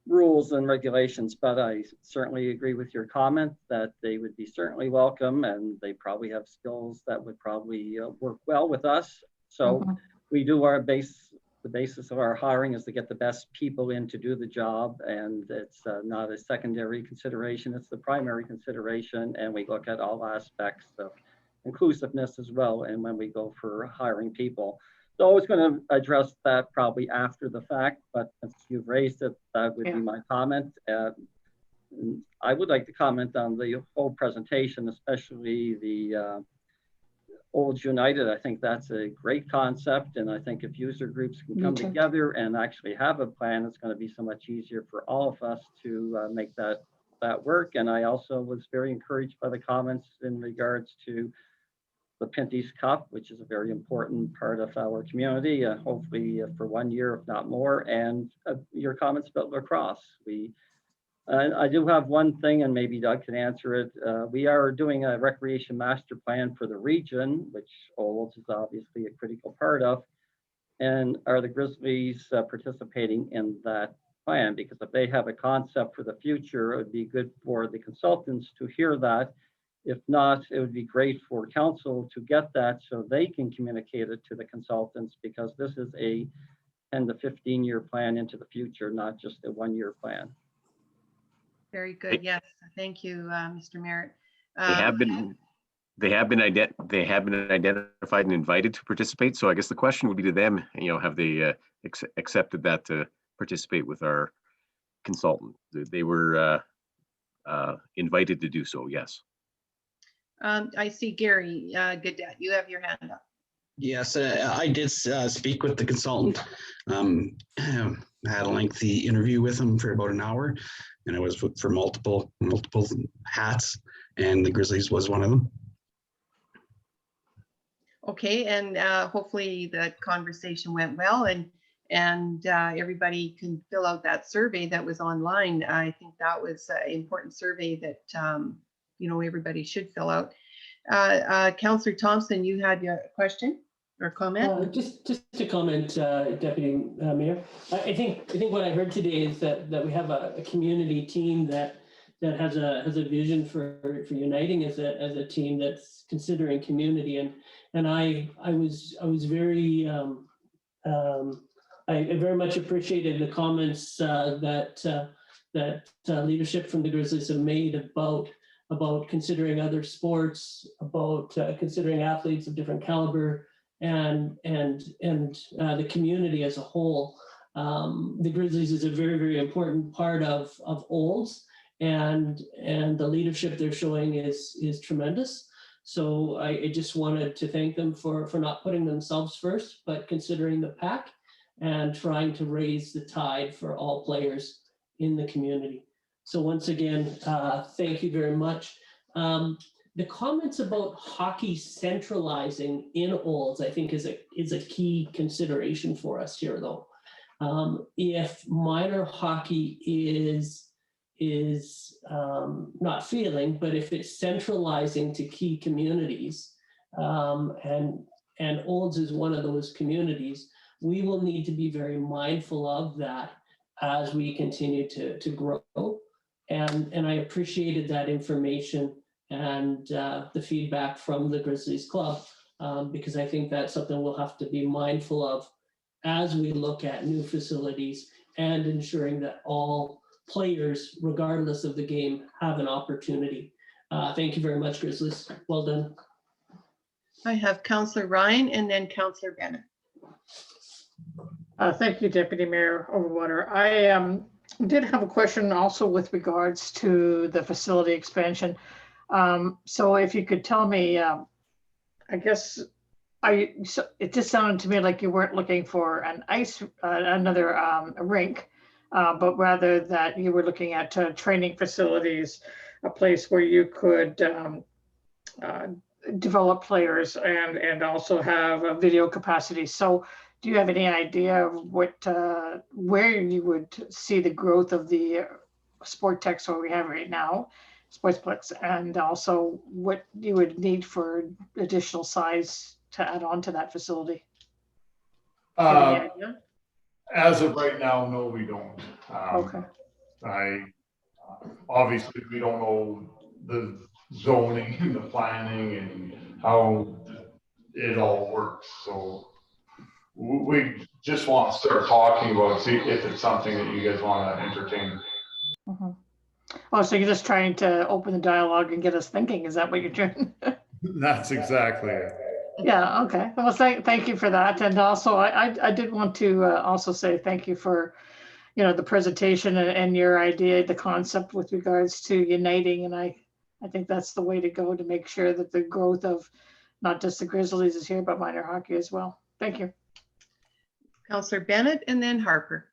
rules and regulations, but I certainly agree with your comment that they would be certainly welcome, and they probably have skills that would probably work well with us. So we do the basis of our hiring is to get the best people in to do the job, and it's not a secondary consideration, it's the primary consideration, and we look at all aspects of inclusiveness as well, and when we go for hiring people. So I was going to address that probably after the fact, but since you've raised it, that would be my comment. I would like to comment on the whole presentation, especially the Olds United. I think that's a great concept, and I think if user groups can come together and actually have a plan, it's going to be so much easier for all of us to make that work. And I also was very encouraged by the comments in regards to the Pinty's Cup, which is a very important part of our community, hopefully for 1 year, if not more, and your comments about lacrosse. I do have one thing, and maybe Doug can answer it. We are doing a recreation master plan for the region, which Olds is obviously a critical part of. And are the Grizzlies participating in that plan? Because if they have a concept for the future, it would be good for the consultants to hear that. If not, it would be great for council to get that so they can communicate it to the consultants, because this is a 10 to 15 year plan into the future, not just a 1 year plan. Very good. Yes, thank you, Mr. Merritt. They have been identified and invited to participate. So I guess the question would be to them, have they accepted that to participate with our consultant? They were invited to do so, yes. I see Gary Gadet, you have your hand up. Yes, I did speak with the consultant. I had a lengthy interview with him for about an hour, and it was for multiple hats, and the Grizzlies was one of them. Okay, and hopefully the conversation went well, and everybody can fill out that survey that was online. I think that was an important survey that everybody should fill out. Councillor Thompson, you had your question or comment? Just to comment, Deputy Mayor, I think what I heard today is that we have a community team that has a vision for uniting as a team that's considering community, and I was very I very much appreciated the comments that leadership from the Grizzlies have made about considering other sports, about considering athletes of different caliber, and the community as a whole. The Grizzlies is a very, very important part of Olds, and the leadership they're showing is tremendous. So I just wanted to thank them for not putting themselves first, but considering the pack and trying to raise the tide for all players in the community. So once again, thank you very much. The comments about hockey centralizing in Olds, I think, is a key consideration for us here, though. If minor hockey is not failing, but if it's centralizing to key communities, and Olds is one of those communities, we will need to be very mindful of that as we continue to grow. And I appreciated that information and the feedback from the Grizzlies Club, because I think that's something we'll have to be mindful of as we look at new facilities and ensuring that all players, regardless of the game, have an opportunity. Thank you very much, Grizzlies. Well done. I have Councillor Ryan and then Councillor Bennett. Thank you, Deputy Mayor Overwater. I did have a question also with regards to the facility expansion. So if you could tell me, I guess it just sounded to me like you weren't looking for an another rink, but rather that you were looking at training facilities, a place where you could develop players and also have a video capacity. So do you have any idea of where you would see the growth of the sport techs where we have right now, Sportsplex, and also what you would need for additional size to add on to that facility? As of right now, no, we don't. Okay. Obviously, we don't know the zoning and the planning and how it all works. So we just want to start talking about it, see if it's something that you guys want to entertain. Oh, so you're just trying to open the dialogue and get us thinking. Is that what you're doing? That's exactly it. Yeah, okay. Well, thank you for that. And also, I did want to also say thank you for, the presentation and your idea, the concept with regards to uniting. And I think that's the way to go to make sure that the growth of not just the Grizzlies is here, but minor hockey as well. Thank you. Councillor Bennett and then Harper.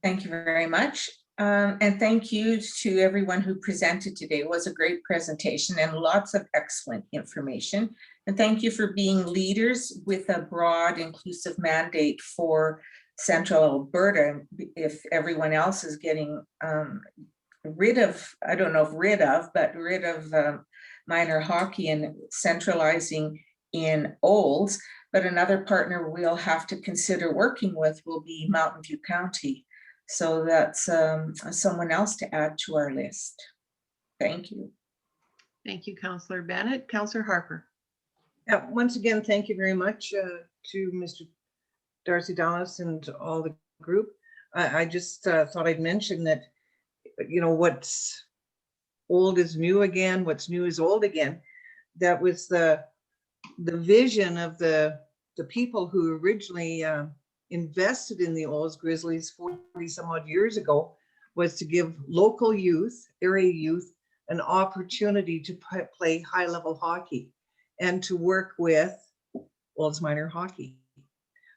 Thank you very much. And thank you to everyone who presented today. It was a great presentation and lots of excellent information. And thank you for being leaders with a broad, inclusive mandate for Central Alberta. If everyone else is getting rid of, I don't know if rid of minor hockey and centralizing in Olds, but another partner we'll have to consider working with will be Mountain View County. So that's someone else to add to our list. Thank you. Thank you, Councillor Bennett. Councillor Harper. Once again, thank you very much to Mr. Darcy Dallas and all the group. I just thought I'd mention that, what's old is new again, what's new is old again. That was the vision of the people who originally invested in the Olds Grizzlies 40 some odd years ago. was to give local youth, area youth, an opportunity to play high-level hockey and to work with Olds Minor Hockey.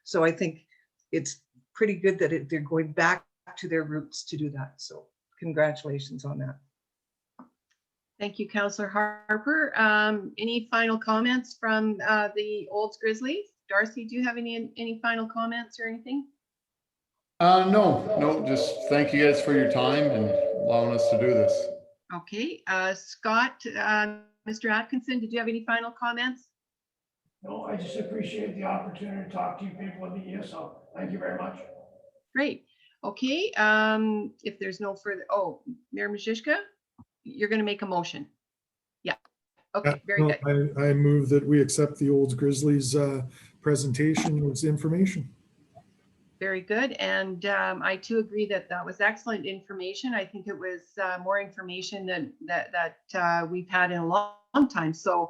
So I think it's pretty good that they're going back to their roots to do that. So congratulations on that. Thank you, Councillor Harper. Any final comments from the Olds Grizzlies? Darcy, do you have any final comments or anything? No, just thank you guys for your time and allowing us to do this. Okay, Scott, Mr. Atkinson, did you have any final comments? No, I just appreciate the opportunity to talk to you people in the ESL. Thank you very much. Great. Okay, if there's no further, Mayor Majishka, you're going to make a motion. Yeah. Okay, very good. I move that we accept the Olds Grizzlies presentation with information. Very good. And I too agree that that was excellent information. I think it was more information than that we've had in a long time. So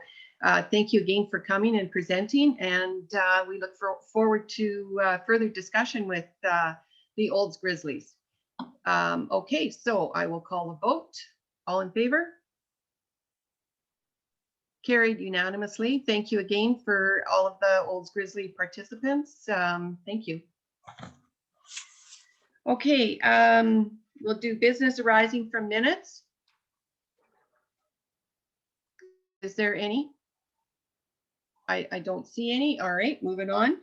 thank you again for coming and presenting. And we look forward to further discussion with the Olds Grizzlies. Okay, so I will call a vote. All in favor? Carried unanimously. Thank you again for all of the Olds Grizzly participants. Thank you. Okay, we'll do business arising from minutes. Is there any? I don't see any. All right, moving on.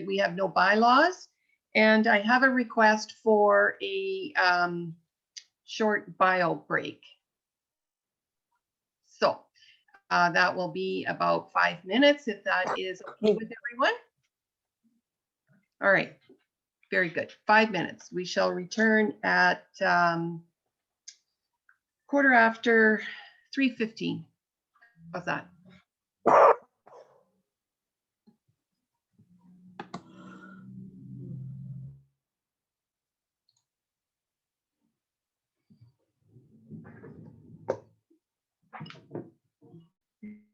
We have no bylaws. And I have a request for a short bio break. So that will be about 5 minutes, if that is okay with everyone. All right, very good. 5 minutes. We shall return at 3:15. How's that?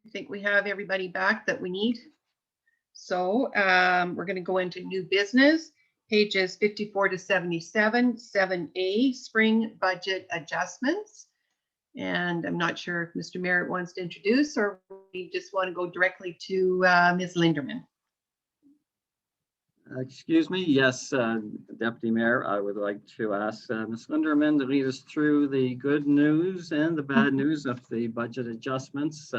I think we have everybody back that we need. So we're going to go into new business, pages 54 to 77, 7A, spring budget adjustments. And I'm not sure if Mr. Merritt wants to introduce, or we just want to go directly to Ms. Linderman. Excuse me, yes, Deputy Mayor, I would like to ask Ms. Linderman to lead us through the good news and the bad news of the budget adjustments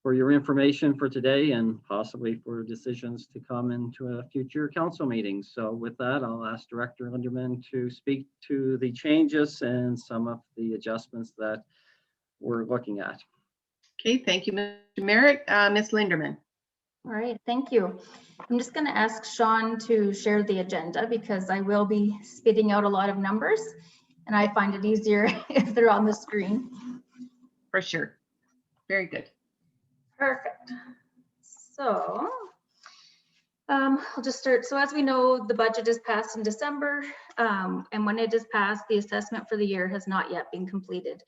for your information for today and possibly for decisions to come into a future council meeting. So with that, I'll ask Director Linderman to speak to the changes and some of the adjustments that we're looking at. Okay, thank you, Mr. Merritt. Ms. Linderman. All right, thank you. I'm just going to ask Sean to share the agenda because I will be spitting out a lot of numbers and I find it easier if they're on the screen. For sure. Very good. Perfect. So I'll just start. So as we know, the budget is passed in December, and when it is passed, the assessment for the year has not yet been completed.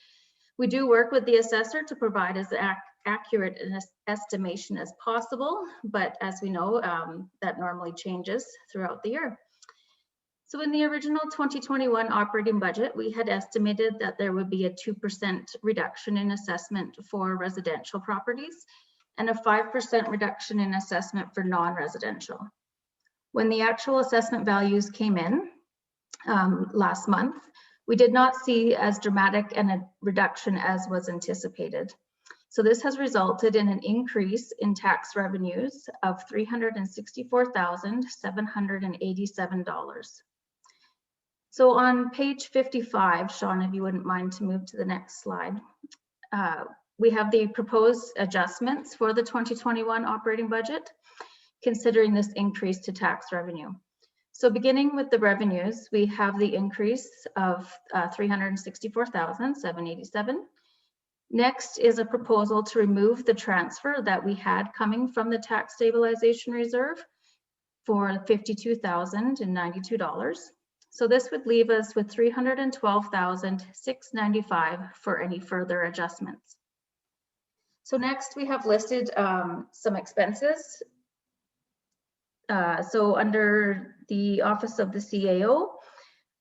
We do work with the assessor to provide as accurate an estimation as possible, but as we know, that normally changes throughout the year. So in the original 2021 operating budget, we had estimated that there would be a 2% reduction in assessment for residential properties and a 5% reduction in assessment for non-residential. When the actual assessment values came in last month, we did not see as dramatic a reduction as was anticipated. So this has resulted in an increase in tax revenues of $364,787. So on page 55, Sean, if you wouldn't mind to move to the next slide, we have the proposed adjustments for the 2021 operating budget, considering this increase to tax revenue. So beginning with the revenues, we have the increase of $364,787. Next is a proposal to remove the transfer that we had coming from the tax stabilization reserve for $52,092. So this would leave us with $312,695 for any further adjustments. So next we have listed some expenses. So under the Office of the CAO,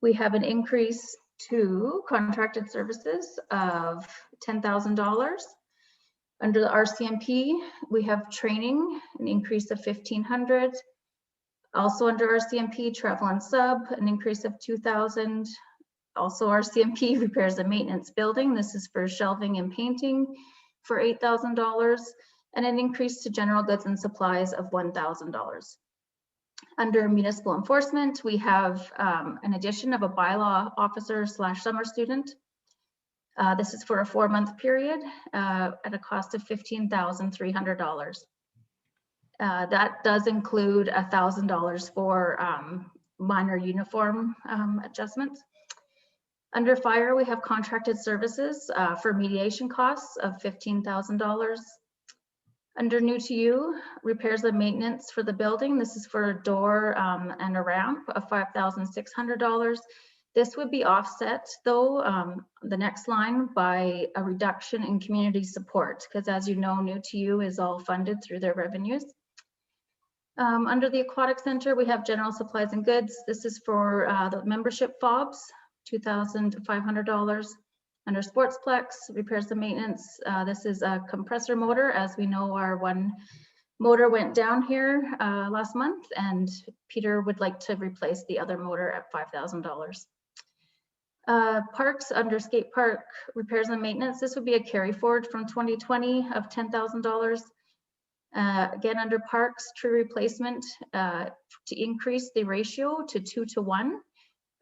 we have an increase to contracted services of $10,000. Under the RCMP, we have training, an increase of $1,500. Also under RCMP, travel and sub, an increase of $2,000. Also RCMP, repairs and maintenance building. This is for shelving and painting for $8,000, and an increase to general goods and supplies of $1,000. Under municipal enforcement, we have an addition of a bylaw officer / summer student. This is for a 4-month period at a cost of $15,300. That does include $1,000 for minor uniform adjustments. Under fire, we have contracted services for mediation costs of $15,000. Under new to you, repairs and maintenance for the building. This is for a door and a ramp of $5,600. This would be offset though, the next line, by a reduction in community support, because as you know, new to you is all funded through their revenues. Under the aquatic center, we have general supplies and goods. This is for the membership fobs, $2,500. Under Sportsplex, repairs and maintenance, this is a compressor motor. As we know, our one motor went down here last month, and Peter would like to replace the other motor at $5,000. Parks, under skate park repairs and maintenance, this would be a carry forward from 2020 of $10,000. Again, under parks, tree replacement to increase the ratio to 2:1,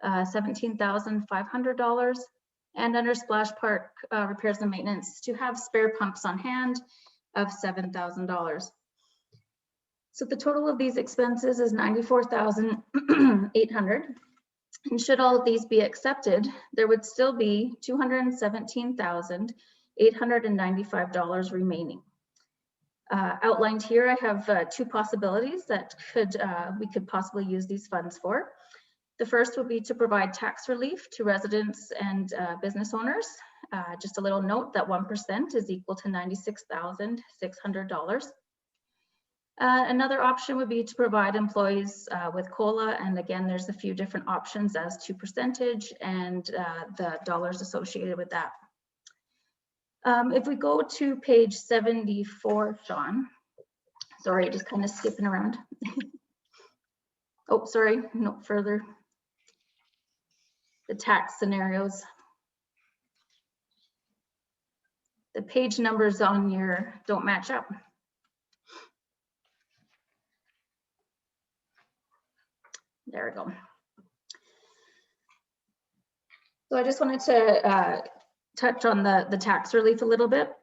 $17,500. And under splash park repairs and maintenance to have spare pumps on hand of $7,000. So the total of these expenses is $94,800. And should all of these be accepted, there would still be $217,895 remaining. Outlined here, I have 2 possibilities that we could possibly use these funds for. The first would be to provide tax relief to residents and business owners. Just a little note that 1% is equal to $96,600. Another option would be to provide employees with COLA, and again, there's a few different options as to percentage and the dollars associated with that. If we go to page 74, Sean, sorry, just kind of skipping around. Oh, sorry, no further. The tax scenarios. The page numbers on your don't match up. There we go. So I just wanted to touch on the tax relief a little bit.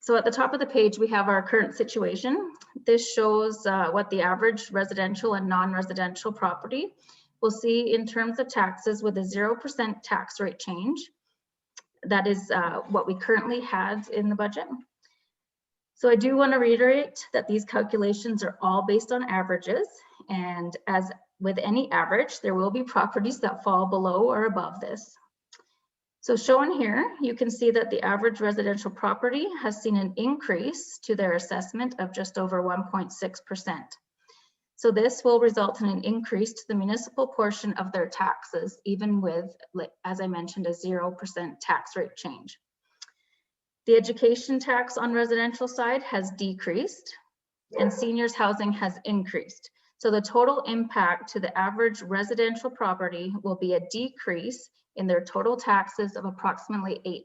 So at the top of the page, we have our current situation. This shows what the average residential and non-residential property will see in terms of taxes with a 0% tax rate change. That is what we currently had in the budget. So I do want to reiterate that these calculations are all based on averages, and as with any average, there will be properties that fall below or above this. So shown here, you can see that the average residential property has seen an increase to their assessment of just over 1.6%. So this will result in an increase to the municipal portion of their taxes, even with, as I mentioned, a 0% tax rate change. The education tax on residential side has decreased, and seniors housing has increased. So the total impact to the average residential property will be a decrease in their total taxes of approximately $8.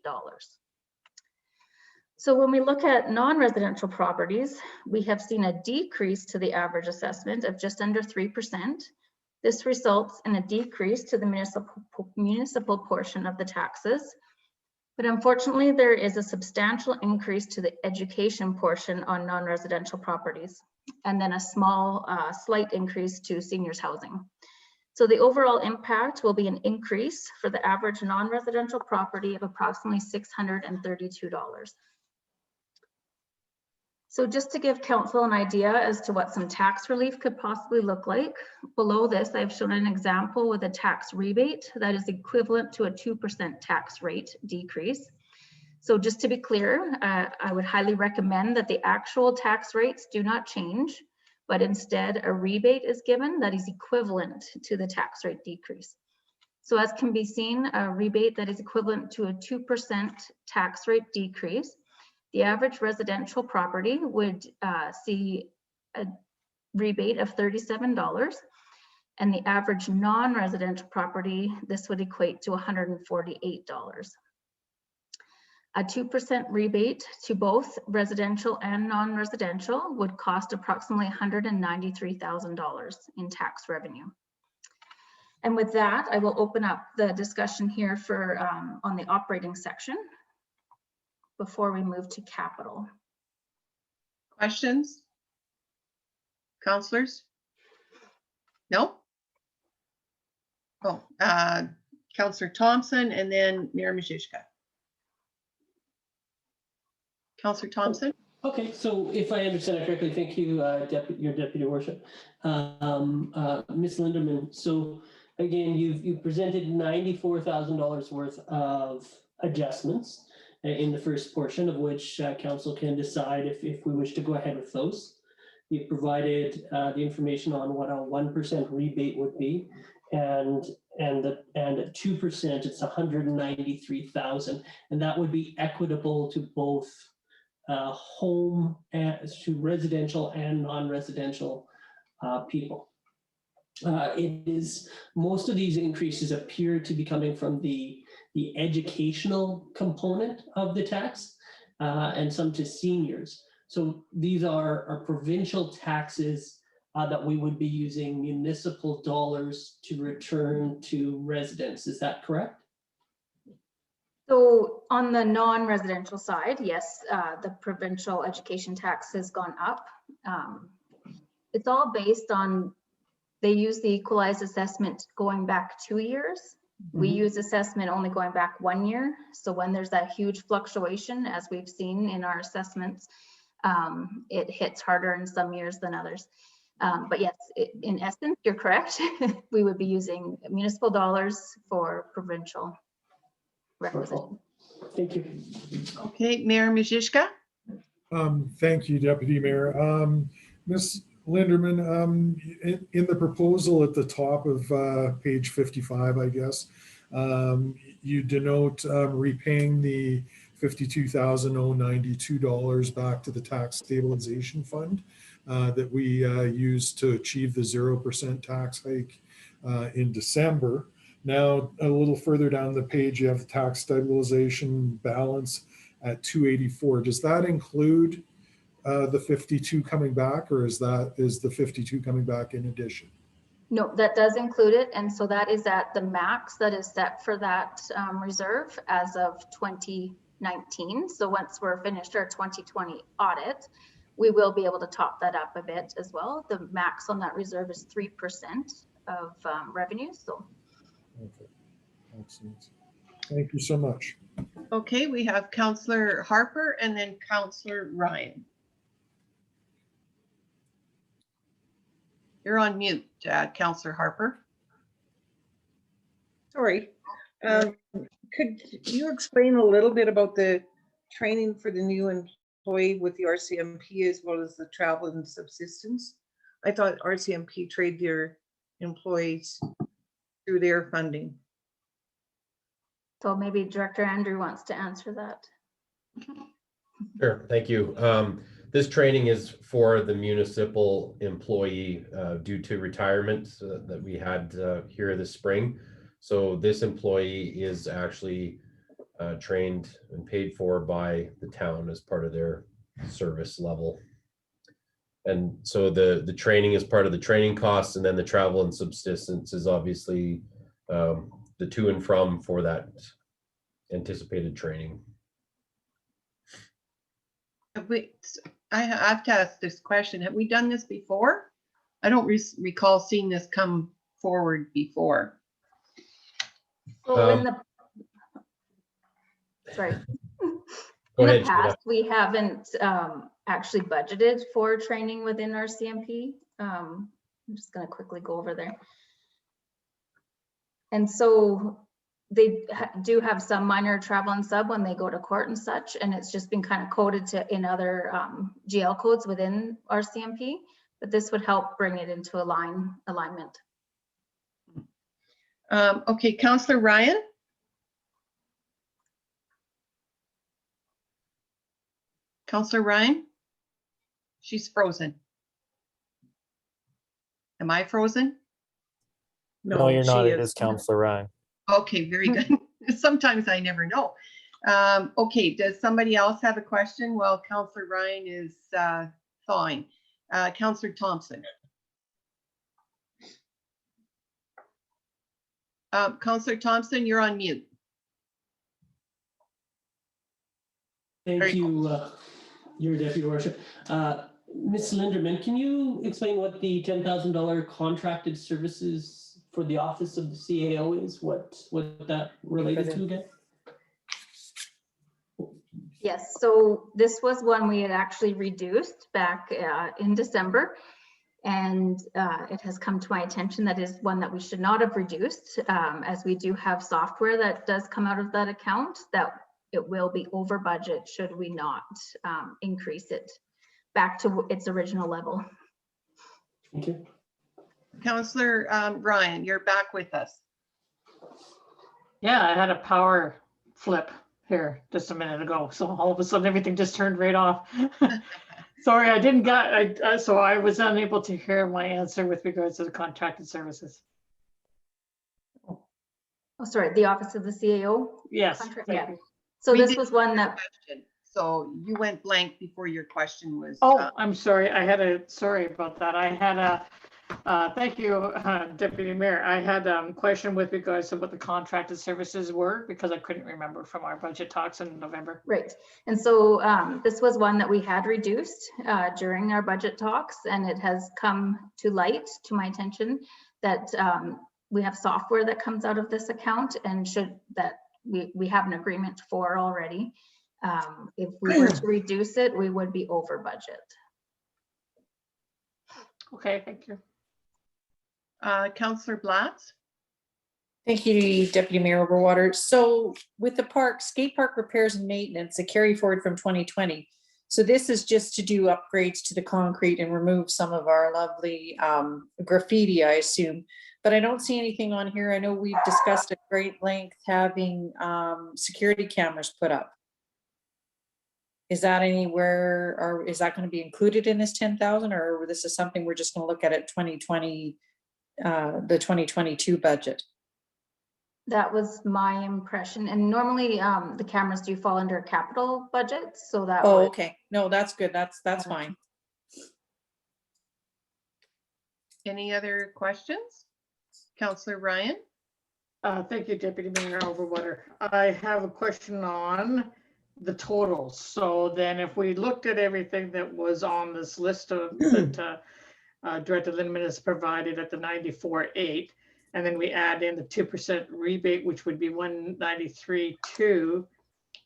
So when we look at non-residential properties, we have seen a decrease to the average assessment of just under 3%. This results in a decrease to the municipal portion of the taxes. But unfortunately, there is a substantial increase to the education portion on non-residential properties, and then a small, slight increase to seniors housing. So the overall impact will be an increase for the average non-residential property of approximately $632. So just to give council an idea as to what some tax relief could possibly look like, below this, I've shown an example with a tax rebate that is equivalent to a 2% tax rate decrease. So just to be clear, I would highly recommend that the actual tax rates do not change, but instead a rebate is given that is equivalent to the tax rate decrease. So as can be seen, a rebate that is equivalent to a 2% tax rate decrease. The average residential property would see a rebate of $37, and the average non-residential property, this would equate to $148. A 2% rebate to both residential and non-residential would cost approximately $193,000 in tax revenue. And with that, I will open up the discussion here for on the operating section before we move to capital. Questions? Councillors? No? Oh, Councillor Thompson and then Mayor Majishka. Councillor Thompson? Okay, so if I understand it correctly, thank you, your Deputy Worship. Ms. Linderman, so again, you've presented $94,000 worth of adjustments in the first portion, of which council can decide if we wish to go ahead with those. You've provided the information on what a 1% rebate would be, and at 2%, it's $193,000, and that would be equitable to both home to residential and non-residential people. It is, most of these increases appear to be coming from the educational component of the tax and some to seniors. So these are provincial taxes that we would be using municipal dollars to return to residents. Is that correct? So on the non-residential side, yes, the provincial education tax has gone up. It's all based on, they use the equalized assessment going back 2 years. We use assessment only going back 1 year. So when there's that huge fluctuation, as we've seen in our assessments, it hits harder in some years than others. But yes, in essence, you're correct. We would be using municipal dollars for provincial requisition. Thank you. Okay, Mayor Majishka? Thank you, Deputy Mayor. Ms. Linderman, in the proposal at the top of page 55, I guess, you denote repaying the $52,092 back to the tax stabilization fund that we used to achieve the 0% tax hike in December. Now, a little further down the page, you have the tax stabilization balance at 284. Does that include the 52 coming back, or is the 52 coming back in addition? No, that does include it. And so that is at the max that is set for that reserve as of 2019. So once we're finished our 2020 audit, we will be able to top that up a bit as well. The max on that reserve is 3% of revenue. So. Okay, excellent. Thank you so much. Okay, we have Councillor Harper and then Councillor Ryan. You're on mute, Councillor Harper. Sorry. Could you explain a little bit about the training for the new employee with the RCMP as well as the travel and subsistence? I thought RCMP trained their employees through their funding. So maybe Director Andrew wants to answer that. Sure, thank you. This training is for the municipal employee due to retirement that we had here this spring. So this employee is actually trained and paid for by the town as part of their service level. And so the training is part of the training costs, and then the travel and subsistence is obviously the to and from for that anticipated training. I have to ask this question. Have we done this before? I don't recall seeing this come forward before. So in the, sorry. In the past, we haven't actually budgeted for training within our CMP. I'm just going to quickly go over there. And so they do have some minor travel and sub when they go to court and such, and it's just been kind of coded to in other GL codes within our CMP, but this would help bring it into alignment. Okay, Counselor Ryan? Counselor Ryan? She's frozen. Am I frozen? No, you're not. she It is Counselor Ryan. Okay, very good. Sometimes I never know. Okay, does somebody else have a question while Counselor Ryan is thawing? Counselor Thompson. Counselor Thompson, you're on mute. Thank you, Your Deputy Worship. Ms. Linderman, can you explain what the $10,000 contracted services for the office of the CAO is? What that related to again? Yes, so this was one we had actually reduced back in December. And it has come to my attention that is one that we should not have reduced, as we do have software that does come out of that account, that it will be over budget should we not increase it back to its original level. Thank you. Counselor Ryan, you're back with us. Yeah, I had a power flip here just a minute ago. So all of a sudden everything just turned right off. Sorry, I didn't get, so I was unable to hear my answer with regards to the contracted services. Oh, sorry, the office of the CAO? Yes. Yeah. So this was one that. So you went blank before your question was. Oh, I'm sorry. Sorry about that. I had a, thank you, Deputy Mayor. I had a question with regards to what the contracted services were because I couldn't remember from our budget talks in November. Right. And so this was one that we had reduced during our budget talks, and it has come to light, to my attention, that we have software that comes out of this account and we have an agreement for already. If we were to reduce it, we would be over budget. Okay, thank you. Counselor Blatz? Thank you, Deputy Mayor Overwater. So with the skate park repairs and maintenance, a carry forward from 2020. So this is just to do upgrades to the concrete and remove some of our lovely graffiti, I assume. But I don't see anything on here. I know we've discussed at great length having security cameras put up. Is that anywhere, or is that going to be included in this 10,000, or this is something we're just going to look at 2020, the 2022 budget? That was my impression. And normally the cameras do fall under capital budget. So that. Oh, okay. No, that's good. That's fine. Any other questions? Counselor Ryan? Thank you, Deputy Mayor Overwater. I have a question on the totals. So then if we looked at everything that was on this list of that Director Lindeman has provided at the 94.8, and then we add in the 2% rebate, which would be 193.2,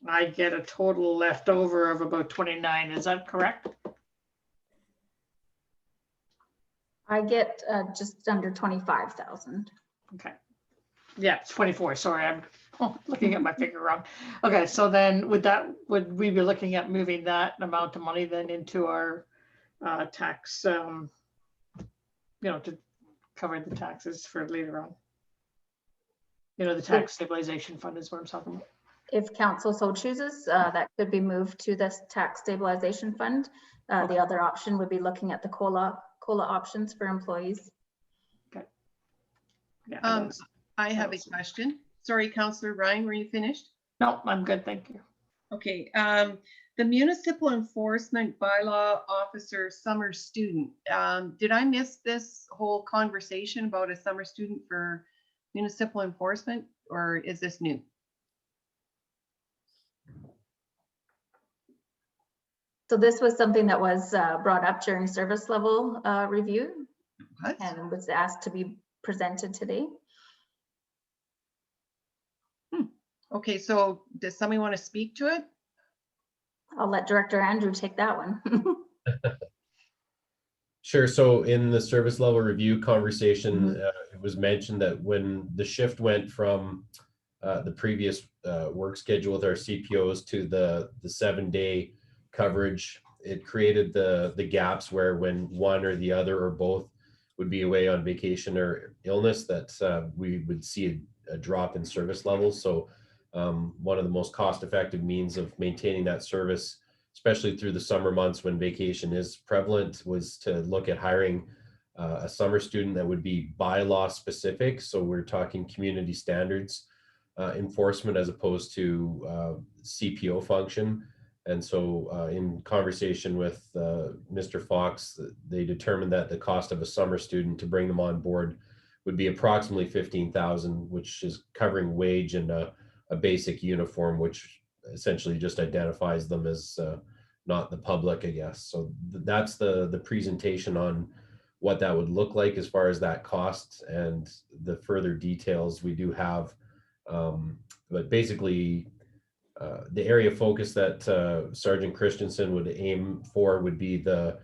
I get a total left over of about 29. Is that correct? I get just under 25,000. Okay. Yeah, it's 24. Sorry, I'm looking at my finger wrong. Okay, so then would we be looking at moving that amount of money then into our tax, to cover the taxes for later on? The tax stabilization fund is what I'm talking about. If council so chooses, that could be moved to this tax stabilization fund. The other option would be looking at the COLA options for employees. Okay. Yeah, I have a question. Sorry, Counselor Ryan, were you finished? No, I'm good, thank you. Okay, the municipal enforcement bylaw officer summer student. Did I miss this whole conversation about a summer student for municipal enforcement, or is this new? So this was something that was brought up during service level review and was asked to be presented today. Okay, so does somebody want to speak to it? I'll let Director Andrew take that one. Sure. So in the service level review conversation, it was mentioned that when the shift went from the previous work schedule with our CPOs to the 7-day coverage, it created the gaps where when one or the other or both would be away on vacation or illness, that we would see a drop in service levels. So one of the most cost-effective means of maintaining that service, especially through the summer months when vacation is prevalent, was to look at hiring a summer student that would be bylaw specific. So we're talking community standards enforcement as opposed to CPO function. And so in conversation with Mr. Fox, they determined that the cost of a summer student to bring them on board would be approximately $15,000, which is covering wage and a basic uniform, which essentially just identifies them as not the public, I guess. So that's the presentation on what that would look like as far as that cost, and the further details we do have. But basically, the area of focus that Sergeant Christensen would aim for would be the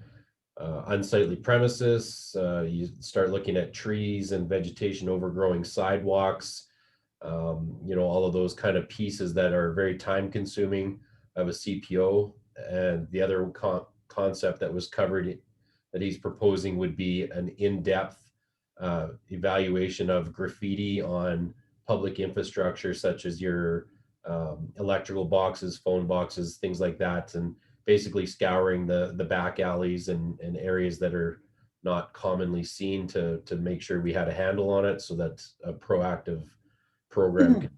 unsightly premises. You start looking at trees and vegetation overgrowing sidewalks, you know, all of those kind of pieces that are very time consuming of a CPO. And the other concept that was covered that he's proposing would be an in-depth evaluation of graffiti on public infrastructure, such as your electrical boxes, phone boxes, things like that, and basically scouring the back alleys and areas that are not commonly seen to make sure we had a handle on it, so that a proactive program can be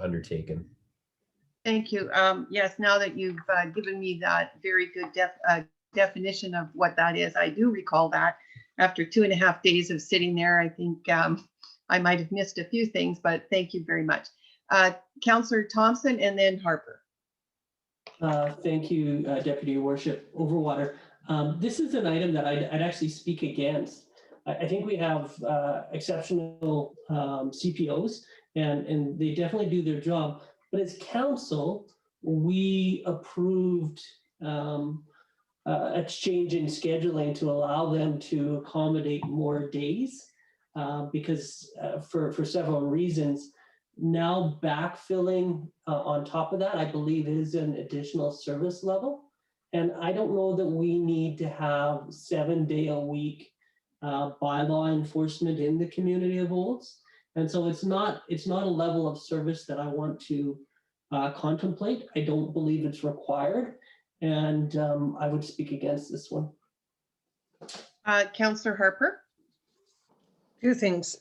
undertaken. Thank you. Yes, now that you've given me that very good definition of what that is, I do recall that after 2.5 days of sitting there, I think I might have missed a few things, but thank you very much. Councillor Thompson and then Harper. Thank you, Deputy Your Worship. Overwater. This is an item that I'd actually speak against. I think we have exceptional CPOs, and they definitely do their job. But as council, we approved a change in scheduling to allow them to accommodate more days because for several reasons. Now backfilling on top of that, I believe, is an additional service level. And I don't know that we need to have 7-day-a-week bylaw enforcement in the community of Olds. And so it's not a level of service that I want to contemplate. I don't believe it's required. And I would speak against this one. Councillor Harper. Two things.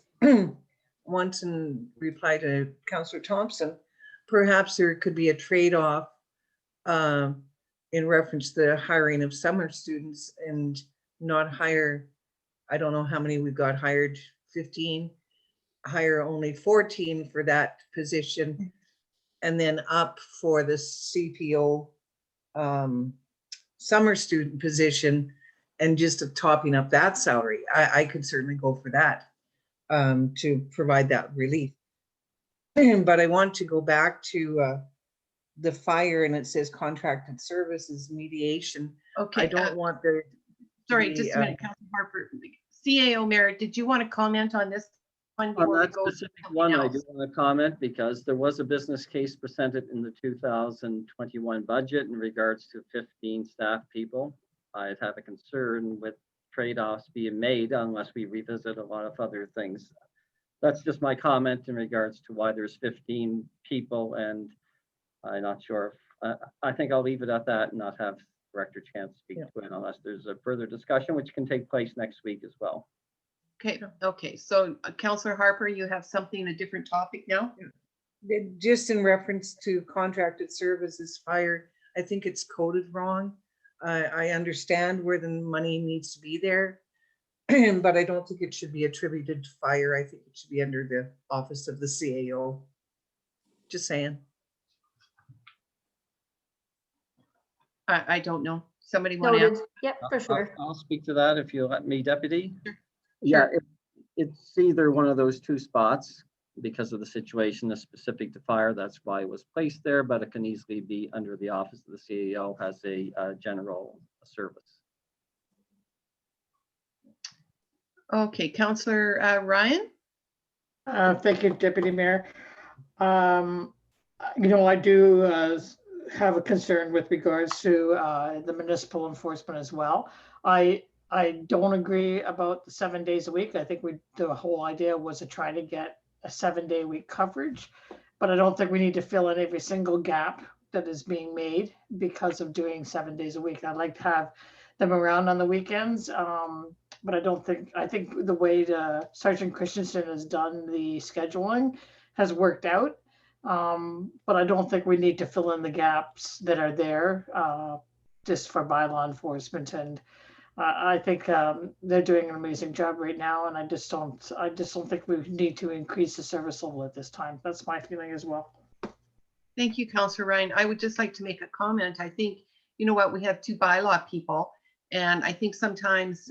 Once in reply to Councillor Thompson, perhaps there could be a trade-off in reference to the hiring of summer students and not hire, I don't know how many we've got hired, 15, hire only 14 for that position, and then up for the CPO summer student position, and just topping up that salary. I could certainly go for that. To provide that relief. But I want to go back to the fire, and it says contracted services mediation. Okay. I don't want the. Sorry, just a minute, Councillor Harper. CAO Merritt, did you want to comment on this one? On before we that go to specific something one, I else? do want to comment because there was a business case presented in the 2021 budget in regards to 15 staff people. I'd have a concern with trade-offs being made unless we revisit a lot of other things. That's just my comment in regards to why there's 15 people, and I'm not sure if, I think I'll leave it at that and not have Director Chance speak to it unless there's a further discussion, which can take place next week as well. Okay. So Councillor Harper, you have something, a different topic now? Just in reference to contracted services fire, I think it's coded wrong. I understand where the money needs to be there, but I don't think it should be attributed to fire. I think it should be under the office of the CAO. Just saying. I don't know. Somebody want to Noted. answer? Yep, for sure. I'll speak to that if you let me, Deputy. Sure. Yeah, it's either one of those two spots because of the situation that's specific to fire. That's why it was placed there, but it can easily be under the office of the CAO as a general service. Okay, Councillor Ryan. Thank you, Deputy Mayor. You know, I do have a concern with regards to the municipal enforcement as well. I I don't agree about the 7 days a week. I think the whole idea was to try to get a 7-day week coverage, but I don't think we need to fill in every single gap that is being made because of doing 7 days a week. I'd like to have them around on the weekends, but I think the way Sergeant Christensen has done the scheduling has worked out. But I don't think we need to fill in the gaps that are there just for bylaw enforcement. And I think they're doing an amazing job right now, and I just don't think we need to increase the service level at this time. That's my feeling as well. Thank you, Councillor Ryan. I would just like to make a comment. I think, you know what, we have 2 bylaw people, and I think sometimes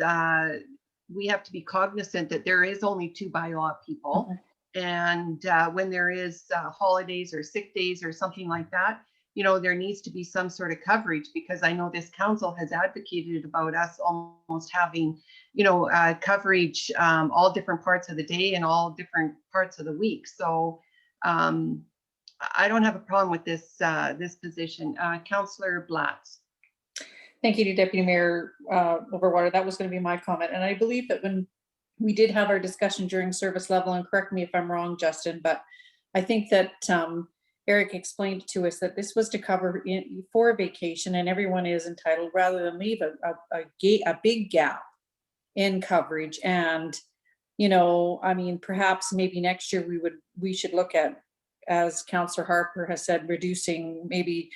we have to be cognizant that there is only 2 bylaw people. Mhm. And when there is holidays or sick days or something like that, you know, there needs to be some sort of coverage, because I know this council has advocated about us almost having, you know, coverage all different parts of the day and all different parts of the week. So I don't have a problem with this this position. Councillor Blatz. Thank you to Deputy Mayor Overwater. That was going to be my comment. And I believe that when we did have our discussion during service level, and correct me if I'm wrong, Justin, but I think that Eric explained to us that this was to cover for a vacation, and everyone is entitled, rather than leave a big gap in coverage. And, you know, I mean, perhaps maybe next year we should look at, as Councillor Harper has said, reducing maybe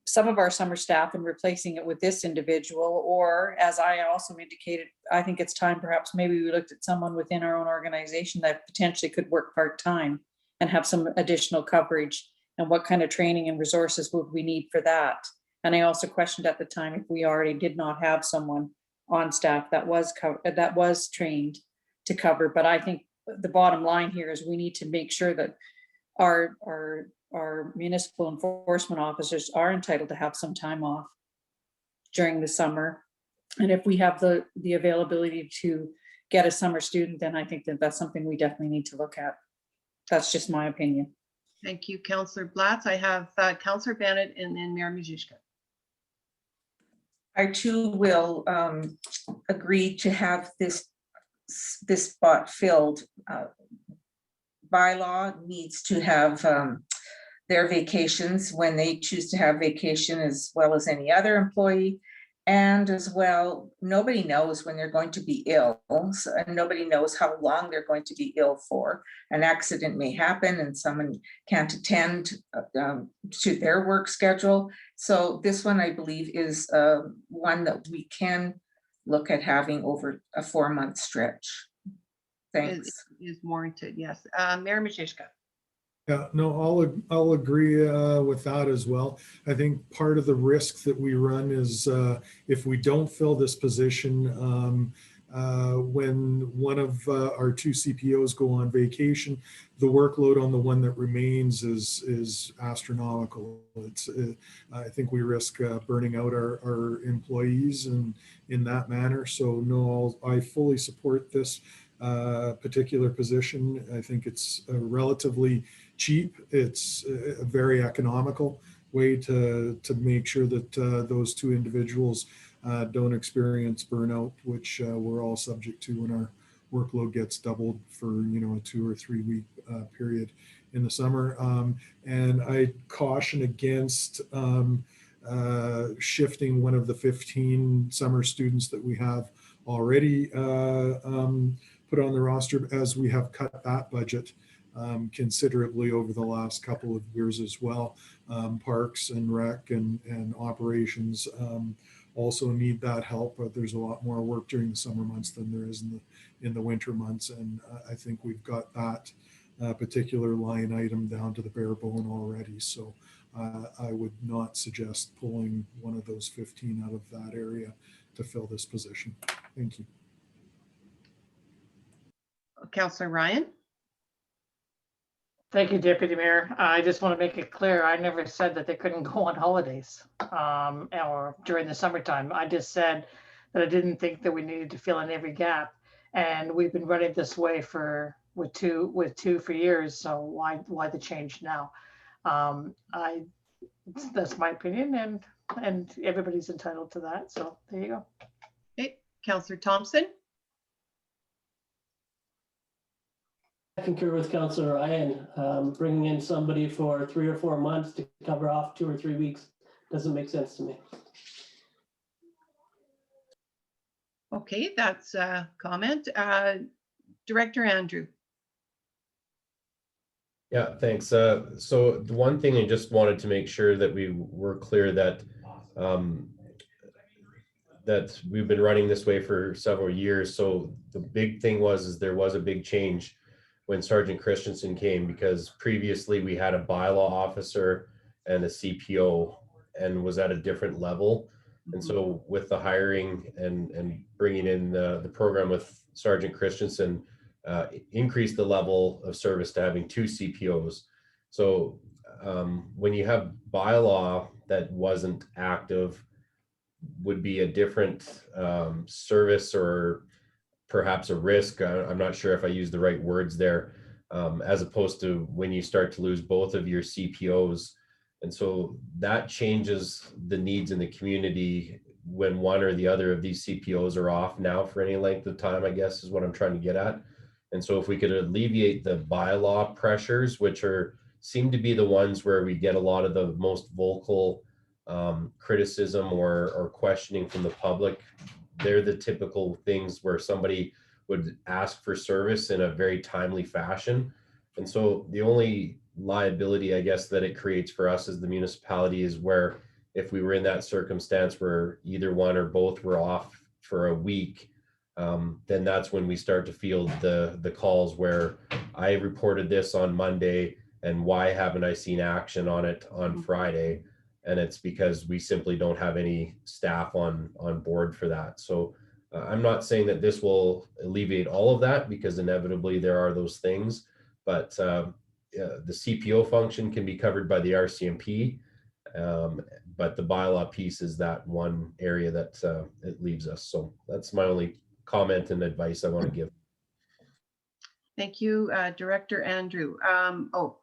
some of our summer staff and replacing it with this individual. Or, as I also indicated, I think it's time perhaps maybe we looked at someone within our own organization that potentially could work part-time and have some additional coverage, and what kind of training and resources would we need for that. And I also questioned at the time if we already did not have someone on staff that was trained to cover. But I think the bottom line here is we need to make sure that our municipal enforcement officers are entitled to have some time off during the summer. And if we have the availability to get a summer student, then I think that that's something we definitely need to look at. That's just my opinion. Thank you, Councillor Blatz. I have Councillor Bennett and then Mayor Majewska. I too will agree to have this spot filled. Bylaw needs to have their vacations when they choose to have vacation, as well as any other employee. And as well, nobody knows when they're going to be ill, and nobody knows how long they're going to be ill for. An accident may happen and someone can't attend to their work schedule. So this one, I believe, is one that we can look at having over a 4-month stretch. Thanks. Is warranted, yes. Mayor Majewska. Yeah, no, I'll agree with that as well. I think part of the risk that we run is if we don't fill this position, when one of our 2 CPOs go on vacation, the workload on the one that remains is astronomical. I think we risk burning out our employees in that manner. So no, I fully support this particular position. I think it's relatively cheap. It's a very economical way to make sure that those 2 individuals don't experience burnout, which we're all subject to when our workload gets doubled for, you know, a 2 or 3 week period in the summer. And I caution against shifting one of the 15 summer students that we have already put on the roster, as we have cut that budget considerably over the last couple of years as well. Parks and rec and operations also need that help, but there's a lot more work during the summer months than there is in the winter months. And I think we've got that particular line item down to the bare bone already. So I would not suggest pulling one of those 15 out of that area to fill this position. Thank you. Councillor Ryan. Thank you, Deputy Mayor. I just want to make it clear, I never said that they couldn't go on holidays or during the summertime. I just said that I didn't think that we needed to fill in every gap. And we've been running this way with two for years. So why the change now? That's my opinion, and everybody's entitled to that. So there you go. Okay, Councillor Thompson? I concur with Councillor Ryan. Bringing in somebody for 3 or 4 months to cover off 2 or 3 weeks doesn't make sense to me. Okay, that's a comment. Director Andrew. Yeah, thanks. So the one thing I just wanted to make sure that we were clear that that we've been running this way for several years. So the big thing is there was a big change when Sergeant Christensen came, because previously we had a bylaw officer and a CPO and was at a different level. And so with the hiring and bringing in the program with Sergeant Christensen, increased the level of service to having 2 CPOs. So when you have bylaw that wasn't active, would be a different service, or perhaps a risk. I'm not sure if I use the right words there, as opposed to when you start to lose both of your CPOs. And so that changes the needs in the community when one or the other of these CPOs are off now for any length of time, I guess is what I'm trying to get at. And so if we could alleviate the bylaw pressures, which seem to be the ones where we get a lot of the most vocal criticism or questioning from the public, they're the typical things where somebody would ask for service in a very timely fashion. And so the only liability, I guess, that it creates for us as the municipality is where if we were in that circumstance where either one or both were off for a week, then that's when we start to field the calls where I reported this on Monday and why haven't I seen action on it on Friday? And it's because we simply don't have any staff on board for that. So I'm not saying that this will alleviate all of that, because inevitably there are those things, but the CPO function can be covered by the RCMP, but the bylaw piece is that one area that it leaves us. So that's my only comment and advice I want to give. Thank you, Director Andrew.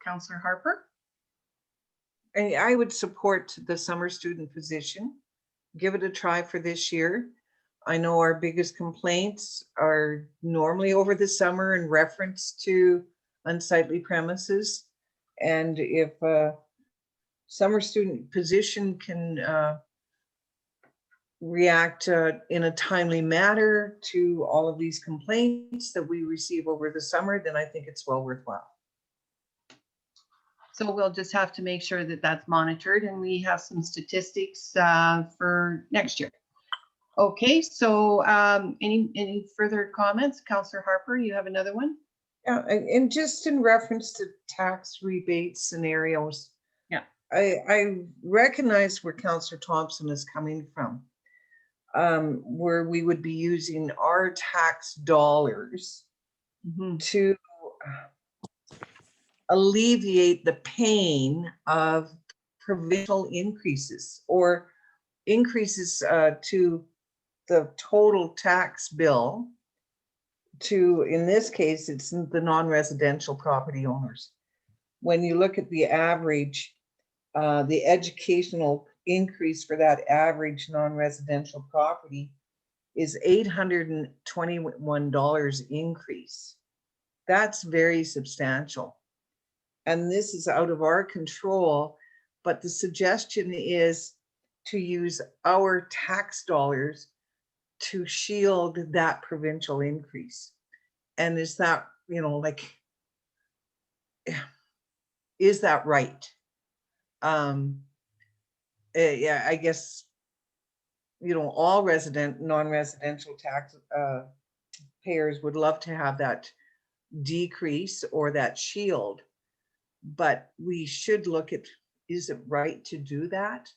Councillor Harper? I would support the summer student position. Give it a try for this year. I know our biggest complaints are normally over the summer in reference to unsightly premises. And if a summer student position can react in a timely manner to all of these complaints that we receive over the summer, then I think it's well worthwhile. So we'll just have to make sure that that's monitored and we have some statistics for next year. Okay, so any further comments? Councillor Harper, you have another one? Yeah, and just in reference to tax rebate scenarios. Yeah. I recognize where Councillor Thompson is coming from, where we would be using our tax dollars to alleviate the pain of provincial increases or increases to the total tax bill to, in this case, it's the non-residential property owners. When you look at the average, the educational increase for that average non-residential property is $821 increase. That's very substantial. And this is out of our control, but the suggestion is to use our tax dollars to shield that provincial increase. And is that, is that right? Yeah, I guess, all non-residential tax payers would love to have that decrease or that shield, but we should look at, is it right to do that?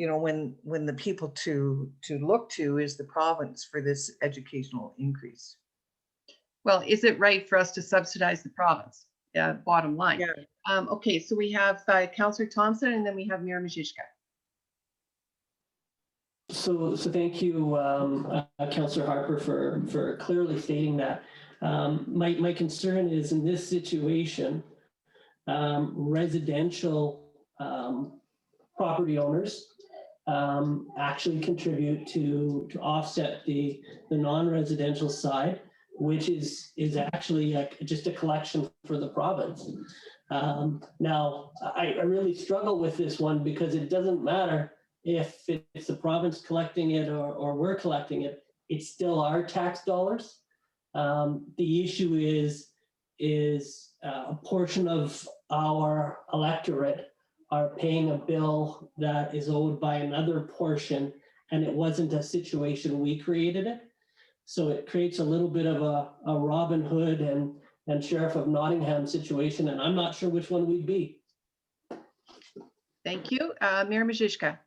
When the people to look to is the province for this educational increase. Well, is it right for us to subsidize the province? Bottom line. Yeah. Okay, so we have Councillor Thompson and then we have Mayor Majishka. So thank you, Councillor Harper, for clearly stating that. My concern is in this situation, residential property owners actually contribute to offset the non-residential side, which is actually just a collection for the province. Now, I really struggle with this one because it doesn't matter if it's the province collecting it or we're collecting it, it's still our tax dollars. The issue is a portion of our electorate are paying a bill that is owed by another portion, and it wasn't a situation we created it. So it creates a little bit of a Robin Hood and Sheriff of Nottingham situation, and I'm not sure which one we'd be. Thank you. Mayor Majishka.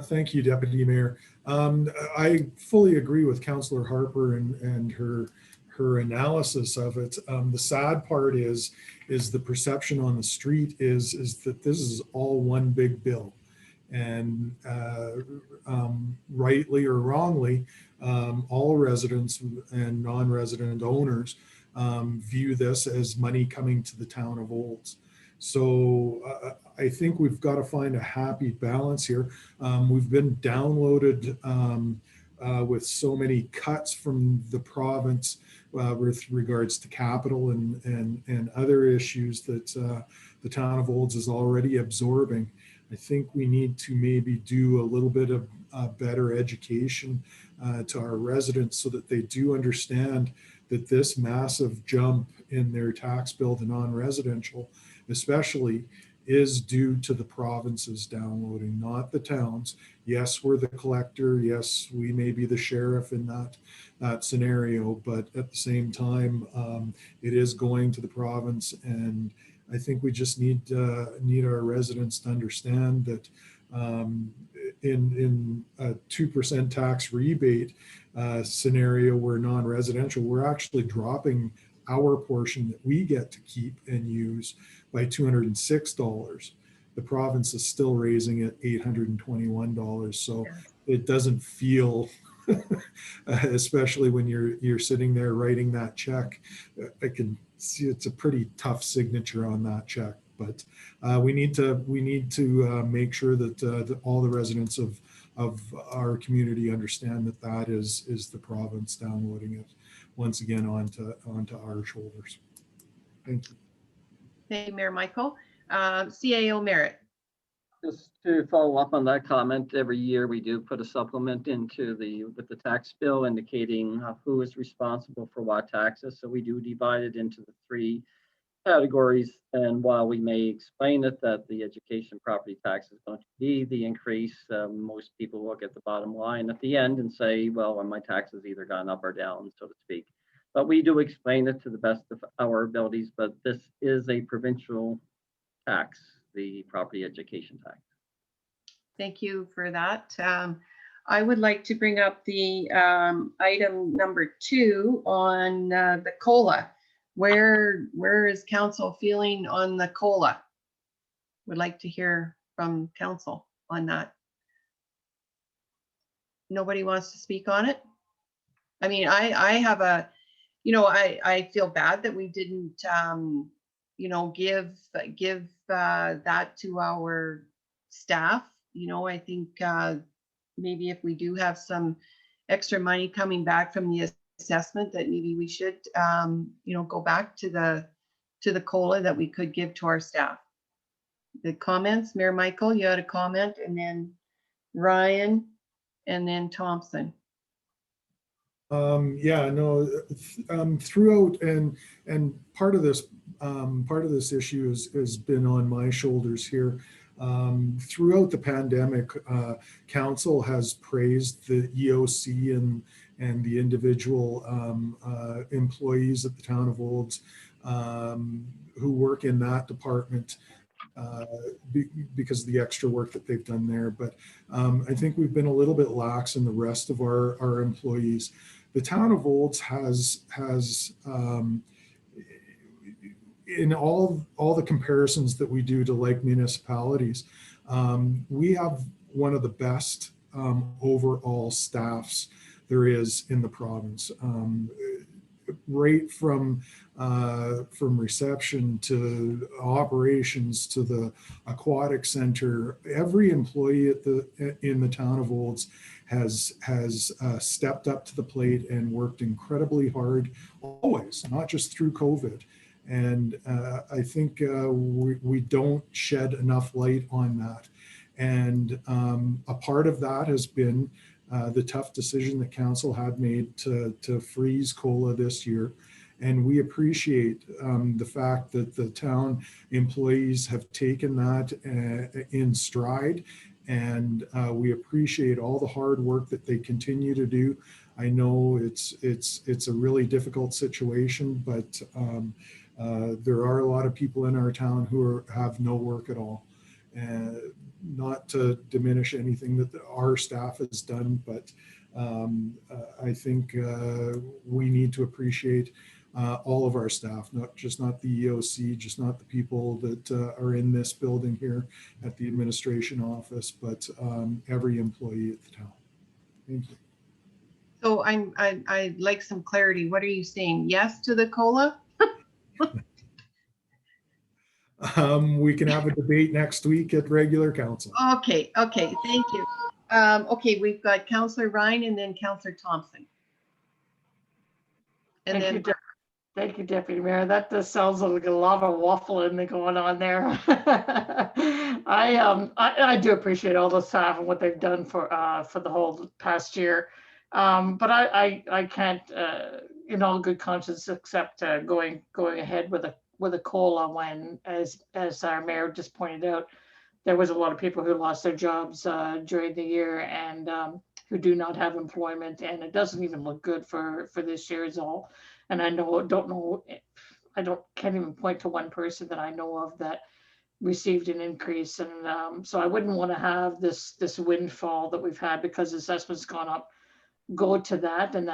Thank you, Deputy Mayor. I fully agree with Councillor Harper and her analysis of it. The sad part is the perception on the street is that this is all one big bill, and rightly or wrongly, all residents and non-resident owners view this as money coming to the town of Olds. So I think we've got to find a happy balance here. We've been downloaded with so many cuts from the province with regards to capital and other issues that the town of Olds is already absorbing. I think we need to maybe do a little bit of better education to our residents so that they do understand that this massive jump in their tax bill to non-residential especially is due to the provinces downloading, not the towns. Yes, we're the collector. Yes, we may be the sheriff in that scenario, but at the same time, it is going to the province. And I think we just need our residents to understand that in a 2% tax rebate scenario where non-residential, we're actually dropping our portion that we get to keep and use by $206. The province is still raising it $821. So it doesn't feel, especially when you're sitting there writing that check, I can see it's a pretty tough signature on that check. But we need to make sure that all the residents of our community understand that is the province downloading it once again onto our shoulders. Thank you. Thank you, Mayor Michael. CAO Merritt. Just to follow up on that comment, every year we do put a supplement with the tax bill indicating who is responsible for what taxes. So we do divide it into the three categories. And while we may explain it that the education property tax is going to be the increase, most people look at the bottom line at the end and say, well, my taxes either gone up or down, so to speak. But we do explain it to the best of our abilities, but this is a provincial tax, the property education tax. Thank you for that. I would like to bring up the item number 2 on the COLA. Where is council feeling on the COLA? Would like to hear from council on that. Nobody wants to speak on it? I mean, I have a, I feel bad that we didn't, give that to our staff. I think maybe if we do have some extra money coming back from the assessment, that maybe we should, go back to the COLA that we could give to our staff. The comments, Mayor Michael, you had a comment, and then Ryan, and then Thompson. Throughout and part of this issue has been on my shoulders here. Throughout the pandemic, council has praised the EOC and the individual employees at the town of Olds who work in that department because of the extra work that they've done there. But I think we've been a little bit lax in the rest of our employees. The town of Olds has in all the comparisons that we do to like municipalities, we have one of the best overall staffs there is in the province. right from reception to operations to the aquatic center, every employee in the town of Olds has stepped up to the plate and worked incredibly hard, always, not just through COVID. And I think we don't shed enough light on that. And a part of that has been the tough decision that council had made to freeze COLA this year. And we appreciate the fact that the town employees have taken that in stride. And we appreciate all the hard work that they continue to do. I know it's a really difficult situation, but there are a lot of people in our town who have no work at all. Not to diminish anything that our staff has done, but I think we need to appreciate all of our staff, not the EOC, just not the people that are in this building here at the administration office, but every employee at the town. Thank you. So I'd like some clarity. What are you saying? Yes to the COLA? We can have a debate next week at regular council. Okay, thank you. Okay, we've got Councillor Ryan and then Councillor Thompson. And Thank you, Deputy Mayor. That just sounds like a lot of waffling going on there. I do appreciate all the staff and what they've done for the whole past year. But I can't, in all good conscience, accept going ahead with a COLA when, as our mayor just pointed out, there was a lot of people who lost their jobs during the year and who do not have employment, and it doesn't even look good for this year at all. And I can't even point to one person that I know of that received an increase, and so I wouldn't want to have this windfall that we've had because the assessment's gone up, go to that and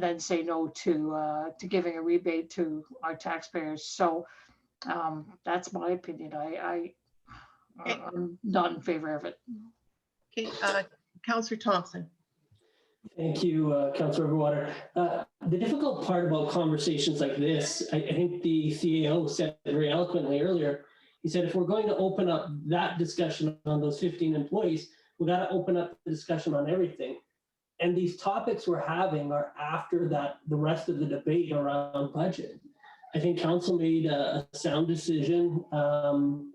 then say no to giving a rebate to our taxpayers. So that's my opinion. I'm not in favor of it. Okay, Councillor Thompson. Thank you, Councillor Overwater. The difficult part about conversations like this, I think the CAO said it very eloquently earlier. He said, if we're going to open up that discussion on those 15 employees, we got to open up the discussion on everything. And these topics we're having are after that, the rest of the debate around budget. I think council made a sound decision on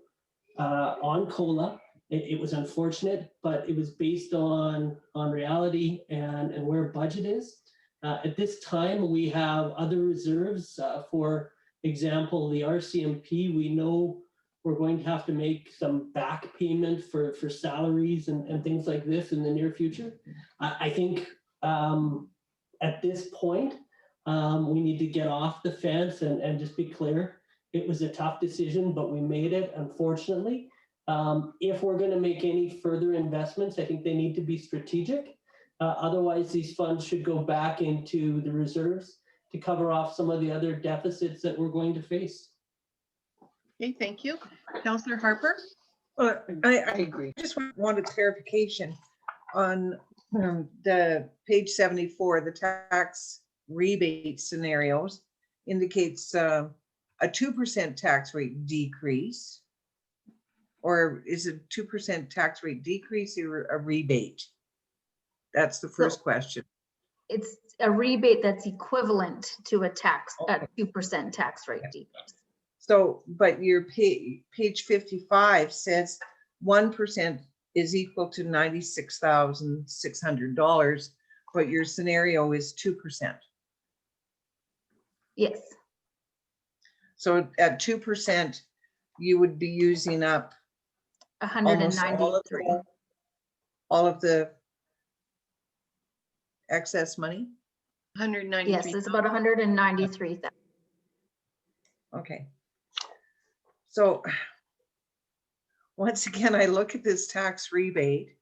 COLA. It was unfortunate, but it was based on reality and where budget is. At this time, we have other reserves. For example, the RCMP, we know we're going to have to make some back payment for salaries and things like this in the near future. I think at this point, we need to get off the fence and just be clear. It was a tough decision, but we made it, unfortunately. If we're going to make any further investments, I think they need to be strategic. Otherwise, these funds should go back into the reserves to cover off some of the other deficits that we're going to face. Okay, thank you. Councillor Harper? I agree. I just wanted clarification on the page 74, the tax rebate scenarios indicates a 2% tax rate decrease. Or is it 2% tax rate decrease or a rebate? That's the first question. It's a rebate that's equivalent to a 2% tax rate decrease. So, but your page 55 says 1% is equal to $96,600, but your scenario is 2%. Yes. So at 2%, you would be using up 193. All of the excess money? 193. Yes, it's about 193,000. Okay. So once again, I look at this tax rebate.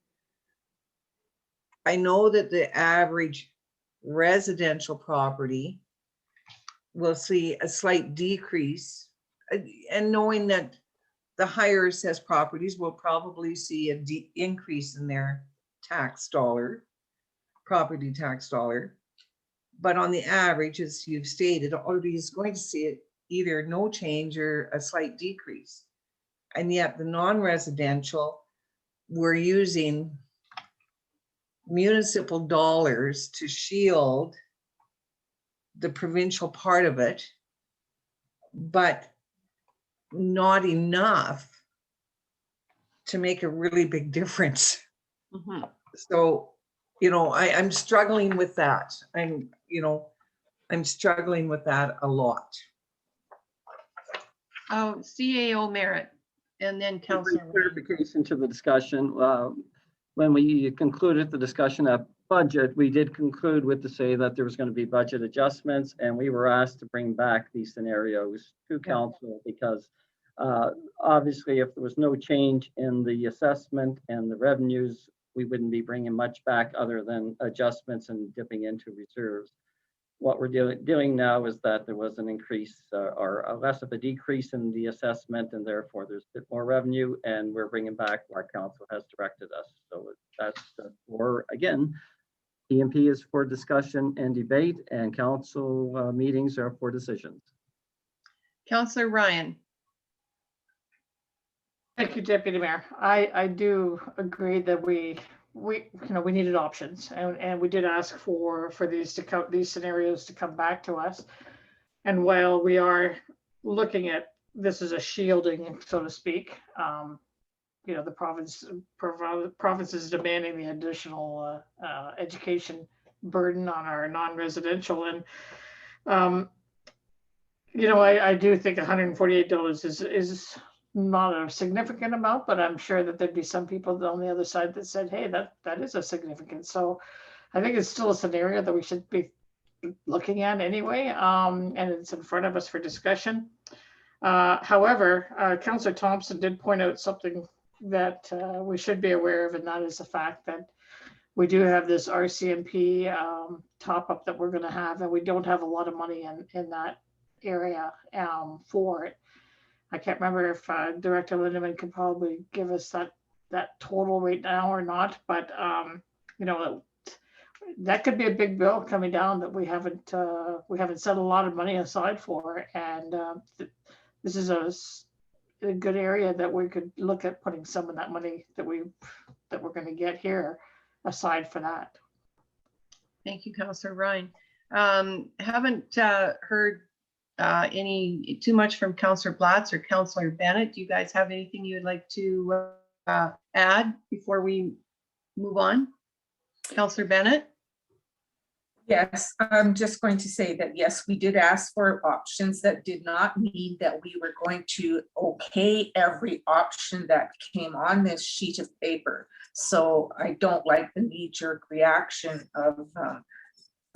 I know that the average residential property will see a slight decrease, and knowing that the higher assessed properties will probably see an increase in their tax dollar, property tax dollar. But on the average, as you've stated, everybody is going to see it either no change or a slight decrease. And yet the non-residential, we're using municipal dollars to shield the provincial part of it, but not enough to make a really big difference. Mhm. So, you know, I'm struggling with that. I'm struggling with that a lot. Oh, CAO Merit, and then For Councillor. clarification to the discussion, when we concluded the discussion of budget, we did conclude with to say that there was going to be budget adjustments, and we were asked to bring back these scenarios to council because obviously if there was no change in the assessment and the revenues, we wouldn't be bringing much back other than adjustments and dipping into reserves. What we're doing now is that there was an increase or a less of a decrease in the assessment, and therefore there's a bit more revenue, and we're bringing back what council has directed us. So that's for, again, PMP is for discussion and debate, and council meetings are for decisions. Councillor Ryan. Thank you, Deputy Mayor. I do agree that we needed options, and we did ask for these scenarios to come back to us. And while we are looking at this as a shielding, so to speak, the province is demanding the additional education burden on our non-residential, and I do think $148 is not a significant amount, but I'm sure that there'd be some people on the other side that said, hey, that is a significant. So I think it's still a scenario that we should be looking at anyway, and it's in front of us for discussion. However, Councillor Thompson did point out something that we should be aware of, and that is the fact that we do have this RCMP top up that we're going to have, and we don't have a lot of money in that area for it. I can't remember if Director Lindeman could probably give us that total right now or not, but that could be a big bill coming down that we haven't set a lot of money aside for, and this is a good area that we could look at putting some of that money that we're going to get here aside for that. Thank you, Councillor Ryan. Haven't heard any too much from Councillor Blatz or Councillor Bennett. Do you guys have anything you'd like to add before we move on? Councillor Bennett? Yes, I'm just going to say that, yes, we did ask for options. That did not mean that we were going to okay every option that came on this sheet of paper. So I don't like the knee-jerk reaction of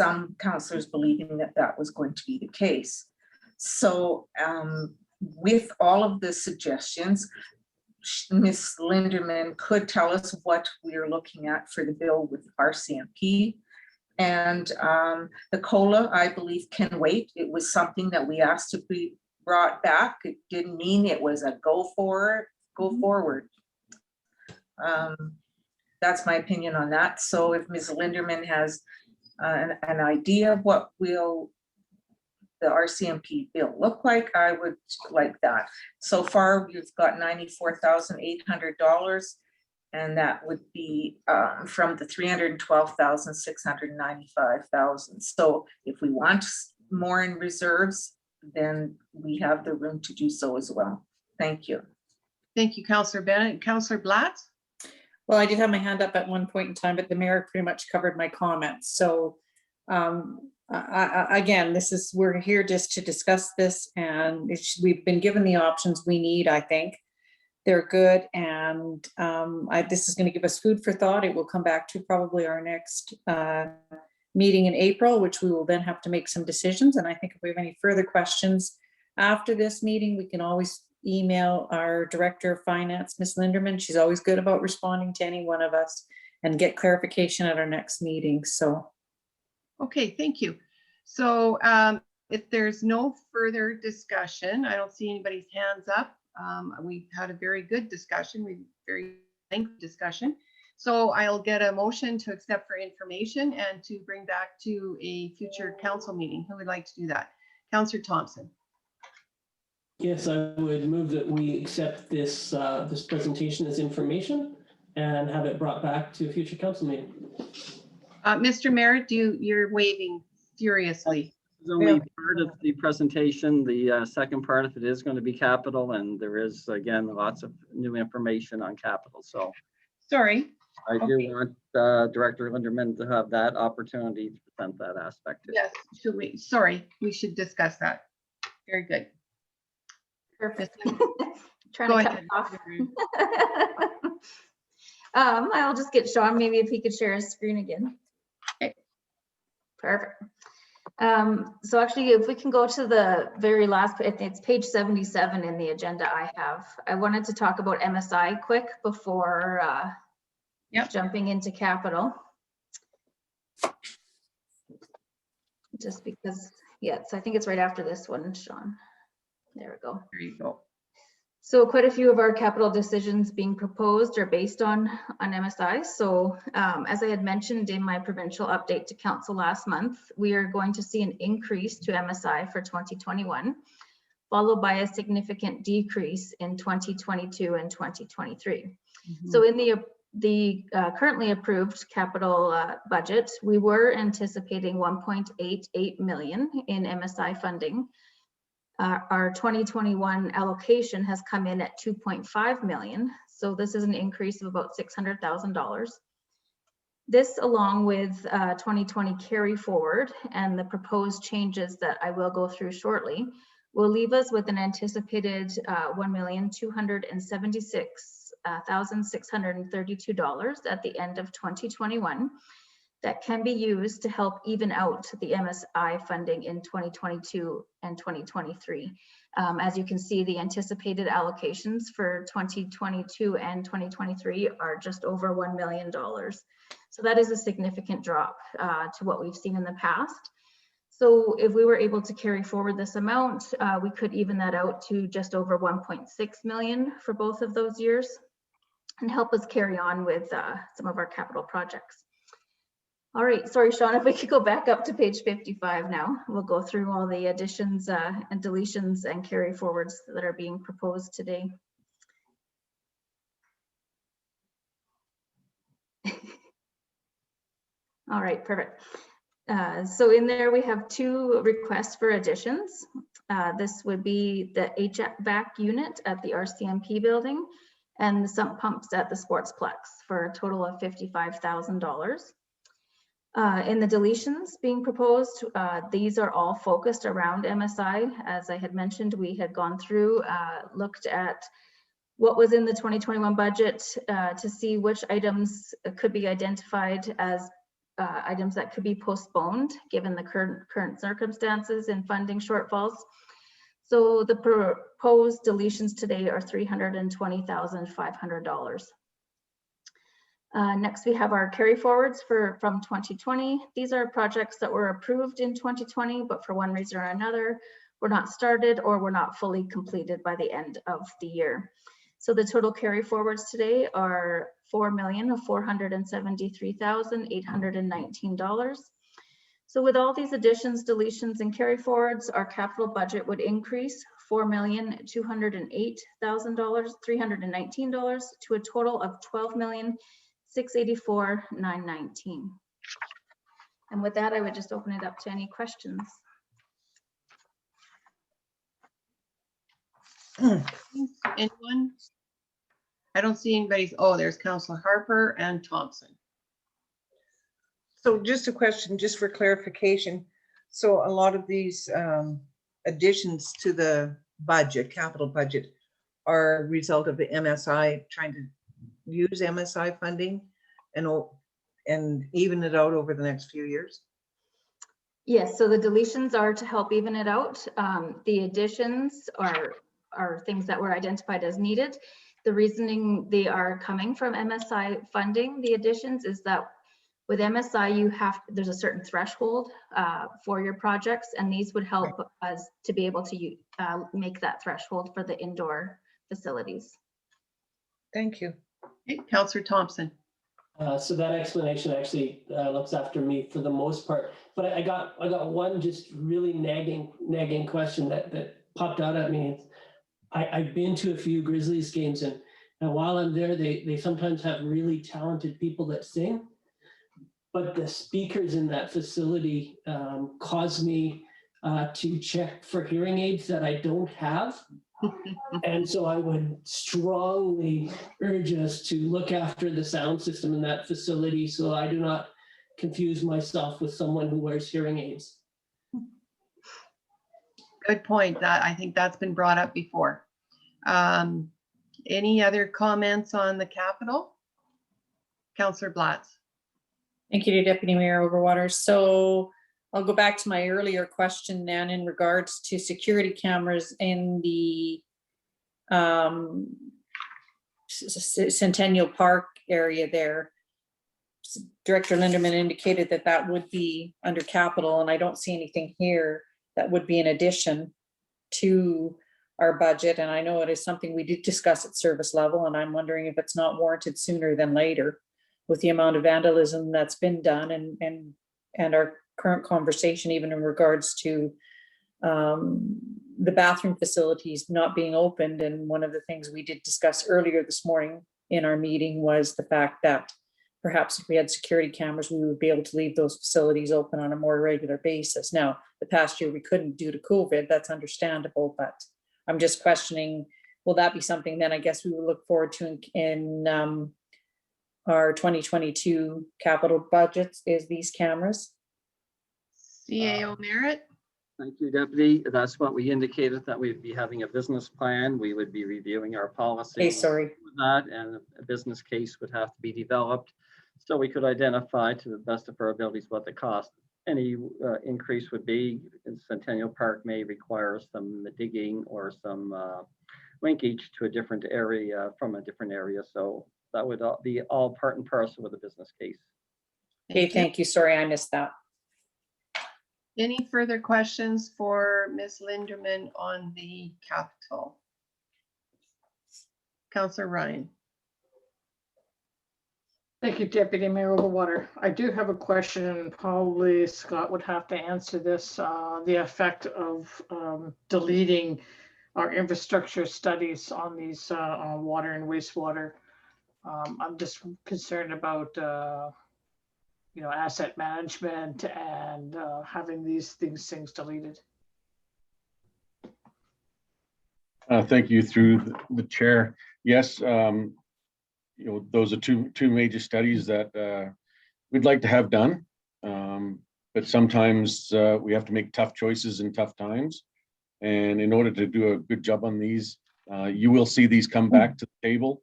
some councillors believing that that was going to be the case. So with all of the suggestions, Ms. Linderman could tell us what we're looking at for the bill with RCMP. And the COLA, I believe, can wait. It was something that we asked to be brought back. It didn't mean it was a go forward. That's my opinion on that. So if Ms. Linderman has an idea of what will the RCMP bill look like, I would like that. So far, we've got $94,800. And that would be from the $312,695,000. So if we want more in reserves, then we have the room to do so as well. Thank you. Thank you, Councillor Bennett. Councillor Blatz? Well, I did have my hand up at one point in time, but the mayor pretty much covered my comments. So again, we're here just to discuss this, and we've been given the options we need, I think. They're good, and this is going to give us food for thought. It will come back to probably our next meeting in April, which we will then have to make some decisions. And I think if we have any further questions after this meeting, we can always email our Director of Finance, Ms. Linderman. She's always good about responding to any one of us, and get clarification at our next meeting. So, okay, thank you. So if there's no further discussion, I don't see anybody's hands up. We've had a very good discussion, very lengthy discussion. So I'll get a motion to accept for information and to bring back to a future council meeting. Who would like to do that? Councillor Thompson. Yes, I would move that we accept this, this presentation as information and have it brought back to a future council meeting. Mr. Merritt, you're waving furiously. This is only part of the presentation. The second part of it is going to be capital, and there is, again, lots of new information on capital. So sorry. I do want Director Linderman to have that opportunity to present that aspect too. Yes, should we? Sorry, we should discuss that. Very good. Perfect. Trying Go to cut ahead. it off. I'll just get Sean, maybe if he could share his screen again. Okay. Perfect. So actually, if we can go to the very last, I think it's page 77 in the agenda I have. I wanted to talk about MSI quick before jumping into capital. Just because, yes, I think it's right after this one, Sean. There we go. There you go. So quite a few of our capital decisions being proposed are based on MSI. So as I had mentioned in my provincial update to council last month, we are going to see an increase to MSI for 2021, followed by a significant decrease in 2022 and 2023. So in the currently approved capital budget, we were anticipating 1.88 million in MSI funding. Our 2021 allocation has come in at 2.5 million. So this is an increase of about $600,000. This, along with 2020 carry forward and the proposed changes that I will go through shortly, will leave us with an anticipated $1,276,632 at the end of 2021 that can be used to help even out the MSI funding in 2022 and 2023. As you can see, the anticipated allocations for 2022 and 2023 are just over $1 million. So that is a significant drop to what we've seen in the past. So if we were able to carry forward this amount, we could even that out to just over 1.6 million for both of those years and help us carry on with some of our capital projects. All right, sorry, Sean, if we could go back up to page 55 now, we'll go through all the additions and deletions and carry forwards that are being proposed today. All right, perfect. So in there we have two requests for additions. This would be the HVAC unit at the RCMP building and the sump pumps at the Sportsplex for a total of $55,000. In the deletions being proposed, these are all focused around MSI. As I had mentioned, we had gone through, looked at what was in the 2021 budget to see which items could be identified as items that could be postponed given the current circumstances and funding shortfalls. So the proposed deletions today are $320,500. Next, we have our carry forwards from 2020. These are projects that were approved in 2020, but for one reason or another, were not started or were not fully completed by the end of the year. So the total carry forwards today are $4,473,819. So with all these additions, deletions, and carry forwards, our capital budget would increase $4,208,319 to a total of $12,684,919. And with that, I would just open it up to any questions. Anyone? I don't see anybody's. Oh, there's Councillor Harper and Thompson. So just a question, just for clarification. So a lot of these additions to the budget, capital budget, are a result of the MSI trying to use MSI funding and even it out over the next few years? Yes, so the deletions are to help even it out. The additions are things that were identified as needed. The reasoning they are coming from MSI funding the additions is that with MSI, there's a certain threshold for your projects, and these would help us to be able to make that threshold for the indoor facilities. Thank you. Okay, Councillor Thompson. So that explanation actually looks after me for the most part. But I got one just really nagging question that popped out at me. I've been to a few Grizzlies games, and while I'm there, they sometimes have really talented people that sing. But the speakers in that facility cause me to check for hearing aids that I don't have. And so I would strongly urge us to look after the sound system in that facility so I do not confuse myself with someone who wears hearing aids. Good point. I think that's been brought up before. Any other comments on the Capitol? Councillor Blatz. Thank you to Deputy Mayor Overwater. So I'll go back to my earlier question then in regards to security cameras in the Centennial Park area there. Director Linderman indicated that that would be under capital, and I don't see anything here that would be in addition to our budget. And I know it is something we did discuss at service level, and I'm wondering if it's not warranted sooner than later with the amount of vandalism that's been done and our current conversation, even in regards to the bathroom facilities not being opened. And one of the things we did discuss earlier this morning in our meeting was the fact that perhaps if we had security cameras, we would be able to leave those facilities open on a more regular basis. Now, the past year we couldn't due to COVID, that's understandable, but I'm just questioning, will that be something then I guess we would look forward to in our 2022 capital budgets, is these cameras? CAO Merritt. Thank you, Deputy. That's what we indicated, that we'd be having a business plan. We would be reviewing our policy. Okay, sorry. With that, and a business case would have to be developed so we could identify to the best of our abilities what the cost, any increase would be. Centennial Park may require some digging or some linkage to a different area from a different area. So that would be all part and parcel with the business case. Okay, thank you. Sorry, I missed that. Any further questions for Ms. Linderman on the Capitol? Councillor Ryan. Thank you, Deputy Mayor Overwater. I do have a question, and probably Scott would have to answer this, the effect of deleting our infrastructure studies on these on water and wastewater. I'm just concerned about asset management and having these things deleted. Thank you through the chair. Yes, those are two major studies that we'd like to have done, but sometimes we have to make tough choices in tough times. And in order to do a good job on these, you will see these come back to the table.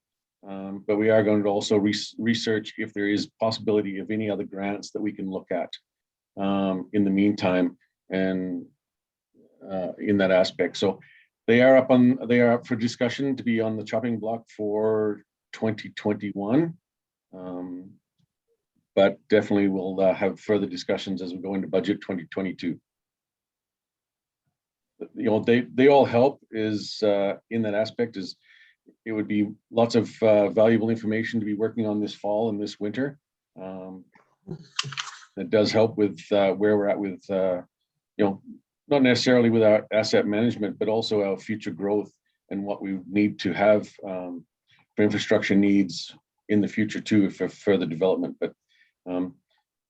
But we are going to also research if there is possibility of any other grants that we can look at in the meantime, and in that aspect. So they are up for discussion to be on the chopping block for 2021. But definitely we'll have further discussions as we go into budget 2022. They all help is in that aspect. Is it would be lots of valuable information to be working on this fall and this winter. It does help with where we're at with, not necessarily with our asset management, but also our future growth and what we need to have for infrastructure needs in the future too, for further development. But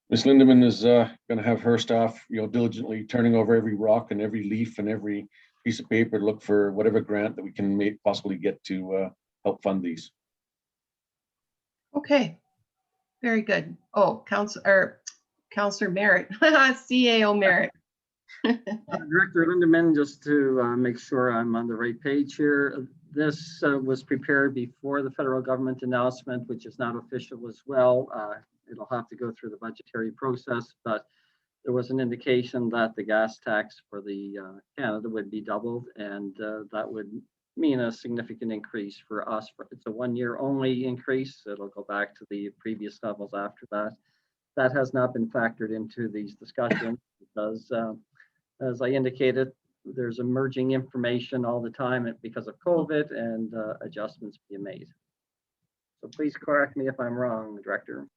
Ms. Lindeman is going to have her staff, diligently turning over every rock and every leaf and every piece of paper to look for whatever grant that we can possibly get to help fund these. Okay, very good. Oh, Councillor Merritt, CAO Merritt. Director Lindeman, just to make sure I'm on the right page here. This was prepared before the federal government announcement, which is not official as well. It'll have to go through the budgetary process, but there was an indication that the gas tax for the Canada would be doubled, and that would mean a significant increase for us. It's a 1 year only increase. It'll go back to the previous levels after that. That has not been factored into these discussions because, as I indicated, there's emerging information all the time because of COVID and adjustments being made. So please correct me if I'm wrong, Director.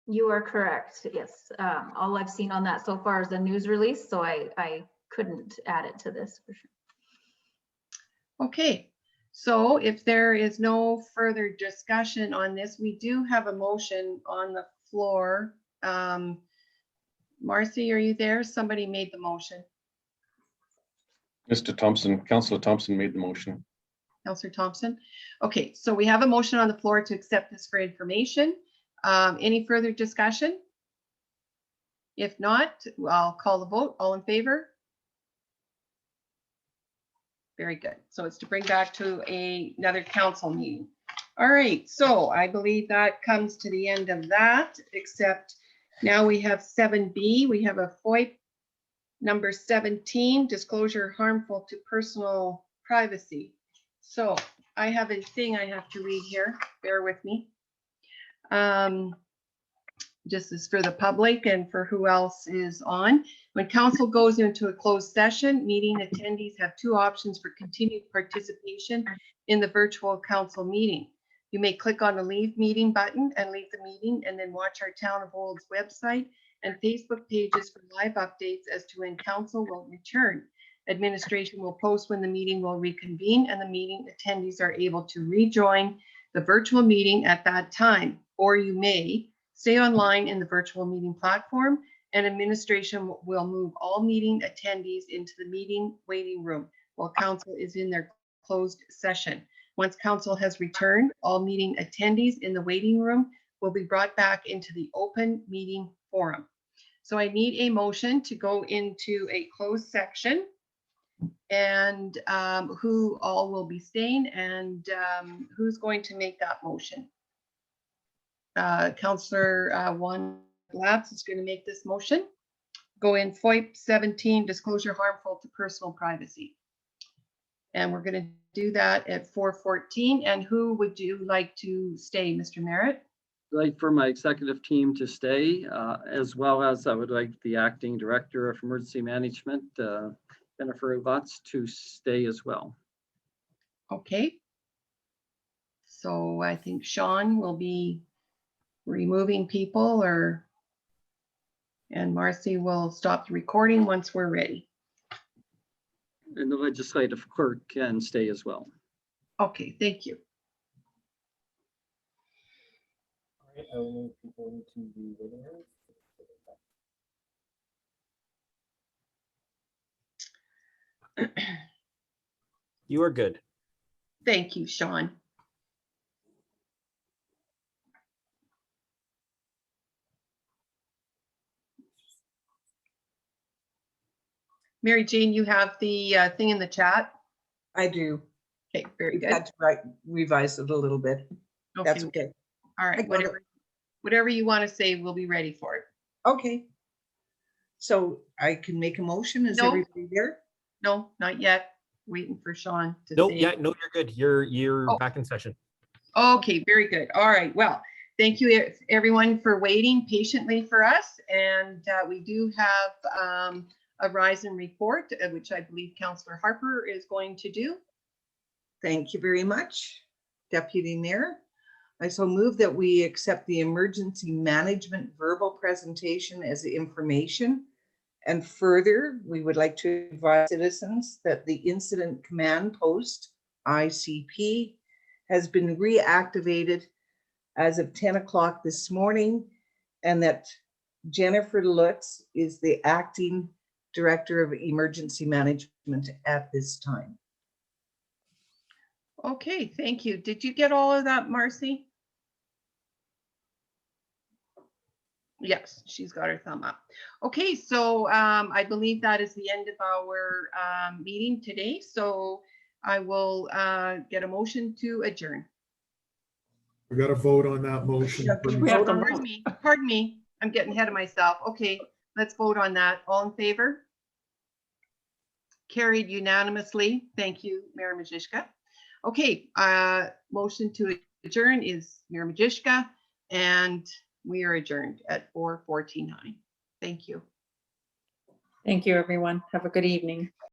You are correct. Yes. All I've seen on that so far is a news release, so I couldn't add it to this for sure. Okay, so if there is no further discussion on this, we do have a motion on the floor. Marcy, are you there? Somebody made the motion. Mr. Thompson, Councillor Thompson made the motion. Councillor Thompson. Okay, so we have a motion on the floor to accept this for information. Any further discussion? If not, I'll call the vote. All in favor? Very good. So it's to bring back to another council meeting. All right, so I believe that comes to the end of that, except now we have 7B. We have a FOIP number 17, disclosure harmful to personal privacy. So I have a thing I have to read here. Bear with me. Just as for the public and for who else is on. When council goes into a closed session, meeting attendees have two options for continued participation in the virtual council meeting. You may click on the leave meeting button and leave the meeting, and then watch our Town of Olds website and Facebook pages for live updates as to when council will return. Administration will post when the meeting will reconvene, and the meeting attendees are able to rejoin the virtual meeting at that time. Or you may stay online in the virtual meeting platform, and administration will move all meeting attendees into the meeting waiting room while council is in their closed session. Once council has returned, all meeting attendees in the waiting room will be brought back into the open meeting forum. So I need a motion to go into a closed section, and who all will be staying, and who's going to make that motion? Councillor Juan Labs is going to make this motion. Go in FOIP 17, disclosure harmful to personal privacy. And we're going to do that at 4:14. And who would you like to stay, Mr. Merritt? I'd like for my executive team to stay, as well as I would like the acting director of emergency management, Jennifer Lutz, to stay as well. Okay. So I think Sean will be removing people, and Marcy will stop the recording once we're ready. And the legislative clerk can stay as well. Okay, thank you. All right, I will move people into the waiting room. You are good. Thank you, Sean. Mary Jane, you have the thing in the chat? I do. Okay, very good. Had to revise it a little bit. That's okay. All right, whatever you want to say, we'll be ready for it. Okay. So I can make a motion. Is No. everybody there? No, not yet. Waiting for Sean to Nope, say. yeah, no, you're good. You're back in session. Okay, very good. All right. Well, thank you everyone for waiting patiently for us. And we do have a rise and report, which I believe Councillor Harper is going to do. Thank you very much, Deputy Mayor. I so move that we accept the emergency management verbal presentation as information. And further, we would like to advise citizens that the Incident Command Post, ICP, has been reactivated as of 10 o'clock this morning, and that Jennifer Lutz is the acting Director of Emergency Management at this time. Okay, thank you. Did you get all of that, Marcy? Yes, she's got her thumb up. Okay, so I believe that is the end of our meeting today. So I will get a motion to adjourn. We got to vote on that motion. Pardon me. I'm getting ahead of myself. Okay, let's vote on that. All in favor? Carried unanimously. Thank you, Mayor Majishka. Okay, motion to adjourn is Mayor Majishka, and we are adjourned at 4:49. Thank you. Thank you, everyone. Have a good evening.